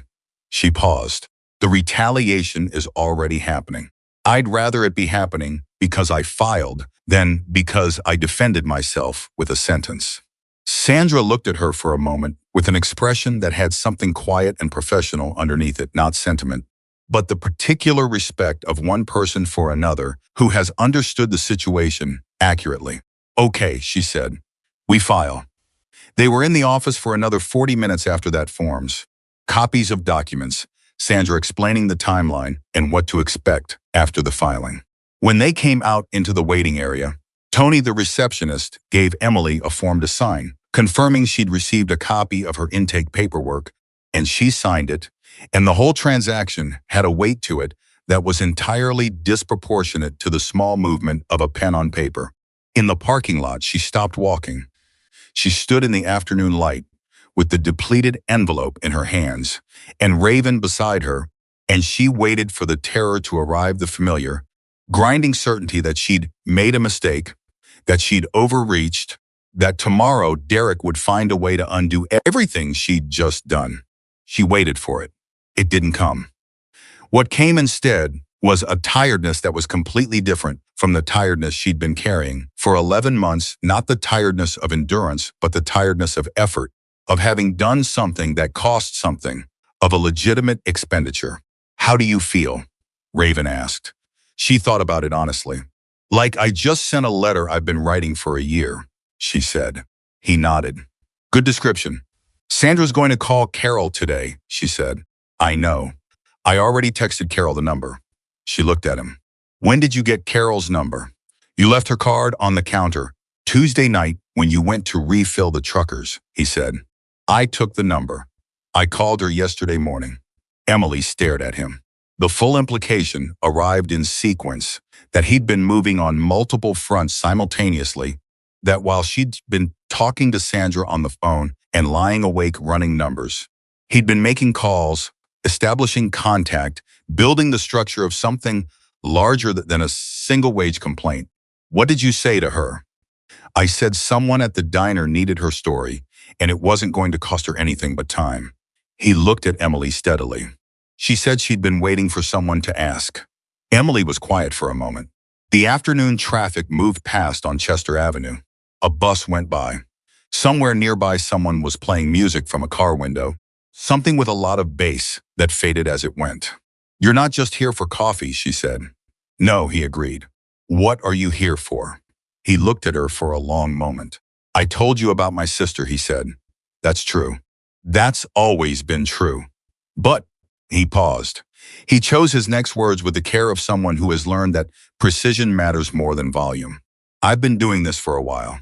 A: She paused. The retaliation is already happening. I'd rather it be happening because I filed than because I defended myself with a sentence. Sandra looked at her for a moment with an expression that had something quiet and professional underneath it, not sentiment, but the particular respect of one person for another who has understood the situation accurately. Okay, she said. We file. They were in the office for another 40 minutes after that forms. Copies of documents, Sandra explaining the timeline and what to expect after the filing. When they came out into the waiting area, Tony, the receptionist, gave Emily a form to sign, confirming she'd received a copy of her intake paperwork, and she signed it, and the whole transaction had a weight to it that was entirely disproportionate to the small movement of a pen on paper. In the parking lot, she stopped walking. She stood in the afternoon light with the depleted envelope in her hands and Raven beside her, and she waited for the terror to arrive, the familiar, grinding certainty that she'd made a mistake, that she'd overreached, that tomorrow Derek would find a way to undo everything she'd just done. She waited for it. It didn't come. What came instead was a tiredness that was completely different from the tiredness she'd been carrying for 11 months, not the tiredness of endurance, but the tiredness of effort, of having done something that cost something, of a legitimate expenditure. "How do you feel?" Raven asked. She thought about it honestly. "Like I just sent a letter I've been writing for a year," she said. He nodded. "Good description." "Sandra's going to call Carol today," she said. "I know. I already texted Carol the number." She looked at him. "When did you get Carol's number?" "You left her card on the counter Tuesday night when you went to refill the truckers," he said. "I took the number. I called her yesterday morning." Emily stared at him. The full implication arrived in sequence, that he'd been moving on multiple fronts simultaneously, that while she'd been talking to Sandra on the phone and lying awake running numbers, he'd been making calls, establishing contact, building the structure of something larger than a single-wage complaint. "What did you say to her?" "I said someone at the diner needed her story, and it wasn't going to cost her anything but time." He looked at Emily steadily. "She said she'd been waiting for someone to ask." Emily was quiet for a moment. The afternoon traffic moved past on Chester Avenue. A bus went by. Somewhere nearby, someone was playing music from a car window, something with a lot of bass that faded as it went. "You're not just here for coffee," she said. "No," he agreed. "What are you here for?" He looked at her for a long moment. "I told you about my sister," he said. "That's true. That's always been true. But," he paused. He chose his next words with the care of someone who has learned that precision matters more than volume. "I've been doing this for a while.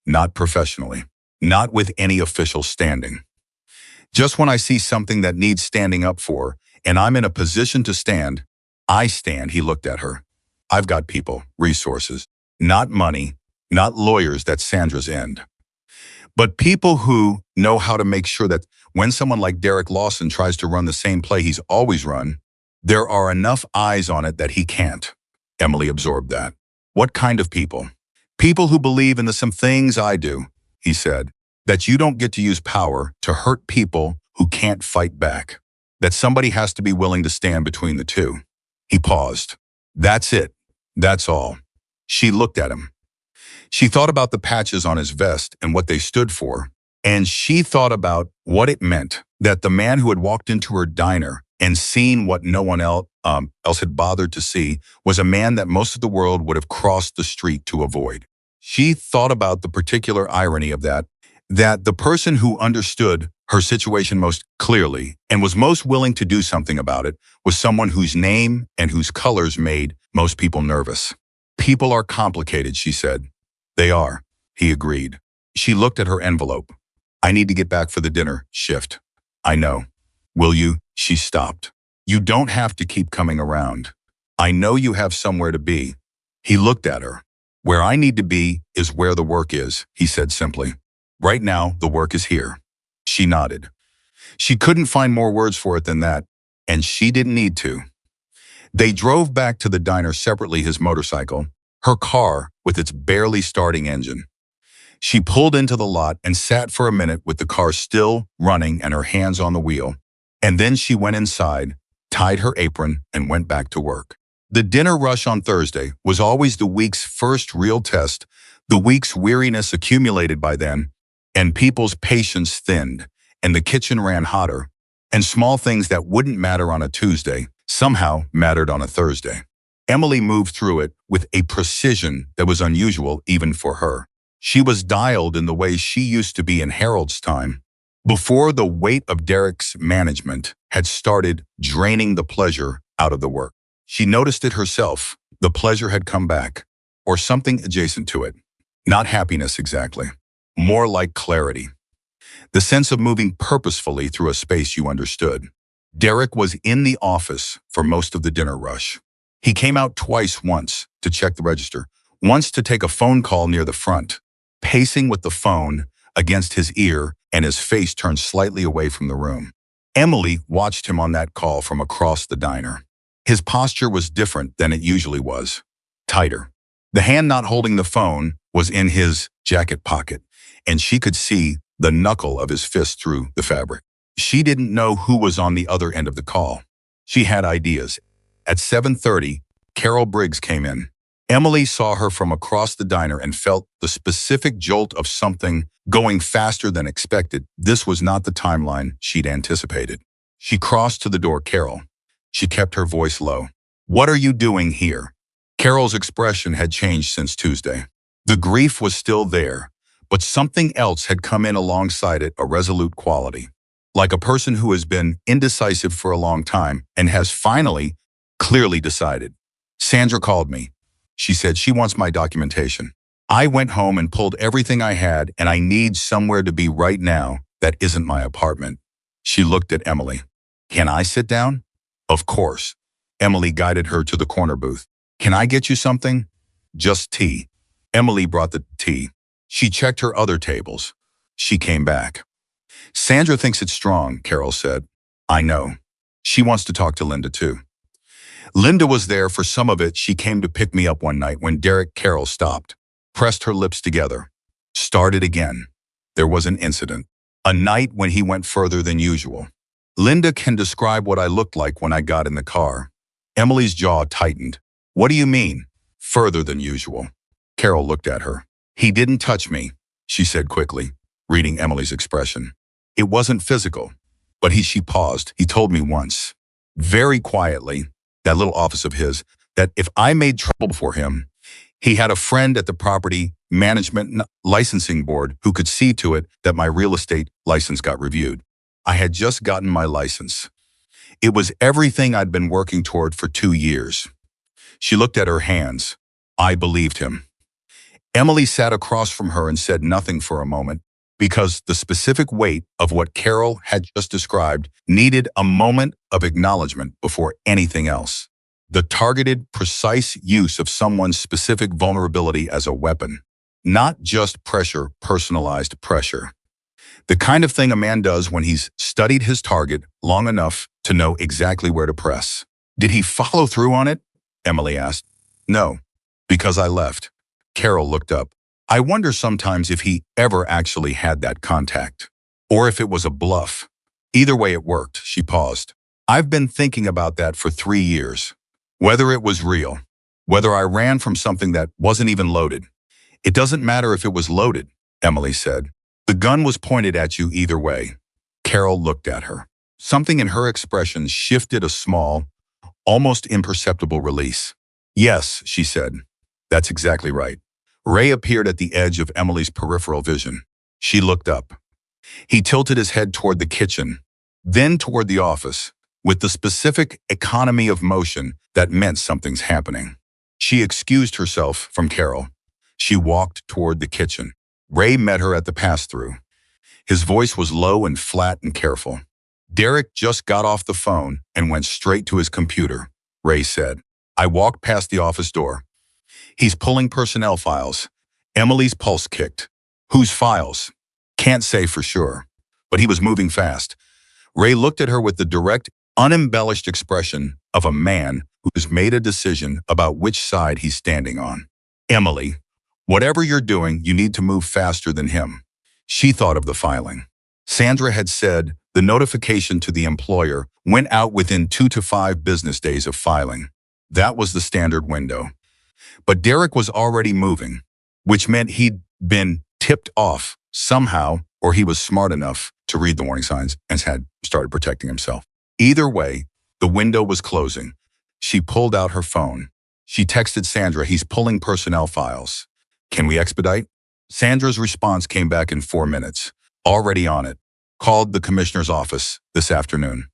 A: Not professionally. Not with any official standing. Just when I see something that needs standing up for, and I'm in a position to stand, I stand." He looked at her. "I've got people, resources, not money, not lawyers that's Sandra's end, but people who know how to make sure that when someone like Derek Lawson tries to run the same play he's always run, there are enough eyes on it that he can't." Emily absorbed that. "What kind of people?" "People who believe in the same things I do," he said. "That you don't get to use power to hurt people who can't fight back. That somebody has to be willing to stand between the two." He paused. "That's it. That's all." She looked at him. She thought about the patches on his vest and what they stood for, and she thought about what it meant that the man who had walked into her diner and seen what no one else had bothered to see was a man that most of the world would have crossed the street to avoid. She thought about the particular irony of that the person who understood her situation most clearly and was most willing to do something about it was someone whose name and whose colors made most people nervous. "People are complicated," she said. "They are," he agreed. She looked at her envelope. "I need to get back for the dinner shift." "I know." "Will you?" She stopped. "You don't have to keep coming around. I know you have somewhere to be." He looked at her. "Where I need to be is where the work is," he said simply. "Right now, the work is here." She nodded. She couldn't find more words for it than that, and she didn't need to. They drove back to the diner separately, his motorcycle, her car with its barely starting engine. She pulled into the lot and sat for a minute with the car still running and her hands on the wheel. And then she went inside, tied her apron, and went back to work. The dinner rush on Thursday was always the week's first real test. The week's weariness accumulated by then, and people's patience thinned, and the kitchen ran hotter, and small things that wouldn't matter on a Tuesday somehow mattered on a Thursday. Emily moved through it with a precision that was unusual even for her. She was dialed in the way she used to be in Harold's time, before the weight of Derek's management had started draining the pleasure out of the work. She noticed it herself. The pleasure had come back, or something adjacent to it. Not happiness exactly, more like clarity. The sense of moving purposefully through a space you understood. Derek was in the office for most of the dinner rush. He came out twice, once to check the register, once to take a phone call near the front, pacing with the phone against his ear and his face turned slightly away from the room. Emily watched him on that call from across the diner. His posture was different than it usually was, tighter. The hand not holding the phone was in his jacket pocket, and she could see the knuckle of his fist through the fabric. She didn't know who was on the other end of the call. She had ideas. At 7:30, Carol Briggs came in. Emily saw her from across the diner and felt the specific jolt of something going faster than expected. This was not the timeline she'd anticipated. She crossed to the door. Carol. She kept her voice low. What are you doing here? Carol's expression had changed since Tuesday. The grief was still there, but something else had come in alongside it, a resolute quality. Like a person who has been indecisive for a long time and has finally, clearly decided. Sandra called me. She said she wants my documentation. I went home and pulled everything I had, and I need somewhere to be right now that isn't my apartment. She looked at Emily. Can I sit down? Of course. Emily guided her to the corner booth. Can I get you something? Just tea. Emily brought the tea. She checked her other tables. She came back. Sandra thinks it's strong, Carol said. I know. She wants to talk to Linda too. Linda was there for some of it. She came to pick me up one night when Derek. Carol stopped, pressed her lips together, started again. There was an incident. A night when he went further than usual. Linda can describe what I looked like when I got in the car. Emily's jaw tightened. What do you mean, further than usual? Carol looked at her. He didn't touch me, she said quickly, reading Emily's expression. It wasn't physical, but she paused. He told me once, very quietly, that little office of his, that if I made trouble for him, he had a friend at the property management licensing board who could see to it that my real estate license got reviewed. I had just gotten my license. It was everything I'd been working toward for 2 years. She looked at her hands. I believed him. Emily sat across from her and said nothing for a moment, because the specific weight of what Carol had just described needed a moment of acknowledgement before anything else. The targeted, precise use of someone's specific vulnerability as a weapon. Not just pressure, personalized pressure. The kind of thing a man does when he's studied his target long enough to know exactly where to press. Did he follow through on it? Emily asked. No, because I left. Carol looked up. I wonder sometimes if he ever actually had that contact, or if it was a bluff. Either way it worked. She paused. I've been thinking about that for 3 years. Whether it was real, whether I ran from something that wasn't even loaded. It doesn't matter if it was loaded, Emily said. The gun was pointed at you either way. Carol looked at her. Something in her expression shifted, a small, almost imperceptible release. Yes, she said. That's exactly right. Ray appeared at the edge of Emily's peripheral vision. She looked up. He tilted his head toward the kitchen, then toward the office, with the specific economy of motion that meant something's happening. She excused herself from Carol. She walked toward the kitchen. Ray met her at the pass-through. His voice was low and flat and careful. Derek just got off the phone and went straight to his computer, Ray said. I walked past the office door. He's pulling personnel files. Emily's pulse kicked. Whose files? Can't say for sure, but he was moving fast. Ray looked at her with the direct, unembellished expression of a man who's made a decision about which side he's standing on. Emily, whatever you're doing, you need to move faster than him. She thought of the filing. Sandra had said the notification to the employer went out within 2 to 5 business days of filing. That was the standard window. But Derek was already moving, which meant he'd been tipped off somehow, or he was smart enough to read the warning signs and had started protecting himself. Either way, the window was closing. She pulled out her phone. She texted Sandra, he's pulling personnel files. Can we expedite? Sandra's response came back in 4 minutes. Already on it. Called the commissioner's office this afternoon.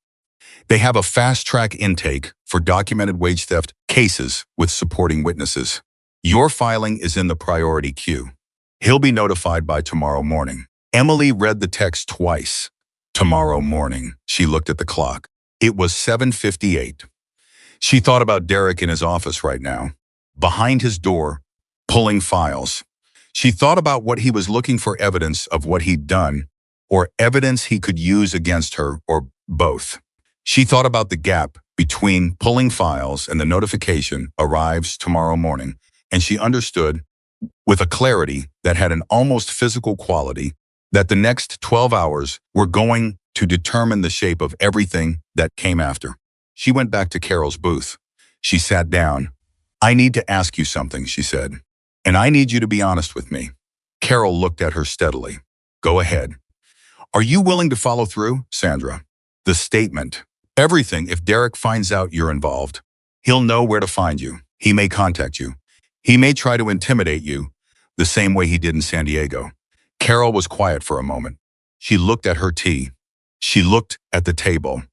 A: They have a fast-track intake for documented wage theft cases with supporting witnesses. Your filing is in the priority queue. He'll be notified by tomorrow morning. Emily read the text twice. Tomorrow morning. She looked at the clock. It was 7:58. She thought about Derek in his office right now, behind his door, pulling files. She thought about what he was looking for, evidence of what he'd done, or evidence he could use against her, or both. She thought about the gap between pulling files and the notification arrives tomorrow morning, and she understood, with a clarity that had an almost physical quality, that the next 12 hours were going to determine the shape of everything that came after. She went back to Carol's booth. She sat down. "I need to ask you something," she said, "and I need you to be honest with me." Carol looked at her steadily. "Go ahead." "Are you willing to follow through, Sandra?" The statement. "Everything. If Derek finds out you're involved, he'll know where to find you. He may contact you. He may try to intimidate you, the same way he did in San Diego." Carol was quiet for a moment. She looked at her tea. She looked at the table.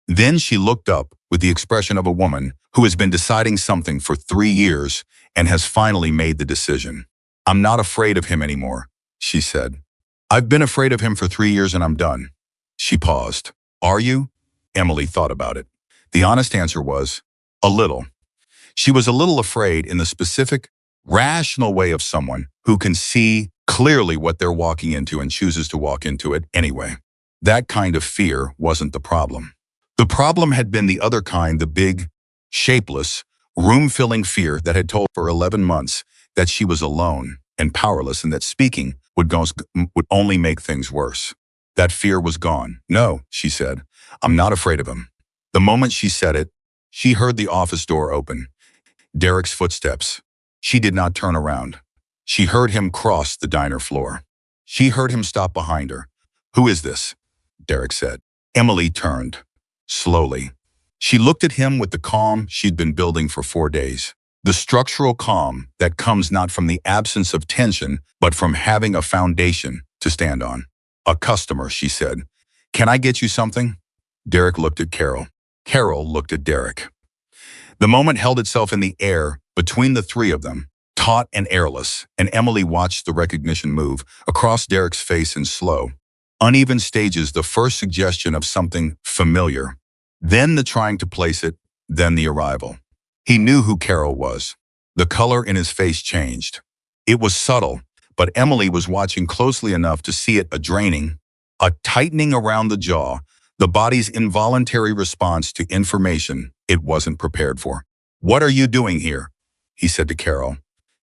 A: Then she looked up with the expression of a woman who has been deciding something for 3 years and has finally made the decision. "I'm not afraid of him anymore," she said. "I've been afraid of him for 3 years and I'm done." She paused. "Are you?" Emily thought about it. The honest answer was, a little. She was a little afraid in the specific, rational way of someone who can see clearly what they're walking into and chooses to walk into it anyway. That kind of fear wasn't the problem. The problem had been the other kind, the big, shapeless, room-filling fear that had told her for 11 months that she was alone and powerless and that speaking would only make things worse. That fear was gone. "No," she said, "I'm not afraid of him." The moment she said it, she heard the office door open. Derek's footsteps. She did not turn around. She heard him cross the diner floor. She heard him stop behind her. "Who is this?" Derek said. Emily turned. Slowly. She looked at him with the calm she'd been building for 4 days. The structural calm that comes not from the absence of tension, but from having a foundation to stand on. "A customer," she said. "Can I get you something?" Derek looked at Carol. Carol looked at Derek. The moment held itself in the air between the three of them, taut and airless, and Emily watched the recognition move across Derek's face in slow, uneven stages, the first suggestion of something familiar, then the trying to place it, then the arrival. He knew who Carol was. The color in his face changed. It was subtle, but Emily was watching closely enough to see it, a draining, a tightening around the jaw, the body's involuntary response to information it wasn't prepared for. "What are you doing here?" he said to Carol.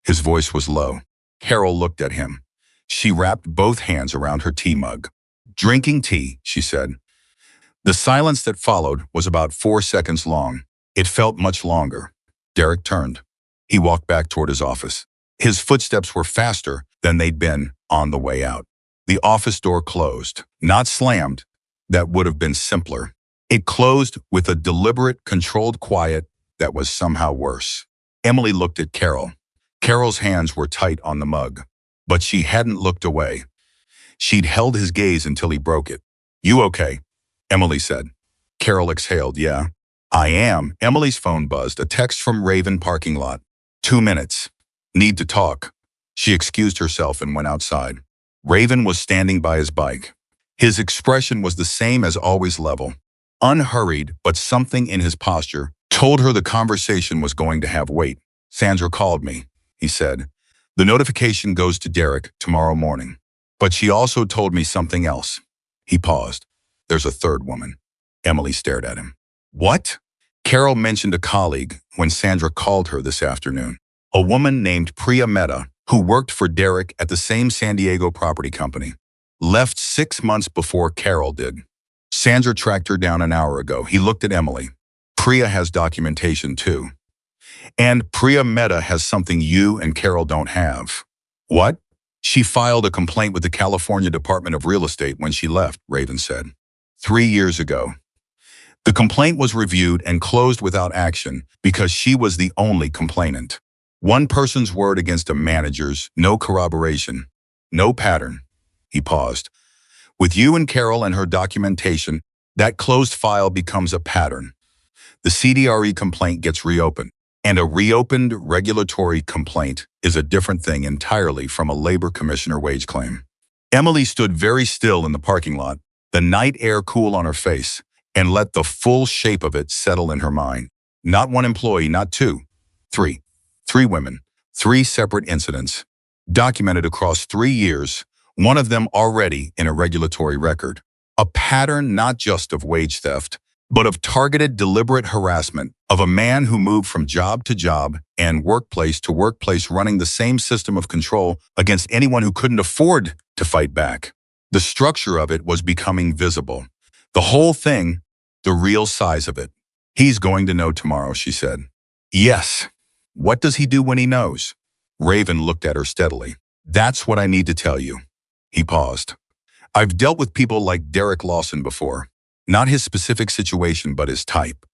A: His voice was low. Carol looked at him. She wrapped both hands around her tea mug. "Drinking tea," she said. The silence that followed was about 4 seconds long. It felt much longer. Derek turned. He walked back toward his office. His footsteps were faster than they'd been on the way out. The office door closed, not slammed. That would have been simpler. It closed with a deliberate, controlled quiet that was somehow worse. Emily looked at Carol. Carol's hands were tight on the mug, but she hadn't looked away. She'd held his gaze until he broke it. "You okay?" Emily said. Carol exhaled. "Yeah, I am." Emily's phone buzzed, a text from Raven, parking lot. 2 minutes. "Need to talk." She excused herself and went outside. Raven was standing by his bike. His expression was the same as always, level, unhurried, but something in his posture told her the conversation was going to have weight. "Sandra called me," he said. "The notification goes to Derek tomorrow morning. But she also told me something else." He paused. "There's a third woman." Emily stared at him. "What?" Carol mentioned a colleague when Sandra called her this afternoon. A woman named Priya Mehta, who worked for Derek at the same San Diego property company. Left 6 months before Carol did. Sandra tracked her down an hour ago. He looked at Emily. "Priya has documentation too. And Priya Mehta has something you and Carol don't have." "What?" "She filed a complaint with the California Department of Real Estate when she left," Raven said. 3 years ago. The complaint was reviewed and closed without action because she was the only complainant. One person's word against a manager's, no corroboration, no pattern. He paused. "With you and Carol and her documentation, that closed file becomes a pattern. The CDRE complaint gets reopened. And a reopened regulatory complaint is a different thing entirely from a labor commissioner wage claim." Emily stood very still in the parking lot, the night air cool on her face. and let the full shape of it settle in her mind. Not one employee, not two, three. Three women, three separate incidents, documented across 3 years, one of them already in a regulatory record. A pattern not just of wage theft, but of targeted deliberate harassment of a man who moved from job to job and workplace to workplace, running the same system of control against anyone who couldn't afford to fight back. The structure of it was becoming visible. The whole thing, the real size of it. He's going to know tomorrow, she said. Yes. What does he do when he knows? Raven looked at her steadily. That's what I need to tell you. He paused. I've dealt with people like Derek Lawson before. Not his specific situation, but his type.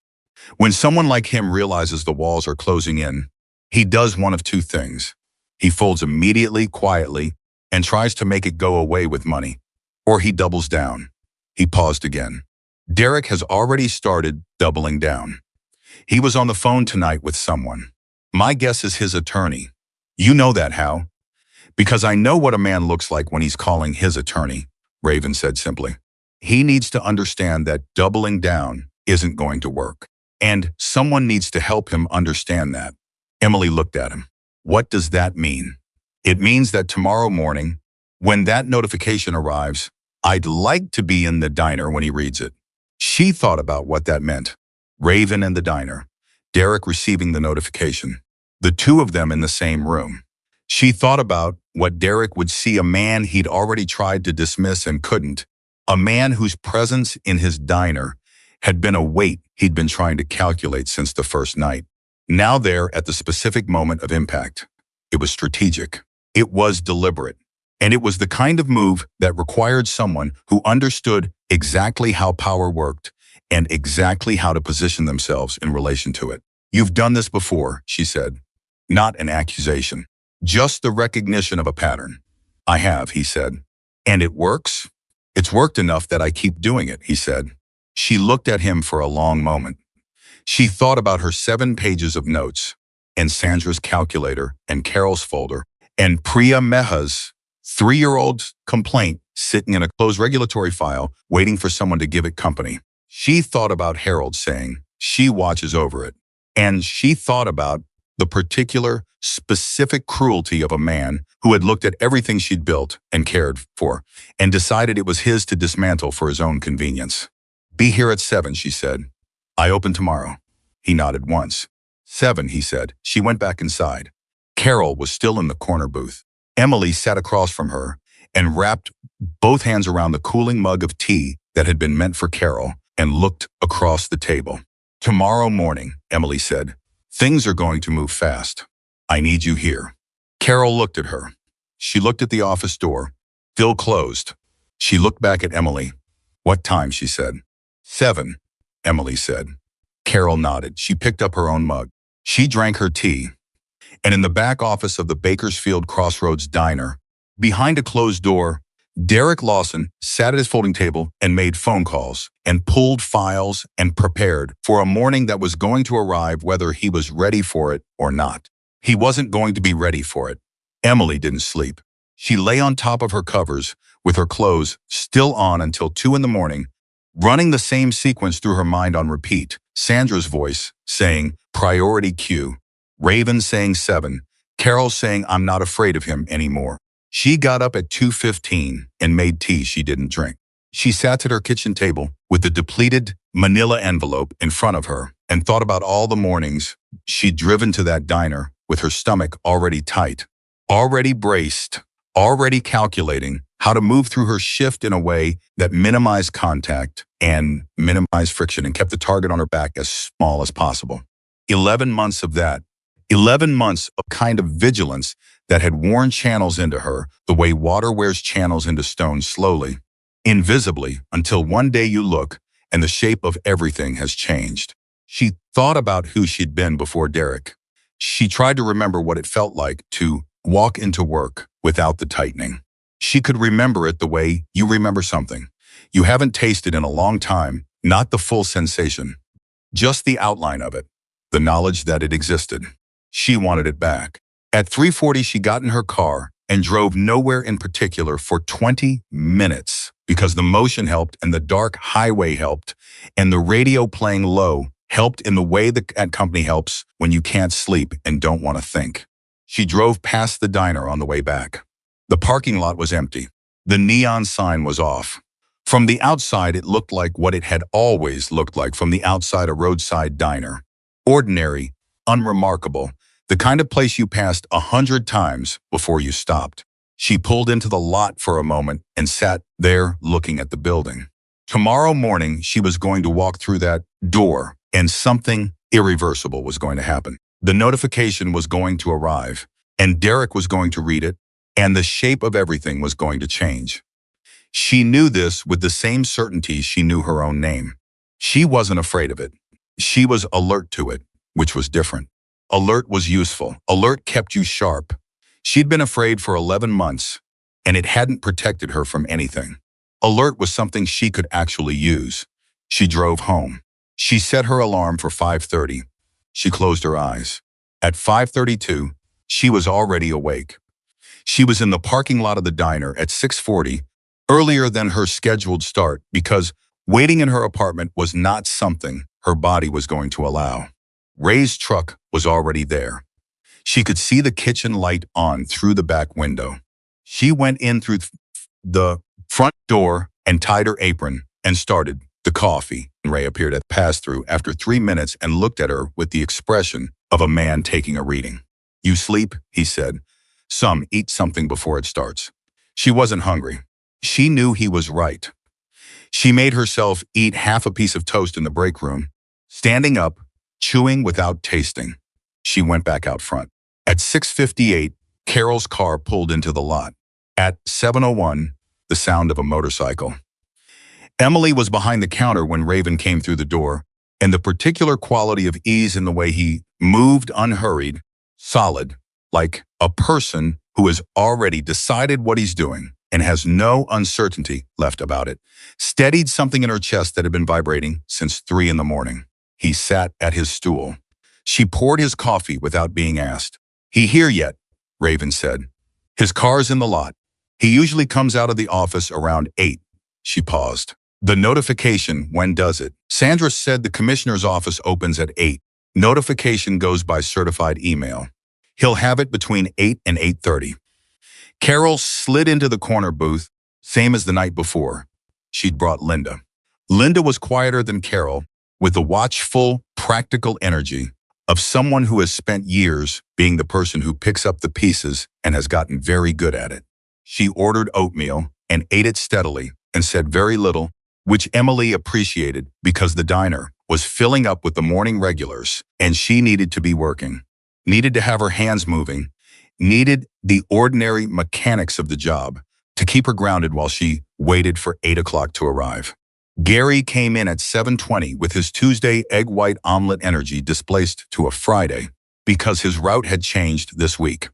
A: When someone like him realizes the walls are closing in, he does one of two things. He folds immediately, quietly, and tries to make it go away with money. Or he doubles down. He paused again. Derek has already started doubling down. He was on the phone tonight with someone. My guess is his attorney. You know that, how? Because I know what a man looks like when he's calling his attorney, Raven said simply. He needs to understand that doubling down isn't going to work. And someone needs to help him understand that. Emily looked at him. What does that mean? It means that tomorrow morning, when that notification arrives, I'd like to be in the diner when he reads it. She thought about what that meant. Raven in the diner. Derek receiving the notification. The two of them in the same room. She thought about what Derek would see, a man he'd already tried to dismiss and couldn't. A man whose presence in his diner had been a weight he'd been trying to calculate since the first night. Now there at the specific moment of impact. It was strategic. It was deliberate. And it was the kind of move that required someone who understood exactly how power worked and exactly how to position themselves in relation to it. You've done this before, she said. Not an accusation. Just the recognition of a pattern. I have, he said. And it works? It's worked enough that I keep doing it, he said. She looked at him for a long moment. She thought about her 7 pages of notes, and Sandra's calculator, and Carol's folder, and Priya Meha's 3-year-old complaint sitting in a closed regulatory file, waiting for someone to give it company. She thought about Harold saying, she watches over it. And she thought about the particular, specific cruelty of a man who had looked at everything she'd built and cared for, and decided it was his to dismantle for his own convenience. Be here at 7, she said. I open tomorrow. He nodded once. 7, he said. She went back inside. Carol was still in the corner booth. Emily sat across from her and wrapped both hands around the cooling mug of tea that had been meant for Carol and looked across the table. Tomorrow morning, Emily said, things are going to move fast. I need you here. Carol looked at her. She looked at the office door, still closed. She looked back at Emily. What time, she said. 7, Emily said. Carol nodded. She picked up her own mug. She drank her tea. And in the back office of the Bakersfield Crossroads Diner, behind a closed door, Derek Lawson sat at his folding table and made phone calls and pulled files and prepared for a morning that was going to arrive whether he was ready for it or not. He wasn't going to be ready for it. Emily didn't sleep. She lay on top of her covers with her clothes still on until 2 in the morning, running the same sequence through her mind on repeat. Sandra's voice saying, priority queue. Raven saying 7. Carol saying, I'm not afraid of him anymore. She got up at 2:15 and made tea she didn't drink. She sat at her kitchen table with the depleted manila envelope in front of her and thought about all the mornings she'd driven to that diner with her stomach already tight, already braced, already calculating how to move through her shift in a way that minimized contact and minimized friction and kept the target on her back as small as possible. 11 months of that. 11 months of kind of vigilance that had worn channels into her the way water wears channels into stone slowly, invisibly, until one day you look and the shape of everything has changed. She thought about who she'd been before Derek. She tried to remember what it felt like to walk into work without the tightening. She could remember it the way you remember something you haven't tasted in a long time, not the full sensation, just the outline of it, the knowledge that it existed. She wanted it back. At 3:40, she got in her car and drove nowhere in particular for 20 minutes. because the motion helped and the dark highway helped and the radio playing low helped in the way that company helps when you can't sleep and don't want to think. She drove past the diner on the way back. The parking lot was empty. The neon sign was off. From the outside, it looked like what it had always looked like from the outside a roadside diner. Ordinary, unremarkable, the kind of place you passed 100 times before you stopped. She pulled into the lot for a moment and sat there looking at the building. Tomorrow morning, she was going to walk through that door, and something irreversible was going to happen. The notification was going to arrive, and Derek was going to read it, and the shape of everything was going to change. She knew this with the same certainty she knew her own name. She wasn't afraid of it. She was alert to it, which was different. Alert was useful. Alert kept you sharp. She'd been afraid for 11 months, and it hadn't protected her from anything. Alert was something she could actually use. She drove home. She set her alarm for 5:30. She closed her eyes. At 5:32, she was already awake. She was in the parking lot of the diner at 6:40, earlier than her scheduled start because waiting in her apartment was not something her body was going to allow. Ray's truck was already there. She could see the kitchen light on through the back window. She went in through the front door and tied her apron and started the coffee. Ray appeared at the pass-through after 3 minutes and looked at her with the expression of a man taking a reading. "You sleep?" he said. "Some eat something before it starts." She wasn't hungry. She knew he was right. She made herself eat half a piece of toast in the break room, standing up, chewing without tasting. She went back out front. At 6:58, Carol's car pulled into the lot. At 7:01, the sound of a motorcycle. Emily was behind the counter when Raven came through the door, and the particular quality of ease in the way he moved unhurried, solid, like a person who has already decided what he's doing and has no uncertainty left about it, steadied something in her chest that had been vibrating since 3 in the morning. He sat at his stool. She poured his coffee without being asked. "He here yet?" Raven said. "His car's in the lot. He usually comes out of the office around 8. She paused. "The notification, when does it?" Sandra said the commissioner's office opens at 8. Notification goes by certified email. He'll have it between 8 and 8:30. Carol slid into the corner booth, same as the night before. She'd brought Linda. Linda was quieter than Carol, with the watchful, practical energy of someone who has spent years being the person who picks up the pieces and has gotten very good at it. She ordered oatmeal and ate it steadily and said very little, which Emily appreciated because the diner was filling up with the morning regulars and she needed to be working, needed to have her hands moving, needed the ordinary mechanics of the job to keep her grounded while she waited for 8 o'clock to arrive. Gary came in at 7:20 with his Tuesday egg white omelet energy displaced to a Friday because his route had changed this week.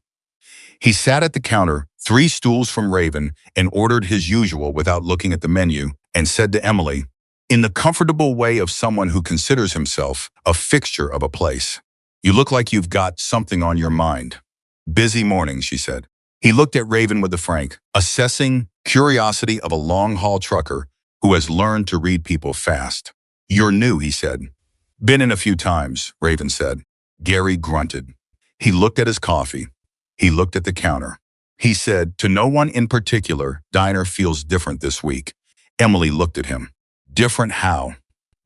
A: He sat at the counter, 3 stools from Raven, and ordered his usual without looking at the menu and said to Emily, in the comfortable way of someone who considers himself a fixture of a place, "You look like you've got something on your mind." "Busy morning," she said. He looked at Raven with the frank, assessing curiosity of a long-haul trucker who has learned to read people fast. "You're new," he said. "Been in a few times," Raven said. Gary grunted. He looked at his coffee. He looked at the counter. He said, "To no one in particular, diner feels different this week." Emily looked at him. "Different how?"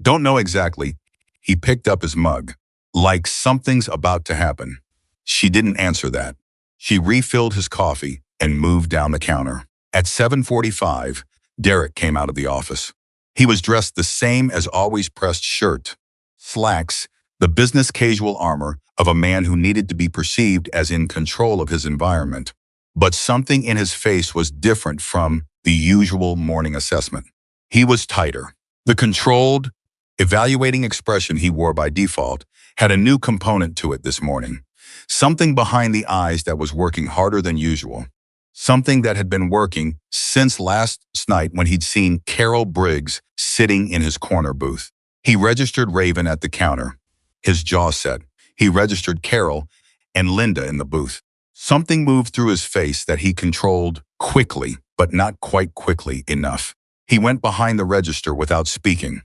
A: "Don't know exactly." He picked up his mug. "Like something's about to happen." She didn't answer that. She refilled his coffee and moved down the counter. At 7:45, Derek came out of the office. He was dressed the same as always, pressed shirt, slacks, the business casual armor of a man who needed to be perceived as in control of his environment. But something in his face was different from the usual morning assessment. He was tighter. The controlled, evaluating expression he wore by default had a new component to it this morning. Something behind the eyes that was working harder than usual. Something that had been working since last night when he'd seen Carol Briggs sitting in his corner booth. He registered Raven at the counter. His jaw set. He registered Carol and Linda in the booth. Something moved through his face that he controlled quickly, but not quite quickly enough. He went behind the register without speaking.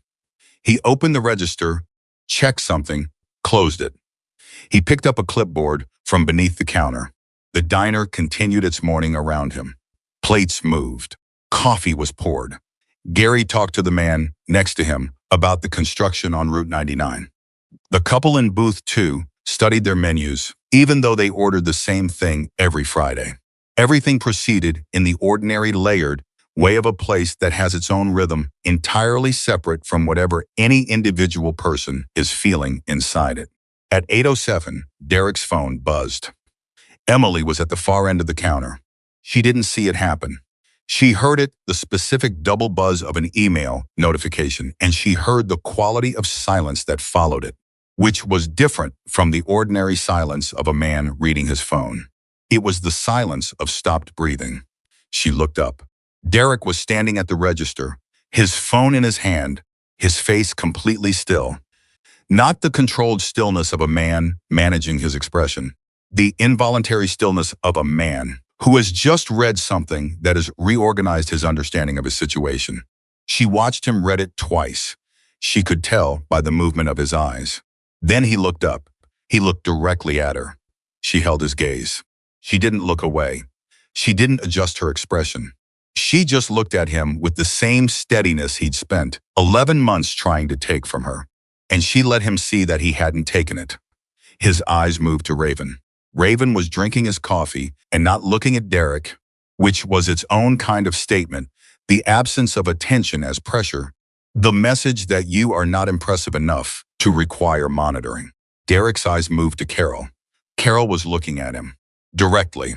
A: He opened the register, checked something, closed it. He picked up a clipboard from beneath the counter. The diner continued its morning around him. Plates moved. Coffee was poured. Gary talked to the man next to him about the construction on Route 99. The couple in booth 2 studied their menus, even though they ordered the same thing every Friday. Everything proceeded in the ordinary layered way of a place that has its own rhythm, entirely separate from whatever any individual person is feeling inside it. At 8:07, Derek's phone buzzed. Emily was at the far end of the counter. She didn't see it happen. She heard it, the specific double buzz of an email notification, and she heard the quality of silence that followed it, which was different from the ordinary silence of a man reading his phone. It was the silence of stopped breathing. She looked up. Derek was standing at the register, his phone in his hand, his face completely still. Not the controlled stillness of a man managing his expression, the involuntary stillness of a man who has just read something that has reorganized his understanding of his situation. She watched him read it twice. She could tell by the movement of his eyes. Then he looked up. He looked directly at her. She held his gaze. She didn't look away. She didn't adjust her expression. She just looked at him with the same steadiness he'd spent 11 months trying to take from her. And she let him see that he hadn't taken it. His eyes moved to Raven. Raven was drinking his coffee and not looking at Derek, which was its own kind of statement, the absence of attention as pressure, the message that you are not impressive enough to require monitoring. Derek's eyes moved to Carol. Carol was looking at him, directly,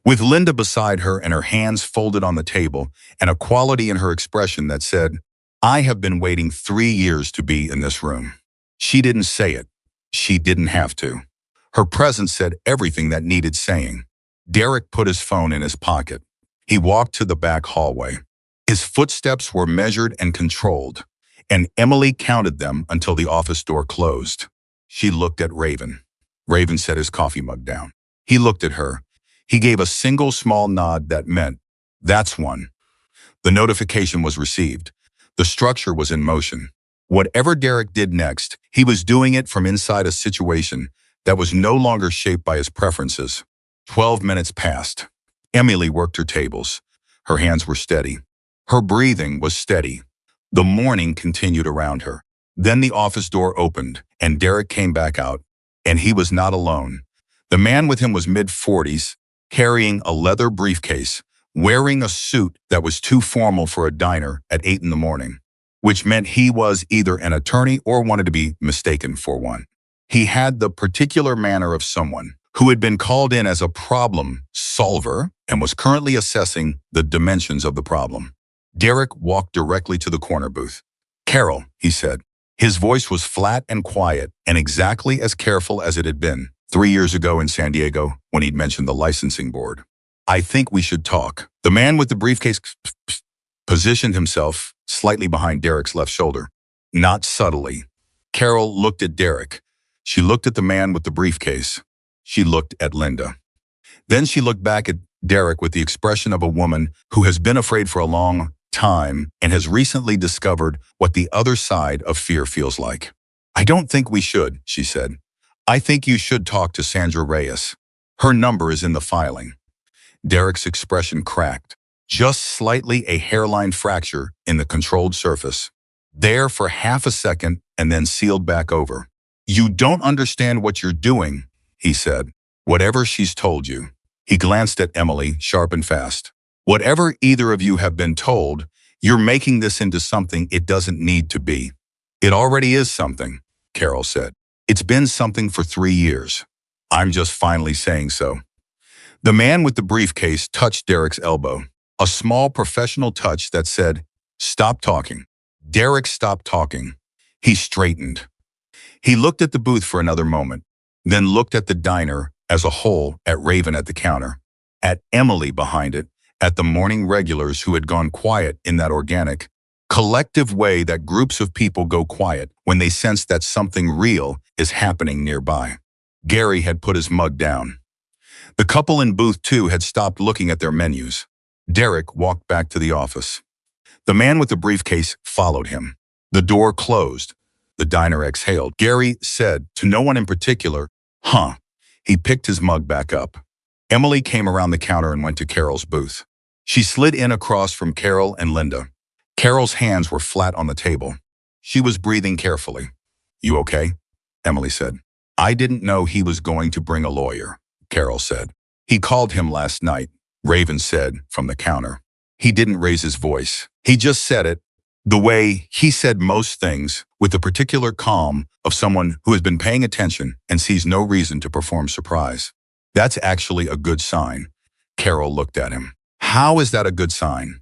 A: with Linda beside her and her hands folded on the table and a quality in her expression that said, I have been waiting 3 years to be in this room. She didn't say it. She didn't have to. Her presence said everything that needed saying. Derek put his phone in his pocket. He walked to the back hallway. His footsteps were measured and controlled, and Emily counted them until the office door closed. She looked at Raven. Raven set his coffee mug down. He looked at her. He gave a single small nod that meant, that's one. The notification was received. The structure was in motion. Whatever Derek did next, he was doing it from inside a situation that was no longer shaped by his preferences. 12 minutes passed. Emily worked her tables. Her hands were steady. Her breathing was steady. The morning continued around her. Then the office door opened, and Derek came back out, and he was not alone. The man with him was mid-40s, carrying a leather briefcase, wearing a suit that was too formal for a diner at 8 in the morning, which meant he was either an attorney or wanted to be mistaken for one. He had the particular manner of someone who had been called in as a problem solver and was currently assessing the dimensions of the problem. Derek walked directly to the corner booth. Carol, he said. His voice was flat and quiet and exactly as careful as it had been 3 years ago in San Diego when he'd mentioned the licensing board. I think we should talk. The man with the briefcase positioned himself slightly behind Derek's left shoulder, not subtly. Carol looked at Derek. She looked at the man with the briefcase. She looked at Linda. Then she looked back at Derek with the expression of a woman who has been afraid for a long time and has recently discovered what the other side of fear feels like. I don't think we should, she said. I think you should talk to Sandra Reyes. Her number is in the filing. Derek's expression cracked, just slightly a hairline fracture in the controlled surface. There for half a second and then sealed back over. You don't understand what you're doing, he said. Whatever she's told you. He glanced at Emily, sharp and fast. Whatever either of you have been told, you're making this into something it doesn't need to be. It already is something, Carol said. It's been something for 3 years. I'm just finally saying so. The man with the briefcase touched Derek's elbow, a small professional touch that said, stop talking. Derek stopped talking. He straightened. He looked at the booth for another moment, then looked at the diner as a whole, at Raven at the counter, at Emily behind it, at the morning regulars who had gone quiet in that organic, collective way that groups of people go quiet when they sense that something real is happening nearby. Gary had put his mug down. The couple in booth 2 had stopped looking at their menus. Derek walked back to the office. The man with the briefcase followed him. The door closed. The diner exhaled. Gary said, to no one in particular, "Huh." He picked his mug back up. Emily came around the counter and went to Carol's booth. She slid in across from Carol and Linda. Carol's hands were flat on the table. She was breathing carefully. "You okay?" Emily said. "I didn't know he was going to bring a lawyer," Carol said. "He called him last night," Raven said from the counter. "He didn't raise his voice. He just said it the way he said most things, with the particular calm of someone who has been paying attention and sees no reason to perform surprise." "That's actually a good sign." Carol looked at him. "How is that a good sign?"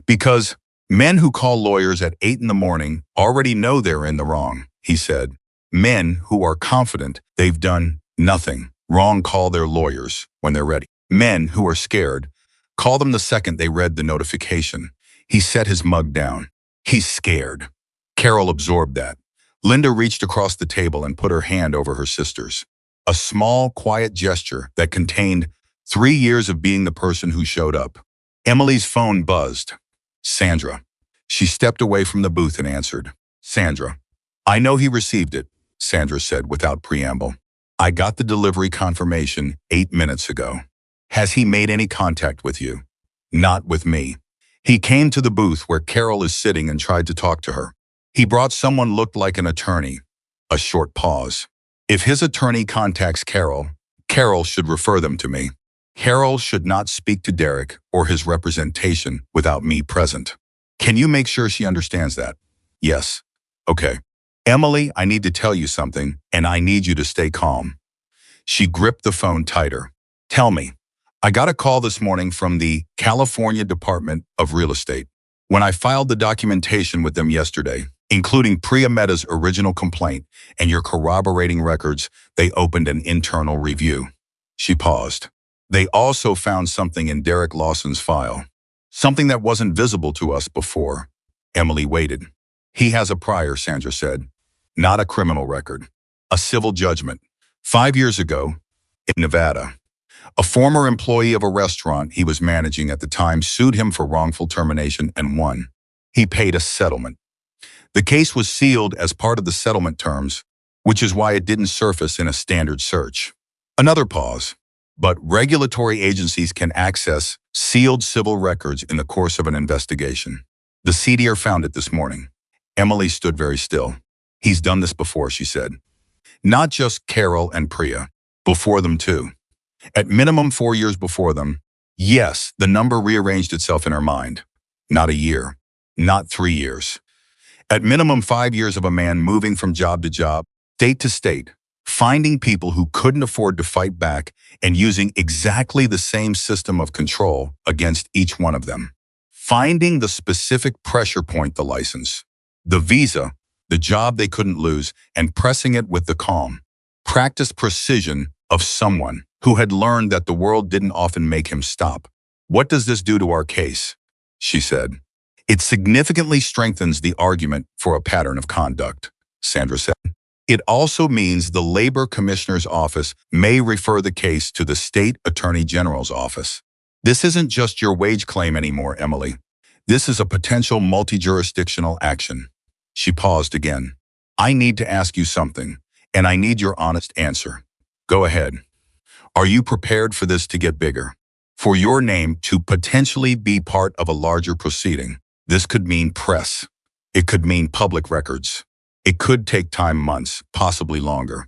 A: "Because men who call lawyers at 8 in the morning already know they're in the wrong," he said. "Men who are confident they've done nothing wrong call their lawyers when they're ready. Men who are scared call them the second they read the notification." He set his mug down. "He's scared." Carol absorbed that. Linda reached across the table and put her hand over her sister's. A small, quiet gesture that contained 3 years of being the person who showed up. Emily's phone buzzed. "Sandra." She stepped away from the booth and answered. "Sandra." "I know he received it," Sandra said without preamble. "I got the delivery confirmation 8 minutes ago." "Has he made any contact with you?" "Not with me. He came to the booth where Carol is sitting and tried to talk to her. He brought someone looked like an attorney." A short pause. "If his attorney contacts Carol, Carol should refer them to me. Carol should not speak to Derek or his representation without me present. Can you make sure she understands that?" "Yes." "Okay. Emily, I need to tell you something, and I need you to stay calm." She gripped the phone tighter. "Tell me." "I got a call this morning from the California Department of Real Estate. When I filed the documentation with them yesterday, including Priya Mehta's original complaint and your corroborating records, they opened an internal review." She paused. "They also found something in Derek Lawson's file. Something that wasn't visible to us before." Emily waited. "He has a prior," Sandra said. "Not a criminal record. A civil judgment. 5 years ago, in Nevada. A former employee of a restaurant he was managing at the time sued him for wrongful termination and won. He paid a settlement. The case was sealed as part of the settlement terms, which is why it didn't surface in a standard search." Another pause. "But regulatory agencies can access sealed civil records in the course of an investigation. The CDR found it this morning." Emily stood very still. "He's done this before," she said. "Not just Carol and Priya. Before them too. At minimum 4 years before them." Yes, the number rearranged itself in her mind. Not a year. Not 3 years. At minimum 5 years of a man moving from job to job, state to state, finding people who couldn't afford to fight back and using exactly the same system of control against each one of them. Finding the specific pressure point, the license, the visa, the job they couldn't lose, and pressing it with the calm, practiced precision of someone who had learned that the world didn't often make him stop. "What does this do to our case?" she said. "It significantly strengthens the argument for a pattern of conduct," Sandra said. "It also means the Labor Commissioner's office may refer the case to the State Attorney General's office. This isn't just your wage claim anymore, Emily. This is a potential multi-jurisdictional action." She paused again. "I need to ask you something, and I need your honest answer." "Go ahead." "Are you prepared for this to get bigger? For your name to potentially be part of a larger proceeding? This could mean press. It could mean public records. It could take time, months, possibly longer."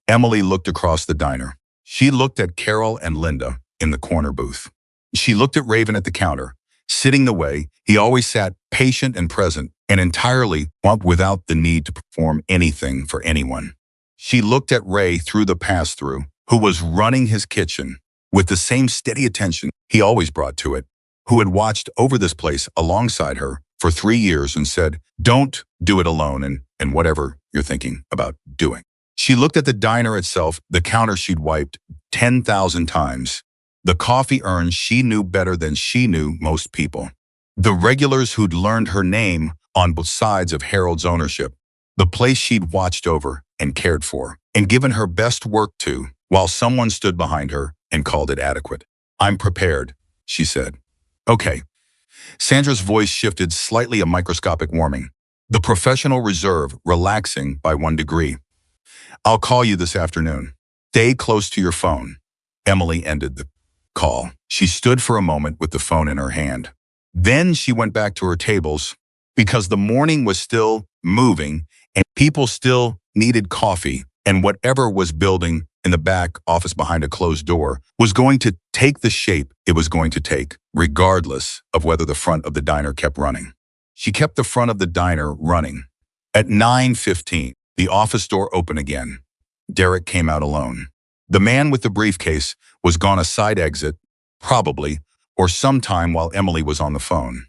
A: Emily looked across the diner. She looked at Carol and Linda in the corner booth. She looked at Raven at the counter, sitting the way he always sat, patient and present, and entirely without the need to perform anything for anyone. She looked at Ray through the pass-through, who was running his kitchen with the same steady attention he always brought to it, who had watched over this place alongside her for 3 years and said, "Don't do it alone and whatever you're thinking about doing." She looked at the diner itself, the counter she'd wiped 10,000 times, the coffee urn she knew better than she knew most people, the regulars who'd learned her name on both sides of Harold's ownership, the place she'd watched over and cared for and given her best work to, while someone stood behind her and called it adequate. "I'm prepared," she said. "Okay. Sandra's voice shifted slightly, a microscopic warming. The professional reserve relaxing by 1 degree. I'll call you this afternoon. Stay close to your phone. Emily ended the call. She stood for a moment with the phone in her hand. Then she went back to her tables because the morning was still moving and people still needed coffee, and whatever was building in the back office behind a closed door was going to take the shape it was going to take, regardless of whether the front of the diner kept running. She kept the front of the diner running. At 9:15, the office door opened again. Derek came out alone. The man with the briefcase was gone a side exit, probably, or sometime while Emily was on the phone.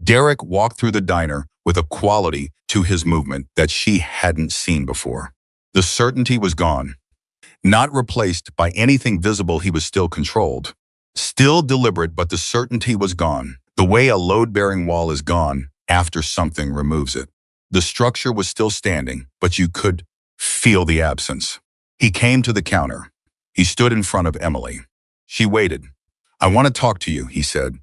A: Derek walked through the diner with a quality to his movement that she hadn't seen before. The certainty was gone. Not replaced by anything visible, he was still controlled. Still deliberate, but the certainty was gone. The way a load-bearing wall is gone after something removes it. The structure was still standing, but you could feel the absence. He came to the counter. He stood in front of Emily. She waited. I want to talk to you, he said.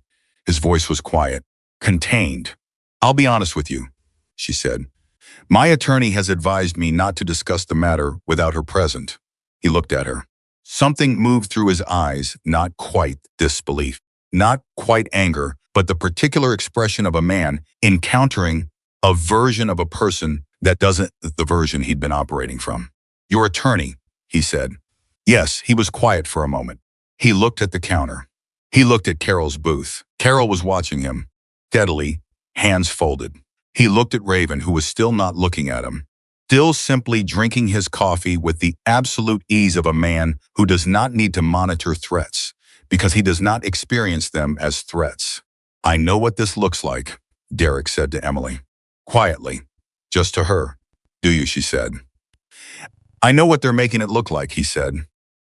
A: His voice was quiet, contained. I'll be honest with you, she said. My attorney has advised me not to discuss the matter without her present. He looked at her. Something moved through his eyes, not quite disbelief, not quite anger, but the particular expression of a man encountering a version of a person that doesn't the version he'd been operating from. Your attorney, he said. Yes, he was quiet for a moment. He looked at the counter. He looked at Carol's booth. Carol was watching him, steadily, hands folded. He looked at Raven, who was still not looking at him, still simply drinking his coffee with the absolute ease of a man who does not need to monitor threats, because he does not experience them as threats. I know what this looks like, Derek said to Emily. Quietly, just to her. Do you, she said. I know what they're making it look like, he said.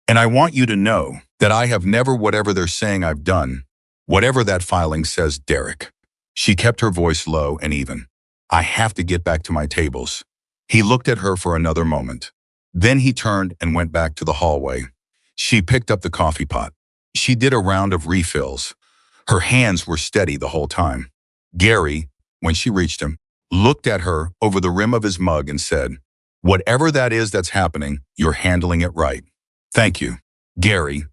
A: And I want you to know that I have never whatever they're saying I've done, whatever that filing says, Derek. She kept her voice low and even. I have to get back to my tables. He looked at her for another moment. Then he turned and went back to the hallway. She picked up the coffee pot. She did a round of refills. Her hands were steady the whole time. Gary, when she reached him, looked at her over the rim of his mug and said, whatever that is that's happening, you're handling it right. Thank you. Gary,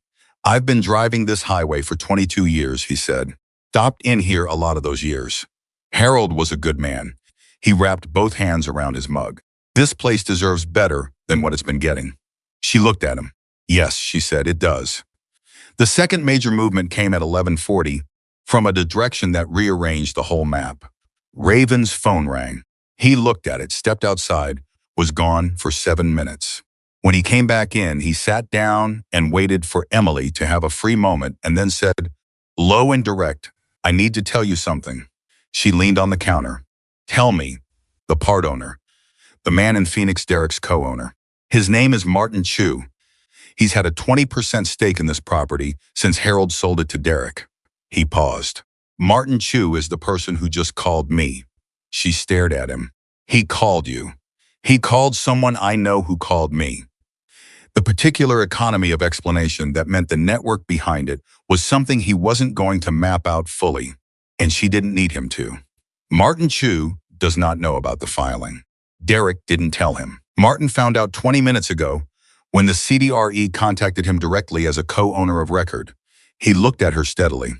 A: I've been driving this highway for 22 years, he said. Stopped in here a lot of those years. Harold was a good man. He wrapped both hands around his mug. This place deserves better than what it's been getting. She looked at him. Yes, she said, it does. The second major movement came at 11:40 from a direction that rearranged the whole map. Raven's phone rang. He looked at it, stepped outside, was gone for 7 minutes. When he came back in, he sat down and waited for Emily to have a free moment and then said, low and direct, I need to tell you something. She leaned on the counter. Tell me, the part owner, the man in Phoenix, Derek's co-owner. His name is Martin Chu. He's had a 20% stake in this property since Harold sold it to Derek. He paused. Martin Chu is the person who just called me. She stared at him. He called you. He called someone I know who called me. The particular economy of explanation that meant the network behind it was something he wasn't going to map out fully, and she didn't need him to. Martin Chu does not know about the filing. Derek didn't tell him. Martin found out 20 minutes ago when the CDRE contacted him directly as a co-owner of record. He looked at her steadily.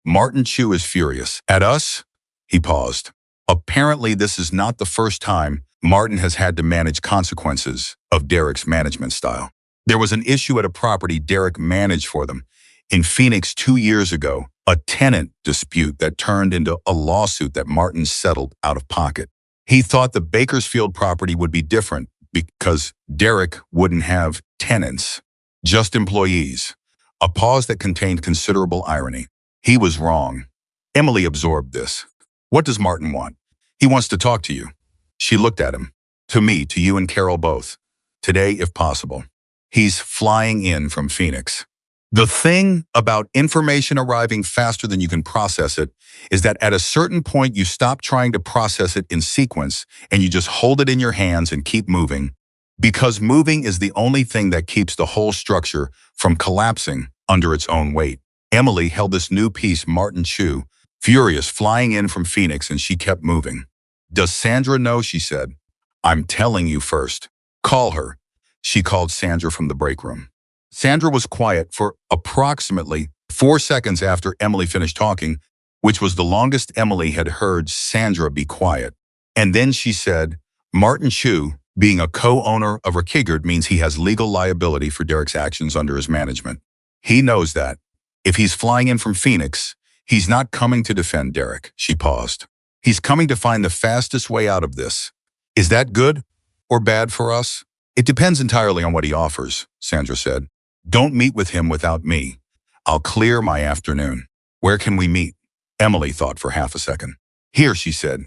A: Martin Chu is furious. At us? He paused. Apparently, this is not the first time Martin has had to manage consequences of Derek's management style. There was an issue at a property Derek managed for them in Phoenix 2 years ago, a tenant dispute that turned into a lawsuit that Martin settled out of pocket. He thought the Bakersfield property would be different because Derek wouldn't have tenants, just employees. A pause that contained considerable irony. He was wrong. Emily absorbed this. What does Martin want? He wants to talk to you. She looked at him. To me, to you and Carol both. Today, if possible. He's flying in from Phoenix. The thing about information arriving faster than you can process it is that at a certain point you stop trying to process it in sequence and you just hold it in your hands and keep moving, because moving is the only thing that keeps the whole structure from collapsing under its own weight. Emily held this new piece Martin Chu furious, flying in from Phoenix, and she kept moving. Does Sandra know? She said. I'm telling you first. Call her. She called Sandra from the break room. Sandra was quiet for approximately 4 seconds after Emily finished talking, which was the longest Emily had heard Sandra be quiet. And then she said, Martin Chu, being a co-owner of Rekigard, means he has legal liability for Derek's actions under his management. He knows that. If he's flying in from Phoenix, he's not coming to defend Derek. She paused. He's coming to find the fastest way out of this. Is that good or bad for us? It depends entirely on what he offers, Sandra said. Don't meet with him without me. I'll clear my afternoon. Where can we meet? Emily thought for half a second. Here, she said.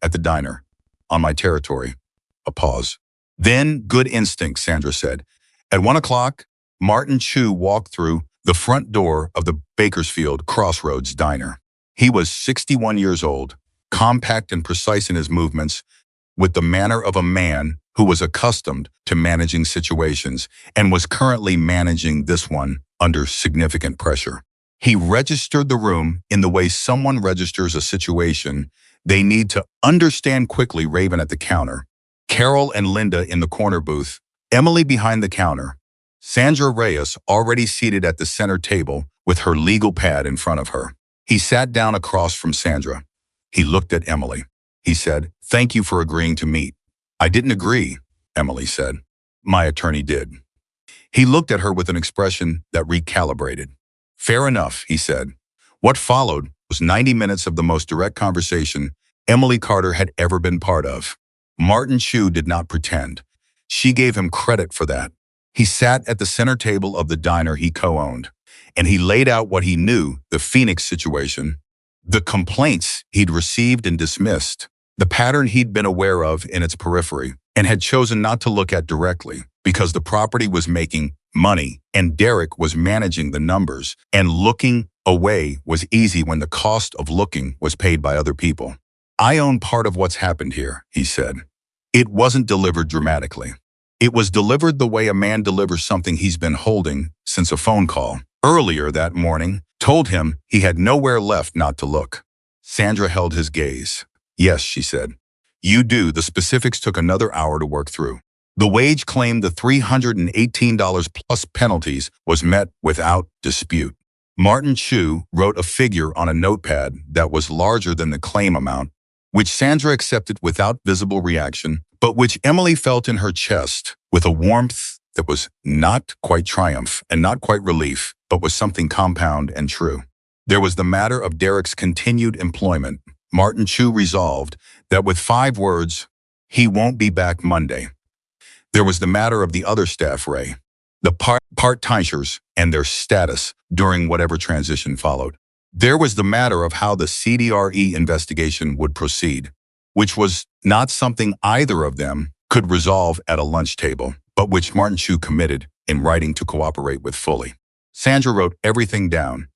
A: At the diner. On my territory. A pause. Then, good instinct, Sandra said. At 1 o'clock, Martin Chu walked through the front door of the Bakersfield Crossroads Diner. He was 61 years old, compact and precise in his movements, with the manner of a man who was accustomed to managing situations and was currently managing this one under significant pressure. He registered the room in the way someone registers a situation they need to understand quickly. Raven at the counter, Carol and Linda in the corner booth, Emily behind the counter, Sandra Reyes already seated at the center table with her legal pad in front of her. He sat down across from Sandra. He looked at Emily. He said, "Thank you for agreeing to meet." "I didn't agree," Emily said. "My attorney did." He looked at her with an expression that recalibrated. "Fair enough," he said. What followed was 90 minutes of the most direct conversation Emily Carter had ever been part of. Martin Chu did not pretend. She gave him credit for that. He sat at the center table of the diner he co-owned, and he laid out what he knew: the Phoenix situation, the complaints he'd received and dismissed, the pattern he'd been aware of in its periphery and had chosen not to look at directly because the property was making money and Derek was managing the numbers, and looking away was easy when the cost of looking was paid by other people. "I own part of what's happened here," he said. It wasn't delivered dramatically. It was delivered the way a man delivers something he's been holding since a phone call earlier that morning told him he had nowhere left not to look. Sandra held his gaze. "Yes," she said. "You do." The specifics took another hour to work through. The wage claimed, the $318 plus penalties, was met without dispute. Martin Chu wrote a figure on a notepad that was larger than the claim amount, which Sandra accepted without visible reaction, but which Emily felt in her chest with a warmth that was not quite triumph and not quite relief, but was something compound and true. There was the matter of Derek's continued employment. Martin Chu resolved that with 5 words, he won't be back Monday. There was the matter of the other staff, Ray, the part-timers, and their status during whatever transition followed. There was the matter of how the CDRE investigation would proceed, which was not something either of them could resolve at a lunch table, but which Martin Chu committed in writing to cooperate with fully. Sandra wrote everything down.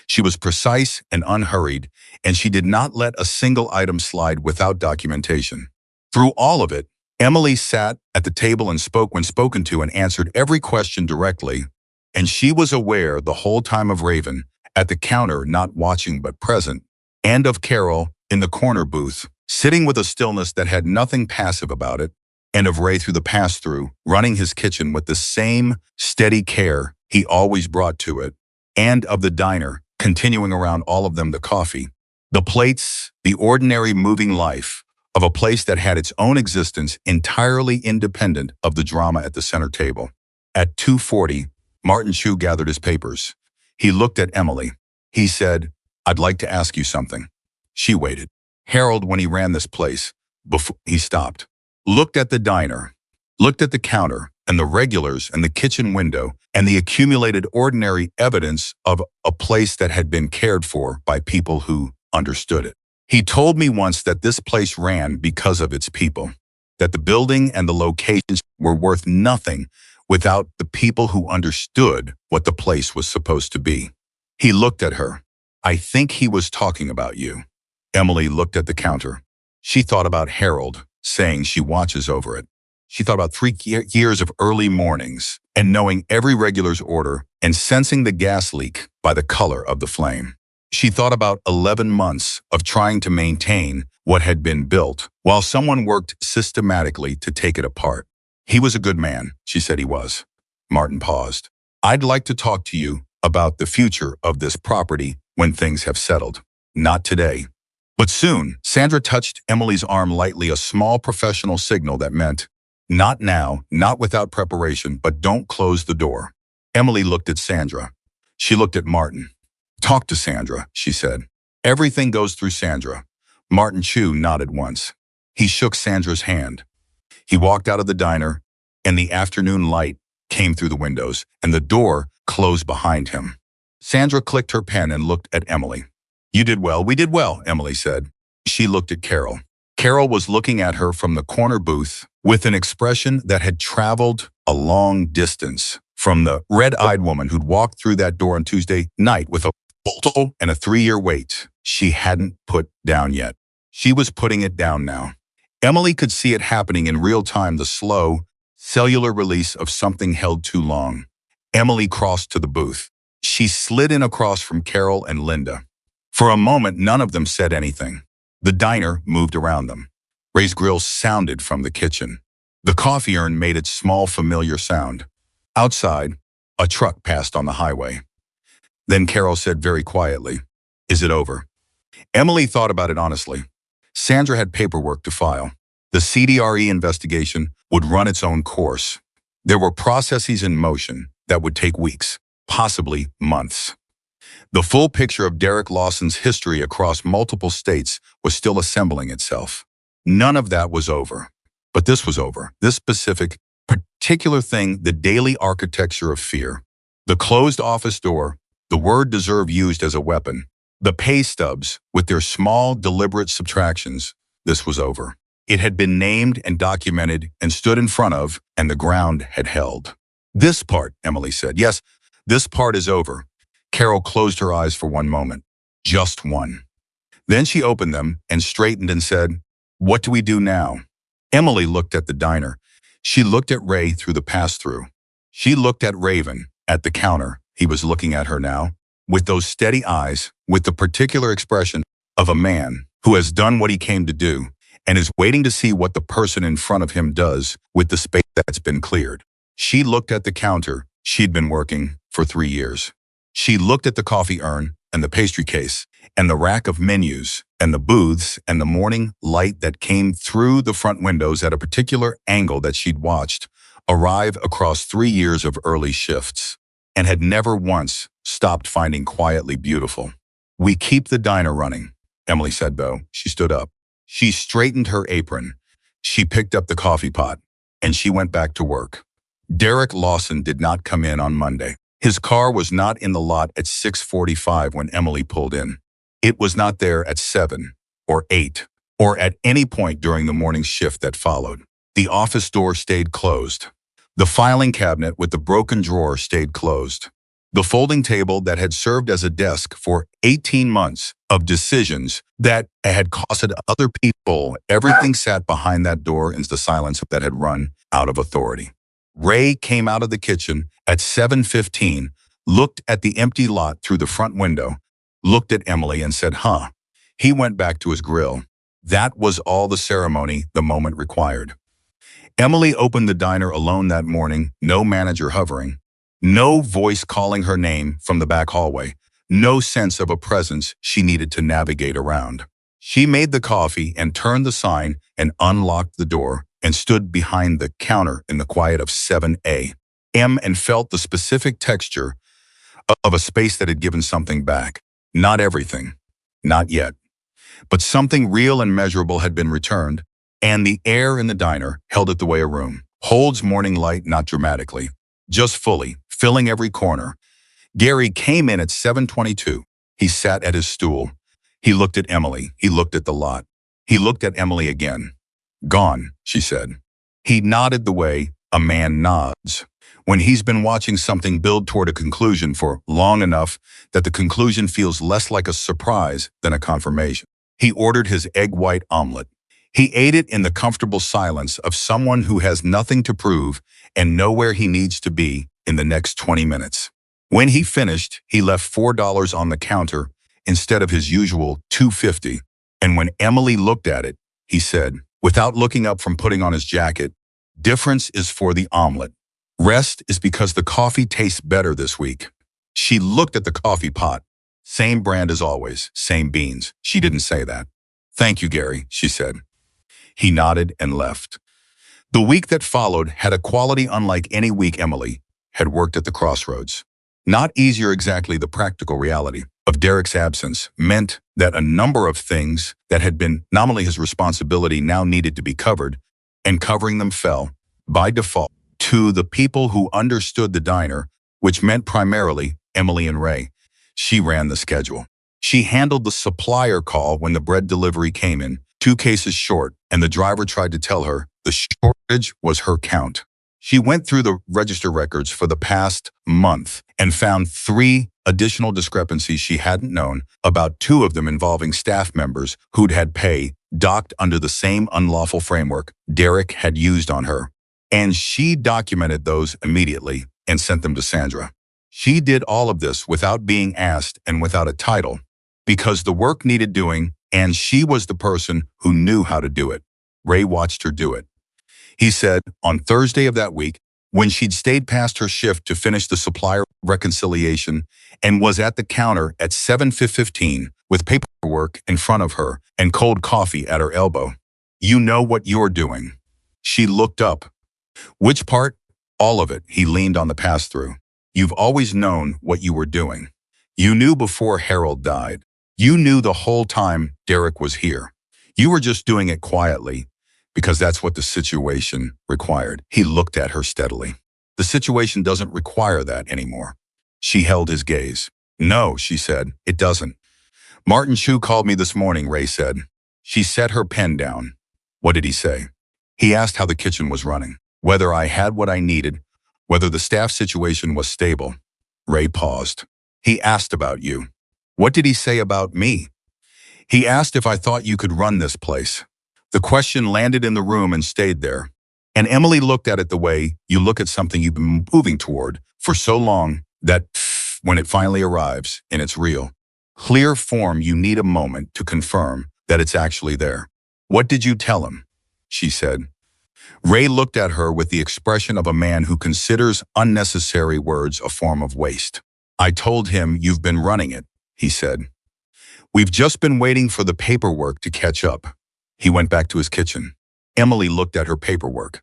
A: She was precise and unhurried, and she did not let a single item slide without documentation. Through all of it, Emily sat at the table and spoke when spoken to and answered every question directly, and she was aware the whole time of Raven at the counter, not watching but present, and of Carol in the corner booth, sitting with a stillness that had nothing passive about it, and of Ray through the pass-through, running his kitchen with the same steady care he always brought to it, and of the diner, continuing around all of them the coffee, the plates, the ordinary moving life of a place that had its own existence entirely independent of the drama at the center table. At 2:40, Martin Chu gathered his papers. He looked at Emily. He said, "I'd like to ask you something." She waited. Harold, when he ran this place, before he stopped, looked at the diner, looked at the counter and the regulars and the kitchen window and the accumulated ordinary evidence of a place that had been cared for by people who understood it. He told me once that this place ran because of its people, that the building and the locations were worth nothing without the people who understood what the place was supposed to be. He looked at her. "I think he was talking about you." Emily looked at the counter. She thought about Harold, saying she watches over it. She thought about 3 years of early mornings and knowing every regular's order and sensing the gas leak by the color of the flame. She thought about 11 months of trying to maintain what had been built, while someone worked systematically to take it apart. He was a good man, she said he was. Martin paused. I'd like to talk to you about the future of this property when things have settled. Not today. But soon, Sandra touched Emily's arm lightly, a small professional signal that meant, not now, not without preparation, but don't close the door. Emily looked at Sandra. She looked at Martin. Talk to Sandra, she said. Everything goes through Sandra. Martin Chu nodded once. He shook Sandra's hand. He walked out of the diner, and the afternoon light came through the windows, and the door closed behind him. Sandra clicked her pen and looked at Emily. You did well, we did well, Emily said. She looked at Carol. Carol was looking at her from the corner booth with an expression that had traveled a long distance from the red-eyed woman who'd walked through that door on Tuesday night with a bolto and a 3-year wait she hadn't put down yet. She was putting it down now. Emily could see it happening in real time, the slow, cellular release of something held too long. Emily crossed to the booth. She slid in across from Carol and Linda. For a moment, none of them said anything. The diner moved around them. Ray's grill sounded from the kitchen. The coffee urn made its small, familiar sound. Outside, a truck passed on the highway. Then Carol said very quietly, "Is it over?" Emily thought about it honestly. Sandra had paperwork to file. The CDRE investigation would run its own course. There were processes in motion that would take weeks, possibly months. The full picture of Derek Lawson's history across multiple states was still assembling itself. None of that was over. But this was over. This specific, particular thing, the daily architecture of fear. The closed office door, the word deserve used as a weapon. The pay stubs, with their small, deliberate subtractions. This was over. It had been named and documented and stood in front of, and the ground had held. This part, Emily said. Yes, this part is over. Carol closed her eyes for one moment. Just one. Then she opened them and straightened and said, "What do we do now?" Emily looked at the diner. She looked at Ray through the pass-through. She looked at Raven at the counter. He was looking at her now, with those steady eyes, with the particular expression of a man who has done what he came to do and is waiting to see what the person in front of him does with the space that's been cleared. She looked at the counter. She'd been working for 3 years. She looked at the coffee urn and the pastry case and the rack of menus and the booths and the morning light that came through the front windows at a particular angle that she'd watched arrive across 3 years of early shifts and had never once stopped finding quietly beautiful. We keep the diner running, Emily said, though. She stood up. She straightened her apron. She picked up the coffee pot, and she went back to work. Derek Lawson did not come in on Monday. His car was not in the lot at 6:45 when Emily pulled in. It was not there at 7 or 8 or at any point during the morning shift that followed. The office door stayed closed. The filing cabinet with the broken drawer stayed closed. The folding table that had served as a desk for 18 months of decisions that had costed other people, everything sat behind that door in the silence that had run out of authority. Ray came out of the kitchen at 7:15, looked at the empty lot through the front window, looked at Emily and said, "Huh." He went back to his grill. That was all the ceremony the moment required. Emily opened the diner alone that morning, no manager hovering, no voice calling her name from the back hallway, no sense of a presence she needed to navigate around. She made the coffee and turned the sign and unlocked the door and stood behind the counter in the quiet of 7A M and felt the specific texture of a space that had given something back. Not everything, not yet, but something real and measurable had been returned, and the air in the diner held it the way a room holds morning light, not dramatically, just fully, filling every corner. Gary came in at 7:22. He sat at his stool. He looked at Emily. He looked at the lot. He looked at Emily again. "Gone," she said. He nodded the way a man nods when he's been watching something build toward a conclusion for long enough that the conclusion feels less like a surprise than a confirmation. He ordered his egg white omelet. He ate it in the comfortable silence of someone who has nothing to prove and nowhere he needs to be in the next 20 minutes. When he finished, he left $4 on the counter instead of his usual $2.50. And when Emily looked at it, he said, without looking up from putting on his jacket, difference is for the omelet. Rest is because the coffee tastes better this week. She looked at the coffee pot. Same brand as always, same beans. She didn't say that. Thank you, Gary, she said. He nodded and left. The week that followed had a quality unlike any week Emily had worked at the crossroads. Not easier exactly. The practical reality of Derek's absence meant that a number of things that had been nominally his responsibility now needed to be covered, and covering them fell, by default, to the people who understood the diner, which meant primarily Emily and Ray. She ran the schedule. She handled the supplier call when the bread delivery came in, 2 cases short, and the driver tried to tell her the shortage was her count. She went through the register records for the past month and found 3 additional discrepancies she hadn't known, about 2 of them involving staff members who'd had pay docked under the same unlawful framework Derek had used on her. And she documented those immediately and sent them to Sandra. She did all of this without being asked and without a title, because the work needed doing, and she was the person who knew how to do it. Ray watched her do it. He said on Thursday of that week, when she'd stayed past her shift to finish the supplier reconciliation and was at the counter at 7:15 with paperwork in front of her and cold coffee at her elbow. You know what you're doing. She looked up. Which part? All of it. He leaned on the pass-through. You've always known what you were doing. You knew before Harold died. You knew the whole time Derek was here. You were just doing it quietly, because that's what the situation required. He looked at her steadily. The situation doesn't require that anymore. She held his gaze. No, she said, it doesn't. Martin Chu called me this morning, Ray said. She set her pen down. What did he say? He asked how the kitchen was running, whether I had what I needed, whether the staff situation was stable. Ray paused. He asked about you. What did he say about me? He asked if I thought you could run this place. The question landed in the room and stayed there. And Emily looked at it the way you look at something you've been moving toward for so long that when it finally arrives and it's real, clear form, you need a moment to confirm that it's actually there. What did you tell him? She said. Ray looked at her with the expression of a man who considers unnecessary words a form of waste. I told him you've been running it, he said. We've just been waiting for the paperwork to catch up. He went back to his kitchen. Emily looked at her paperwork.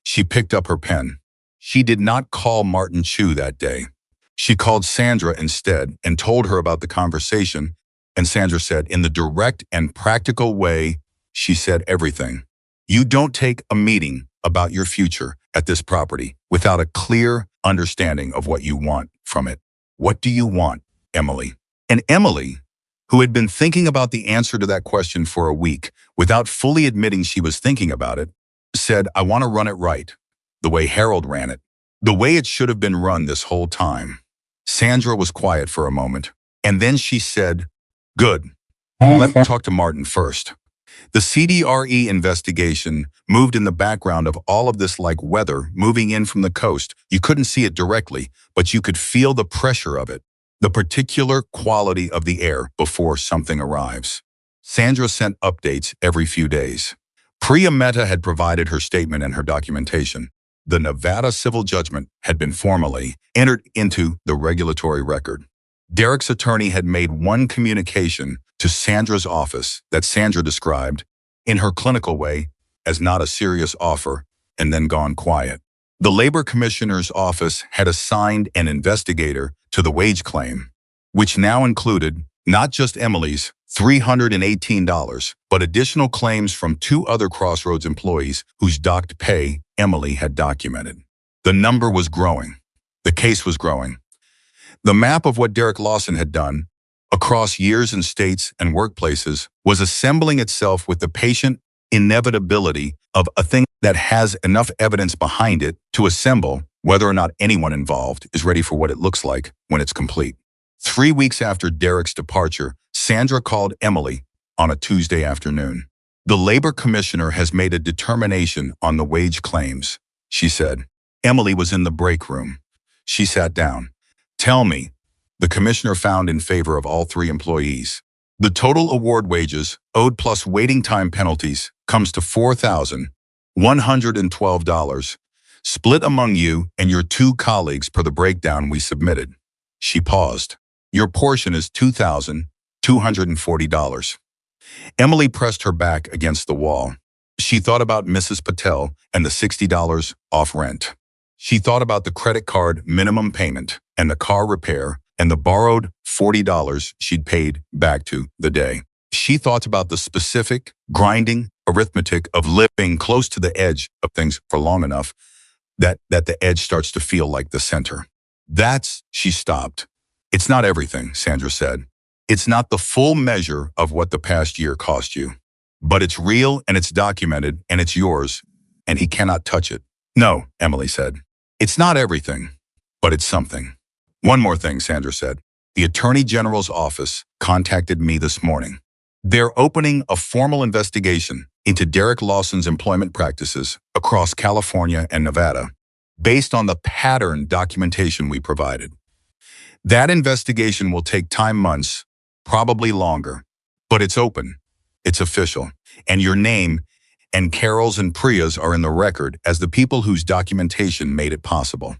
A: She picked up her pen. She did not call Martin Chu that day. She called Sandra instead and told her about the conversation, and Sandra said, in the direct and practical way, she said everything. You don't take a meeting about your future at this property without a clear understanding of what you want from it. What do you want, Emily? And Emily, who had been thinking about the answer to that question for a week without fully admitting she was thinking about it, said, I want to run it right, the way Harold ran it, the way it should have been run this whole time. Sandra was quiet for a moment, and then she said, good. Let me talk to Martin first. The CDRE investigation moved in the background of all of this like weather moving in from the coast. You couldn't see it directly, but you could feel the pressure of it, the particular quality of the air before something arrives. Sandra sent updates every few days. Priya Mehta had provided her statement and her documentation. The Nevada civil judgment had been formally entered into the regulatory record. Derek's attorney had made one communication to Sandra's office that Sandra described, in her clinical way, as not a serious offer, and then gone quiet. The labor commissioner's office had assigned an investigator to the wage claim, which now included not just Emily's $318, but additional claims from 2 other Crossroads employees whose docked pay Emily had documented. The number was growing. The case was growing. The map of what Derek Lawson had done across years and states and workplaces was assembling itself with the patient inevitability of a thing that has enough evidence behind it to assemble whether or not anyone involved is ready for what it looks like when it's complete. 3 weeks after Derek's departure, Sandra called Emily on a Tuesday afternoon. The labor commissioner has made a determination on the wage claims, she said. Emily was in the break room. She sat down. Tell me, The commissioner found in favor of all three employees. The total award wages, owed plus waiting time penalties, comes to $4,112, split among you and your two colleagues per the breakdown we submitted. She paused. Your portion is $2,240. Emily pressed her back against the wall. She thought about Mrs. Patel and the $60 off rent. She thought about the credit card minimum payment and the car repair and the borrowed $40 she'd paid back to the day. She thought about the specific, grinding arithmetic of living close to the edge of things for long enough that the edge starts to feel like the center. She stopped. It's not everything, Sandra said. It's not the full measure of what the past year cost you. But it's real and it's documented and it's yours, and he cannot touch it. No, Emily said. It's not everything, but it's something. One more thing, Sandra said. The Attorney General's office contacted me this morning. They're opening a formal investigation into Derek Lawson's employment practices across California and Nevada, based on the pattern documentation we provided. That investigation will take time, months, probably longer, but it's open, it's official, and your name and Carol's and Priya's are in the record as the people whose documentation made it possible.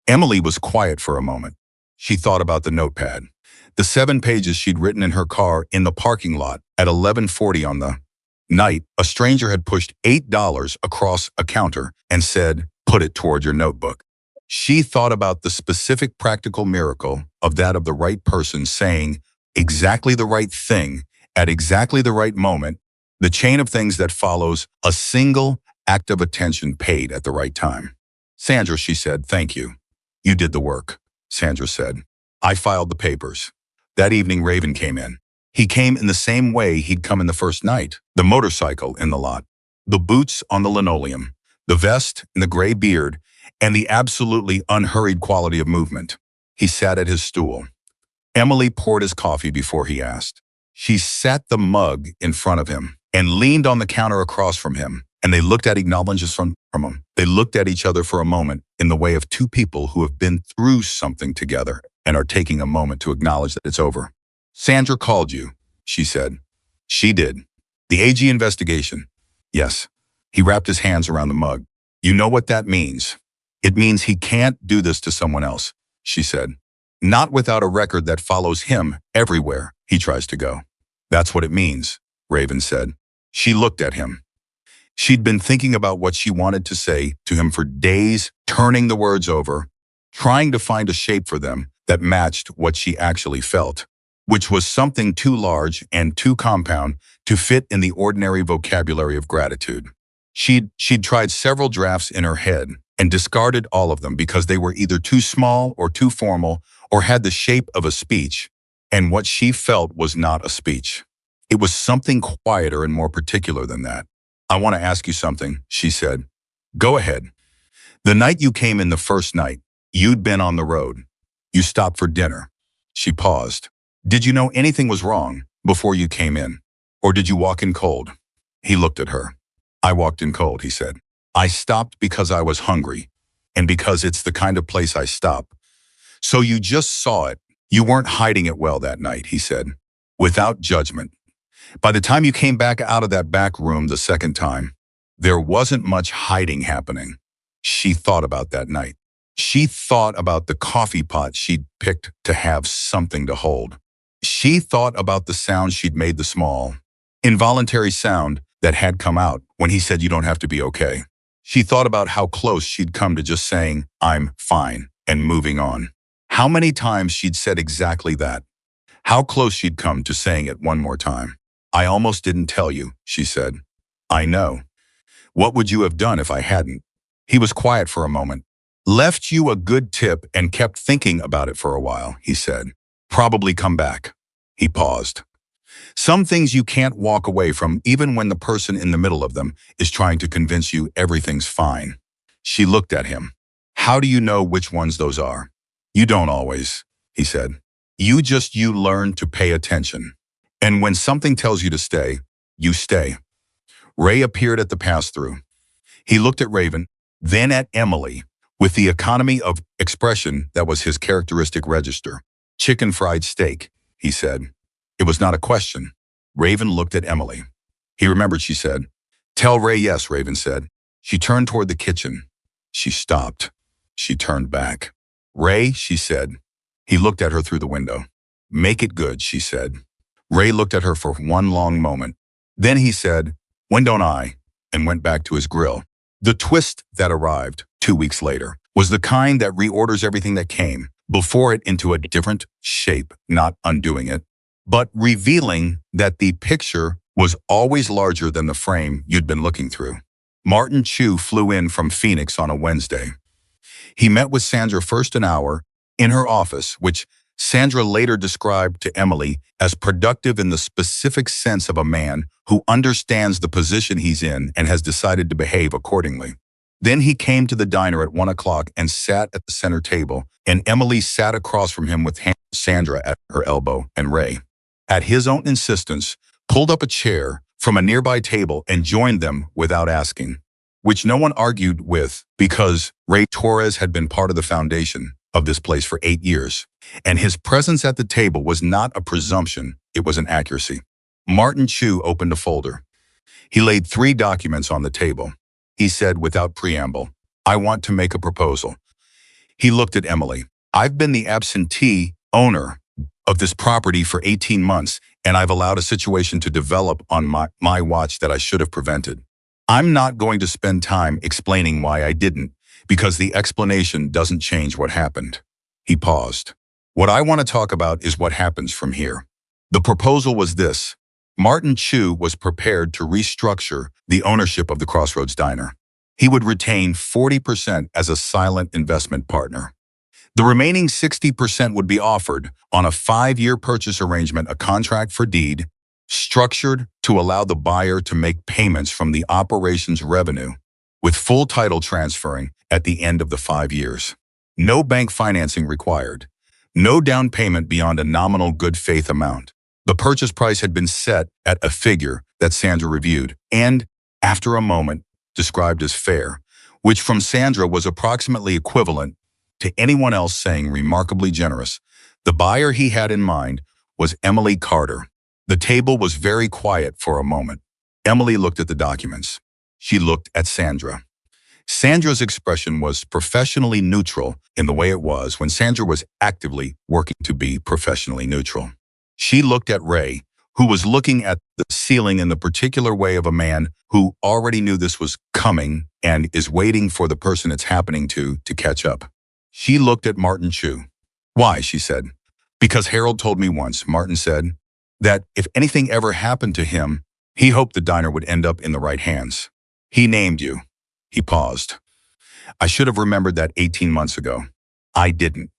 A: Emily was quiet for a moment. She thought about the notepad, the 7 pages she'd written in her car in the parking lot at 11:40 on the night a stranger had pushed $8 across a counter and said, "Put it toward your notebook." She thought about the specific practical miracle of the right person saying exactly the right thing at exactly the right moment, the chain of things that follows a single act of attention paid at the right time. Sandra, she said, thank you. You did the work, Sandra said. I filed the papers. That evening, Raven came in. He came in the same way he'd come in the first night, the motorcycle in the lot, the boots on the linoleum, the vest and the gray beard, and the absolutely unhurried quality of movement. He sat at his stool. Emily poured his coffee before he asked. She sat the mug in front of him and leaned on the counter across from him, and they looked at acknowledgments from him. They looked at each other for a moment in the way of two people who have been through something together and are taking a moment to acknowledge that it's over. Sandra called you, she said. She did. The AG investigation. Yes. He wrapped his hands around the mug. You know what that means. It means he can't do this to someone else, she said. Not without a record that follows him everywhere he tries to go. That's what it means, Raven said. She looked at him. She'd been thinking about what she wanted to say to him for days, turning the words over, trying to find a shape for them that matched what she actually felt, which was something too large and too compound to fit in the ordinary vocabulary of gratitude. She'd tried several drafts in her head and discarded all of them because they were either too small or too formal or had the shape of a speech, and what she felt was not a speech. It was something quieter and more particular than that. I want to ask you something, she said. Go ahead. The night you came in the first night, you'd been on the road. You stopped for dinner. She paused. Did you know anything was wrong before you came in? Or did you walk in cold? He looked at her. I walked in cold, he said. I stopped because I was hungry, and because it's the kind of place I stop. So you just saw it. You weren't hiding it well that night, he said, without judgment. By the time you came back out of that back room the second time, there wasn't much hiding happening. She thought about that night. She thought about the coffee pot she'd picked to have something to hold. She thought about the sound she'd made, the small, involuntary sound that had come out when he said you don't have to be okay. She thought about how close she'd come to just saying, I'm fine, and moving on. How many times she'd said exactly that. How close she'd come to saying it one more time. I almost didn't tell you, she said. I know. What would you have done if I hadn't? He was quiet for a moment. Left you a good tip and kept thinking about it for a while, he said. Probably come back. He paused. Some things you can't walk away from even when the person in the middle of them is trying to convince you everything's fine. She looked at him. How do you know which ones those are? You don't always, he said. You learn to pay attention. And when something tells you to stay, you stay. Ray appeared at the pass-through. He looked at Raven, then at Emily, with the economy of expression that was his characteristic register. Chicken fried steak, he said. It was not a question. Raven looked at Emily. He remembered, she said. Tell Ray yes, Raven said. She turned toward the kitchen. She stopped. She turned back. Ray, she said. He looked at her through the window. Make it good, she said. Ray looked at her for one long moment. Then he said, when don't I? And went back to his grill. The twist that arrived 2 weeks later was the kind that reorders everything that came before it into a different shape, not undoing it, but revealing that the picture was always larger than the frame you'd been looking through. Martin Chu flew in from Phoenix on a Wednesday. He met with Sandra first an hour in her office, which Sandra later described to Emily as productive in the specific sense of a man who understands the position he's in and has decided to behave accordingly. Then he came to the diner at 1 o'clock and sat at the center table, and Emily sat across from him with Sandra at her elbow, and Ray, at his own insistence, pulled up a chair from a nearby table and joined them without asking, which no one argued with because Ray Torres had been part of the foundation of this place for 8 years, and his presence at the table was not a presumption, it was an accuracy. Martin Chu opened a folder. He laid 3 documents on the table. He said without preamble, I want to make a proposal. He looked at Emily. I've been the absentee owner of this property for 18 months, and I've allowed a situation to develop on my watch that I should have prevented. I'm not going to spend time explaining why I didn't, because the explanation doesn't change what happened. He paused. What I want to talk about is what happens from here. The proposal was this. Martin Chu was prepared to restructure the ownership of the Crossroads Diner. He would retain 40% as a silent investment partner. The remaining 60% would be offered on a 5-year purchase arrangement, a contract for deed, structured to allow the buyer to make payments from the operations revenue, with full title transferring at the end of the 5 years. No bank financing required. No down payment beyond a nominal good faith amount. The purchase price had been set at a figure that Sandra reviewed and, after a moment, described as fair, which from Sandra was approximately equivalent to anyone else saying remarkably generous. The buyer he had in mind was Emily Carter. The table was very quiet for a moment. Emily looked at the documents. She looked at Sandra. Sandra's expression was professionally neutral in the way it was when Sandra was actively working to be professionally neutral. She looked at Ray, who was looking at the ceiling in the particular way of a man who already knew this was coming and is waiting for the person it's happening to catch up. She looked at Martin Chu. Why, she said. Because Harold told me once, Martin said, that if anything ever happened to him, he hoped the diner would end up in the right hands. He named you. He paused. I should have remembered that 18 months ago. I didn't.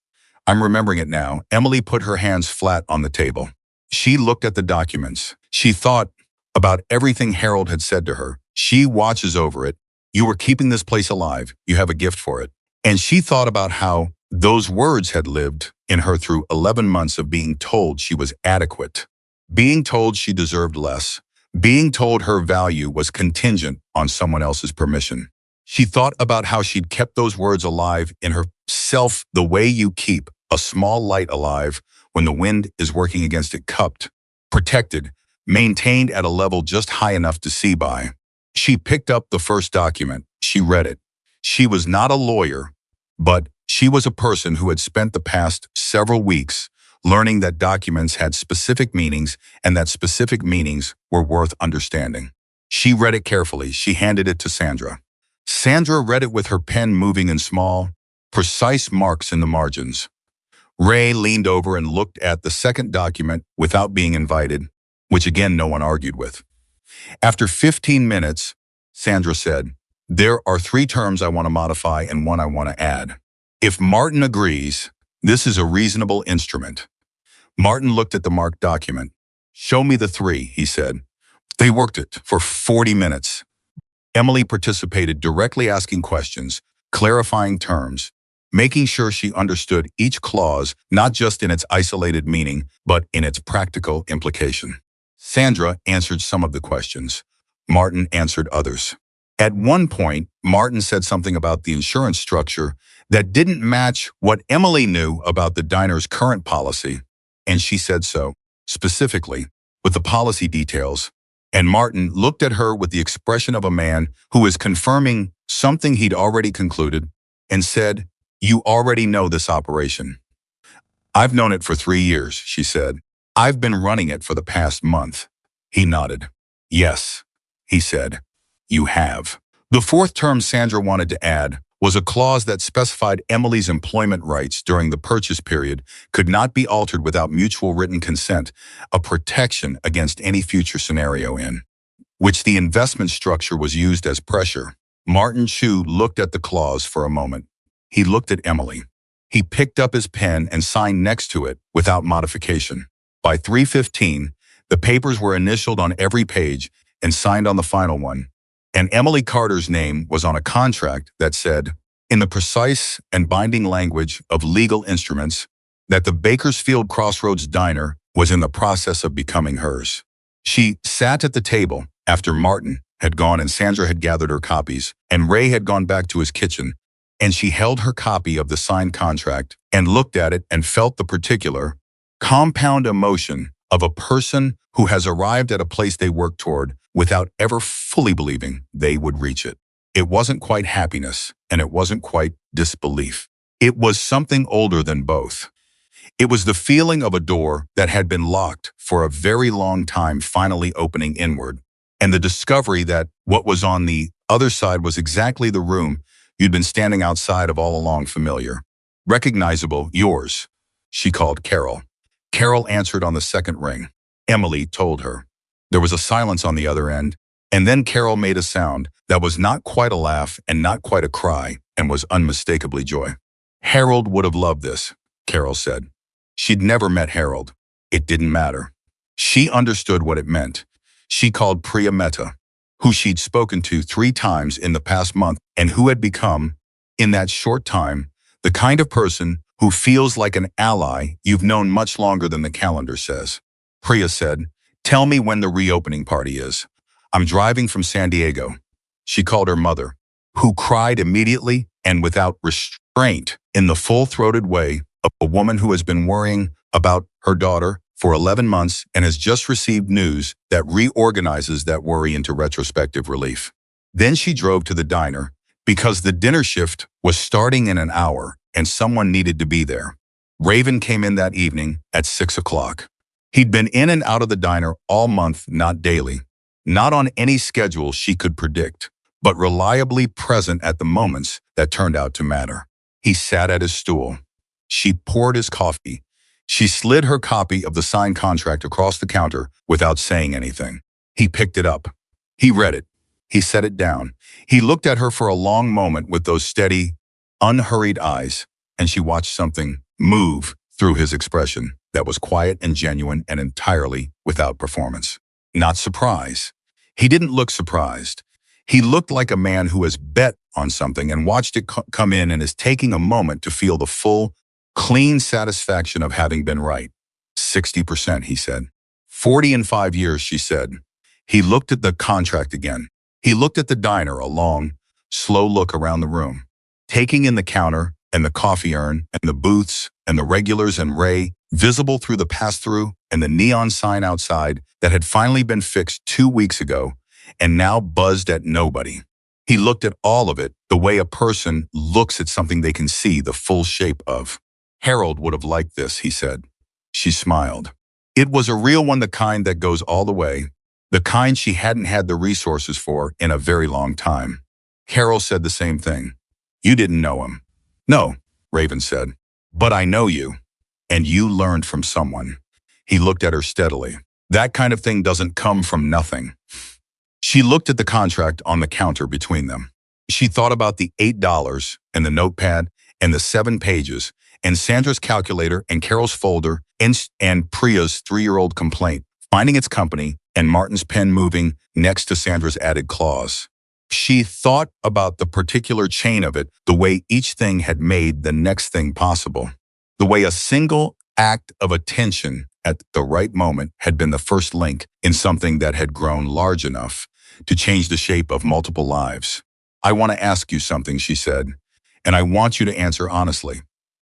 A: I'm remembering it now. Emily put her hands flat on the table. She looked at the documents. She thought about everything Harold had said to her. She watches over it. You were keeping this place alive. You have a gift for it. And she thought about how those words had lived in her through 11 months of being told she was adequate, being told she deserved less, being told her value was contingent on someone else's permission. She thought about how she'd kept those words alive in herself the way you keep a small light alive when the wind is working against it, cupped, protected, maintained at a level just high enough to see by. She picked up the first document. She read it. She was not a lawyer, but she was a person who had spent the past several weeks learning that documents had specific meanings and that specific meanings were worth understanding. She read it carefully. She handed it to Sandra. Sandra read it with her pen moving in small, precise marks in the margins. Ray leaned over and looked at the second document without being invited, which again no one argued with. After 15 minutes, Sandra said, there are 3 terms I want to modify and 1 I want to add. If Martin agrees, this is a reasonable instrument. Martin looked at the marked document. Show me the 3, he said. They worked it for 40 minutes. Emily participated, directly asking questions, clarifying terms, making sure she understood each clause, not just in its isolated meaning, but in its practical implication. Sandra answered some of the questions. Martin answered others. At one point, Martin said something about the insurance structure that didn't match what Emily knew about the diner's current policy, and she said so, specifically, with the policy details. And Martin looked at her with the expression of a man who is confirming something he'd already concluded and said, "You already know this operation." "I've known it for 3 years," she said. "I've been running it for the past month." He nodded. "Yes," he said. "You have." The fourth term Sandra wanted to add was a clause that specified Emily's employment rights during the purchase period could not be altered without mutual written consent, a protection against any future scenario in which the investment structure was used as pressure. Martin Chu looked at the clause for a moment. He looked at Emily. He picked up his pen and signed next to it without modification. By 3:15, the papers were initialed on every page and signed on the final one. And Emily Carter's name was on a contract that said, in the precise and binding language of legal instruments, that the Bakersfield Crossroads Diner was in the process of becoming hers. She sat at the table after Martin had gone and Sandra had gathered her copies, and Ray had gone back to his kitchen, and she held her copy of the signed contract and looked at it and felt the particular, compound emotion of a person who has arrived at a place they work toward without ever fully believing they would reach it. It wasn't quite happiness, and it wasn't quite disbelief. It was something older than both. It was the feeling of a door that had been locked for a very long time finally opening inward, and the discovery that what was on the other side was exactly the room you'd been standing outside of all along, familiar. Recognizable, yours, she called Carol. Carol answered on the second ring. Emily told her. There was a silence on the other end, and then Carol made a sound that was not quite a laugh and not quite a cry, and was unmistakably joy. Harold would have loved this, Carol said. She'd never met Harold. It didn't matter. She understood what it meant. She called Priya Mehta, who she'd spoken to 3 times in the past month and who had become, in that short time, the kind of person who feels like an ally you've known much longer than the calendar says. Priya said, "Tell me when the reopening party is. I'm driving from San Diego." She called her mother, who cried immediately and without restraint in the full-throated way of a woman who has been worrying about her daughter for 11 months and has just received news that reorganizes that worry into retrospective relief. Then she drove to the diner because the dinner shift was starting in an hour and someone needed to be there. Raven came in that evening at 6 o'clock. He'd been in and out of the diner all month, not daily, not on any schedule she could predict, but reliably present at the moments that turned out to matter. He sat at his stool. She poured his coffee. She slid her copy of the signed contract across the counter without saying anything. He picked it up. He read it. He set it down. He looked at her for a long moment with those steady, unhurried eyes, and she watched something move through his expression that was quiet and genuine and entirely without performance. Not surprise. He didn't look surprised. He looked like a man who has bet on something and watched it come in and is taking a moment to feel the full, clean satisfaction of having been right. 60%, he said. 40 in 5 years, she said. He looked at the contract again. He looked at the diner, a long, slow look around the room, taking in the counter and the coffee urn and the booths and the regulars and Ray, visible through the pass-through and the neon sign outside that had finally been fixed 2 weeks ago and now buzzed at nobody. He looked at all of it the way a person looks at something they can see the full shape of. Harold would have liked this, he said. She smiled. It was a real one, the kind that goes all the way, the kind she hadn't had the resources for in a very long time. Carol said the same thing. You didn't know him. No, Raven said. But I know you. And you learned from someone. He looked at her steadily. That kind of thing doesn't come from nothing. She looked at the contract on the counter between them. She thought about the $8 and the notepad and the 7 pages and Sandra's calculator and Carol's folder and Priya's 3-year-old complaint, finding its company, and Martin's pen moving next to Sandra's added clause. She thought about the particular chain of it, the way each thing had made the next thing possible, the way a single act of attention at the right moment had been the first link in something that had grown large enough to change the shape of multiple lives. I want to ask you something, she said, and I want you to answer honestly.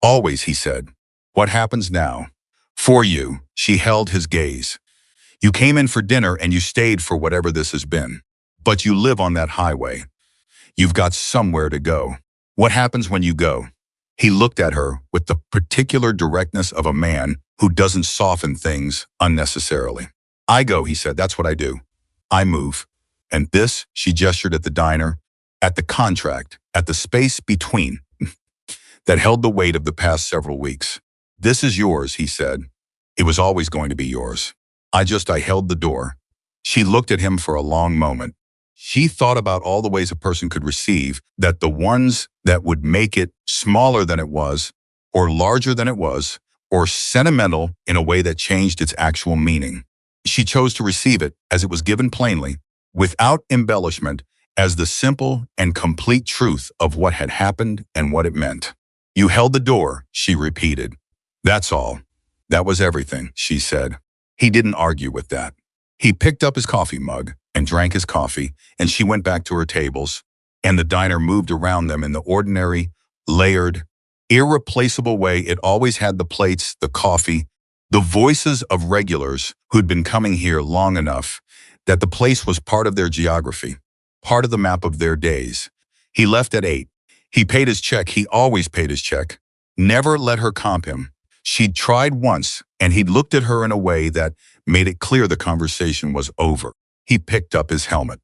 A: Always, he said. What happens now? For you, she held his gaze. You came in for dinner and you stayed for whatever this has been. But you live on that highway. You've got somewhere to go. What happens when you go? He looked at her with the particular directness of a man who doesn't soften things unnecessarily. I go, he said, that's what I do. I move. And this, she gestured at the diner, at the contract, at the space between, that held the weight of the past several weeks. This is yours, he said. It was always going to be yours. I held the door. She looked at him for a long moment. She thought about all the ways a person could receive, that the ones that would make it smaller than it was, or larger than it was, or sentimental in a way that changed its actual meaning. She chose to receive it as it was given plainly, without embellishment, as the simple and complete truth of what had happened and what it meant. You held the door, she repeated. That's all. That was everything, she said. He didn't argue with that. He picked up his coffee mug and drank his coffee, and she went back to her tables, and the diner moved around them in the ordinary, layered, irreplaceable way it always had: the plates, the coffee, the voices of regulars who'd been coming here long enough that the place was part of their geography, part of the map of their days. He left at 8. He paid his check. He always paid his check. Never let her comp him. She'd tried once, and he'd looked at her in a way that made it clear the conversation was over. He picked up his helmet.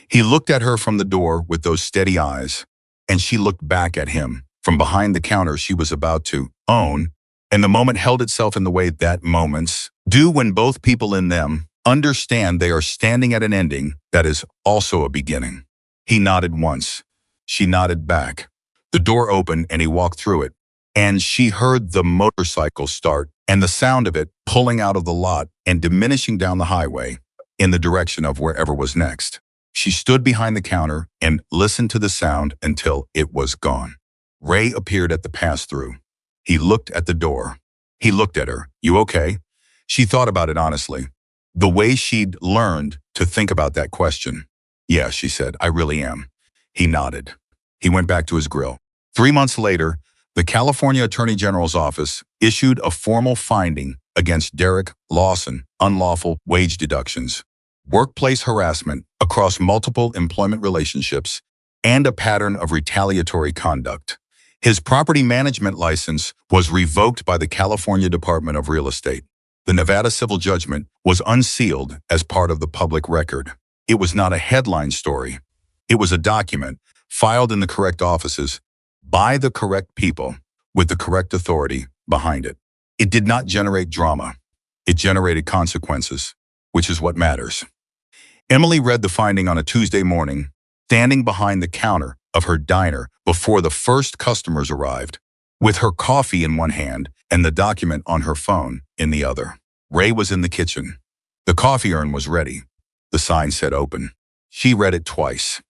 A: He looked at her from the door with those steady eyes, and she looked back at him from behind the counter she was about to own, and the moment held itself in the way that moments do when both people in them understand they are standing at an ending that is also a beginning. He nodded once. She nodded back. The door opened and he walked through it, and she heard the motorcycle start and the sound of it pulling out of the lot and diminishing down the highway in the direction of wherever was next. She stood behind the counter and listened to the sound until it was gone. Ray appeared at the pass-through. He looked at the door. He looked at her. You okay? She thought about it honestly. The way she'd learned to think about that question. Yeah, she said, I really am. He nodded. He went back to his grill. 3 months later, the California Attorney General's office issued a formal finding against Derek Lawson: unlawful wage deductions, workplace harassment across multiple employment relationships, and a pattern of retaliatory conduct. His property management license was revoked by the California Department of Real Estate. The Nevada civil judgment was unsealed as part of the public record. It was not a headline story. It was a document filed in the correct offices by the correct people with the correct authority behind it. It did not generate drama. It generated consequences, which is what matters. Emily read the finding on a Tuesday morning, standing behind the counter of her diner before the first customers arrived, with her coffee in one hand and the document on her phone in the other. Ray was in the kitchen. The coffee urn was ready. The sign said open. She read it twice.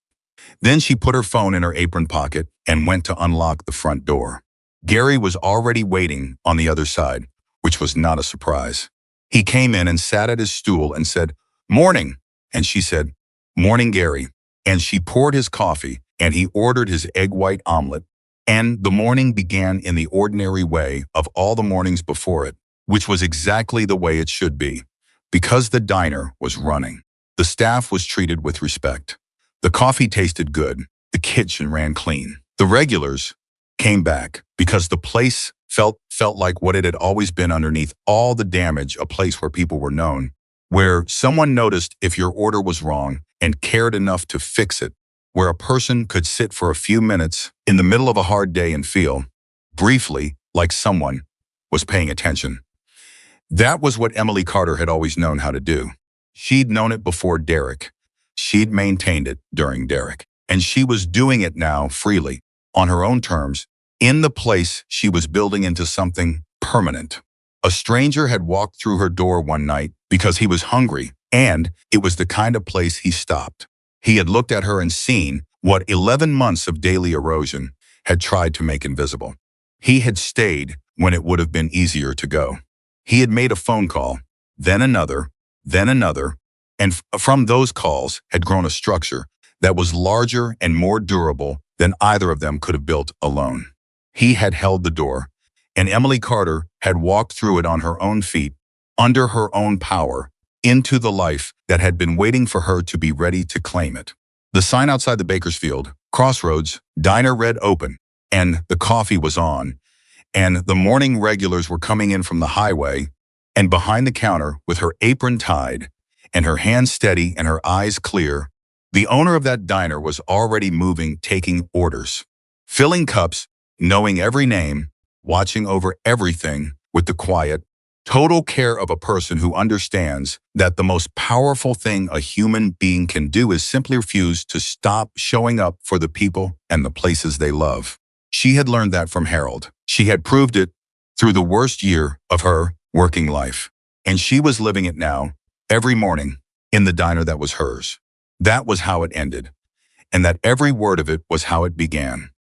A: Then she put her phone in her apron pocket and went to unlock the front door. Gary was already waiting on the other side, which was not a surprise. He came in and sat at his stool and said, "Morning." And she said, "Morning, Gary." And she poured his coffee, and he ordered his egg white omelet. And the morning began in the ordinary way of all the mornings before it, which was exactly the way it should be, because the diner was running. The staff was treated with respect. The coffee tasted good. The kitchen ran clean. The regulars came back because the place felt like what it had always been underneath all the damage: a place where people were known, where someone noticed if your order was wrong and cared enough to fix it, where a person could sit for a few minutes in the middle of a hard day and feel, briefly, like someone was paying attention. That was what Emily Carter had always known how to do. She'd known it before Derek. She'd maintained it during Derek. And she was doing it now freely, on her own terms, in the place she was building into something permanent. A stranger had walked through her door one night because he was hungry, and it was the kind of place he stopped. He had looked at her and seen what 11 months of daily erosion had tried to make invisible. He had stayed when it would have been easier to go. He had made a phone call, then another, And from those calls had grown a structure that was larger and more durable than either of them could have built alone. He had held the door, and Emily Carter had walked through it on her own feet, under her own power, into the life that had been waiting for her to be ready to claim it. The sign outside the Bakersfield Crossroads Diner read open, and the coffee was on, and the morning regulars were coming in from the highway, and behind the counter, with her apron tied, and her hands steady and her eyes clear, the owner of that diner was already moving, taking orders, filling cups, knowing every name, watching over everything with the quiet, total care of a person who understands that the most powerful thing a human being can do is simply refuse to stop showing up for the people and the places they love. She had learned that from Harold. She had proved it through the worst year of her working life. And she was living it now, every morning, in the diner that was hers. That was how it ended. And that every word of it was how it began.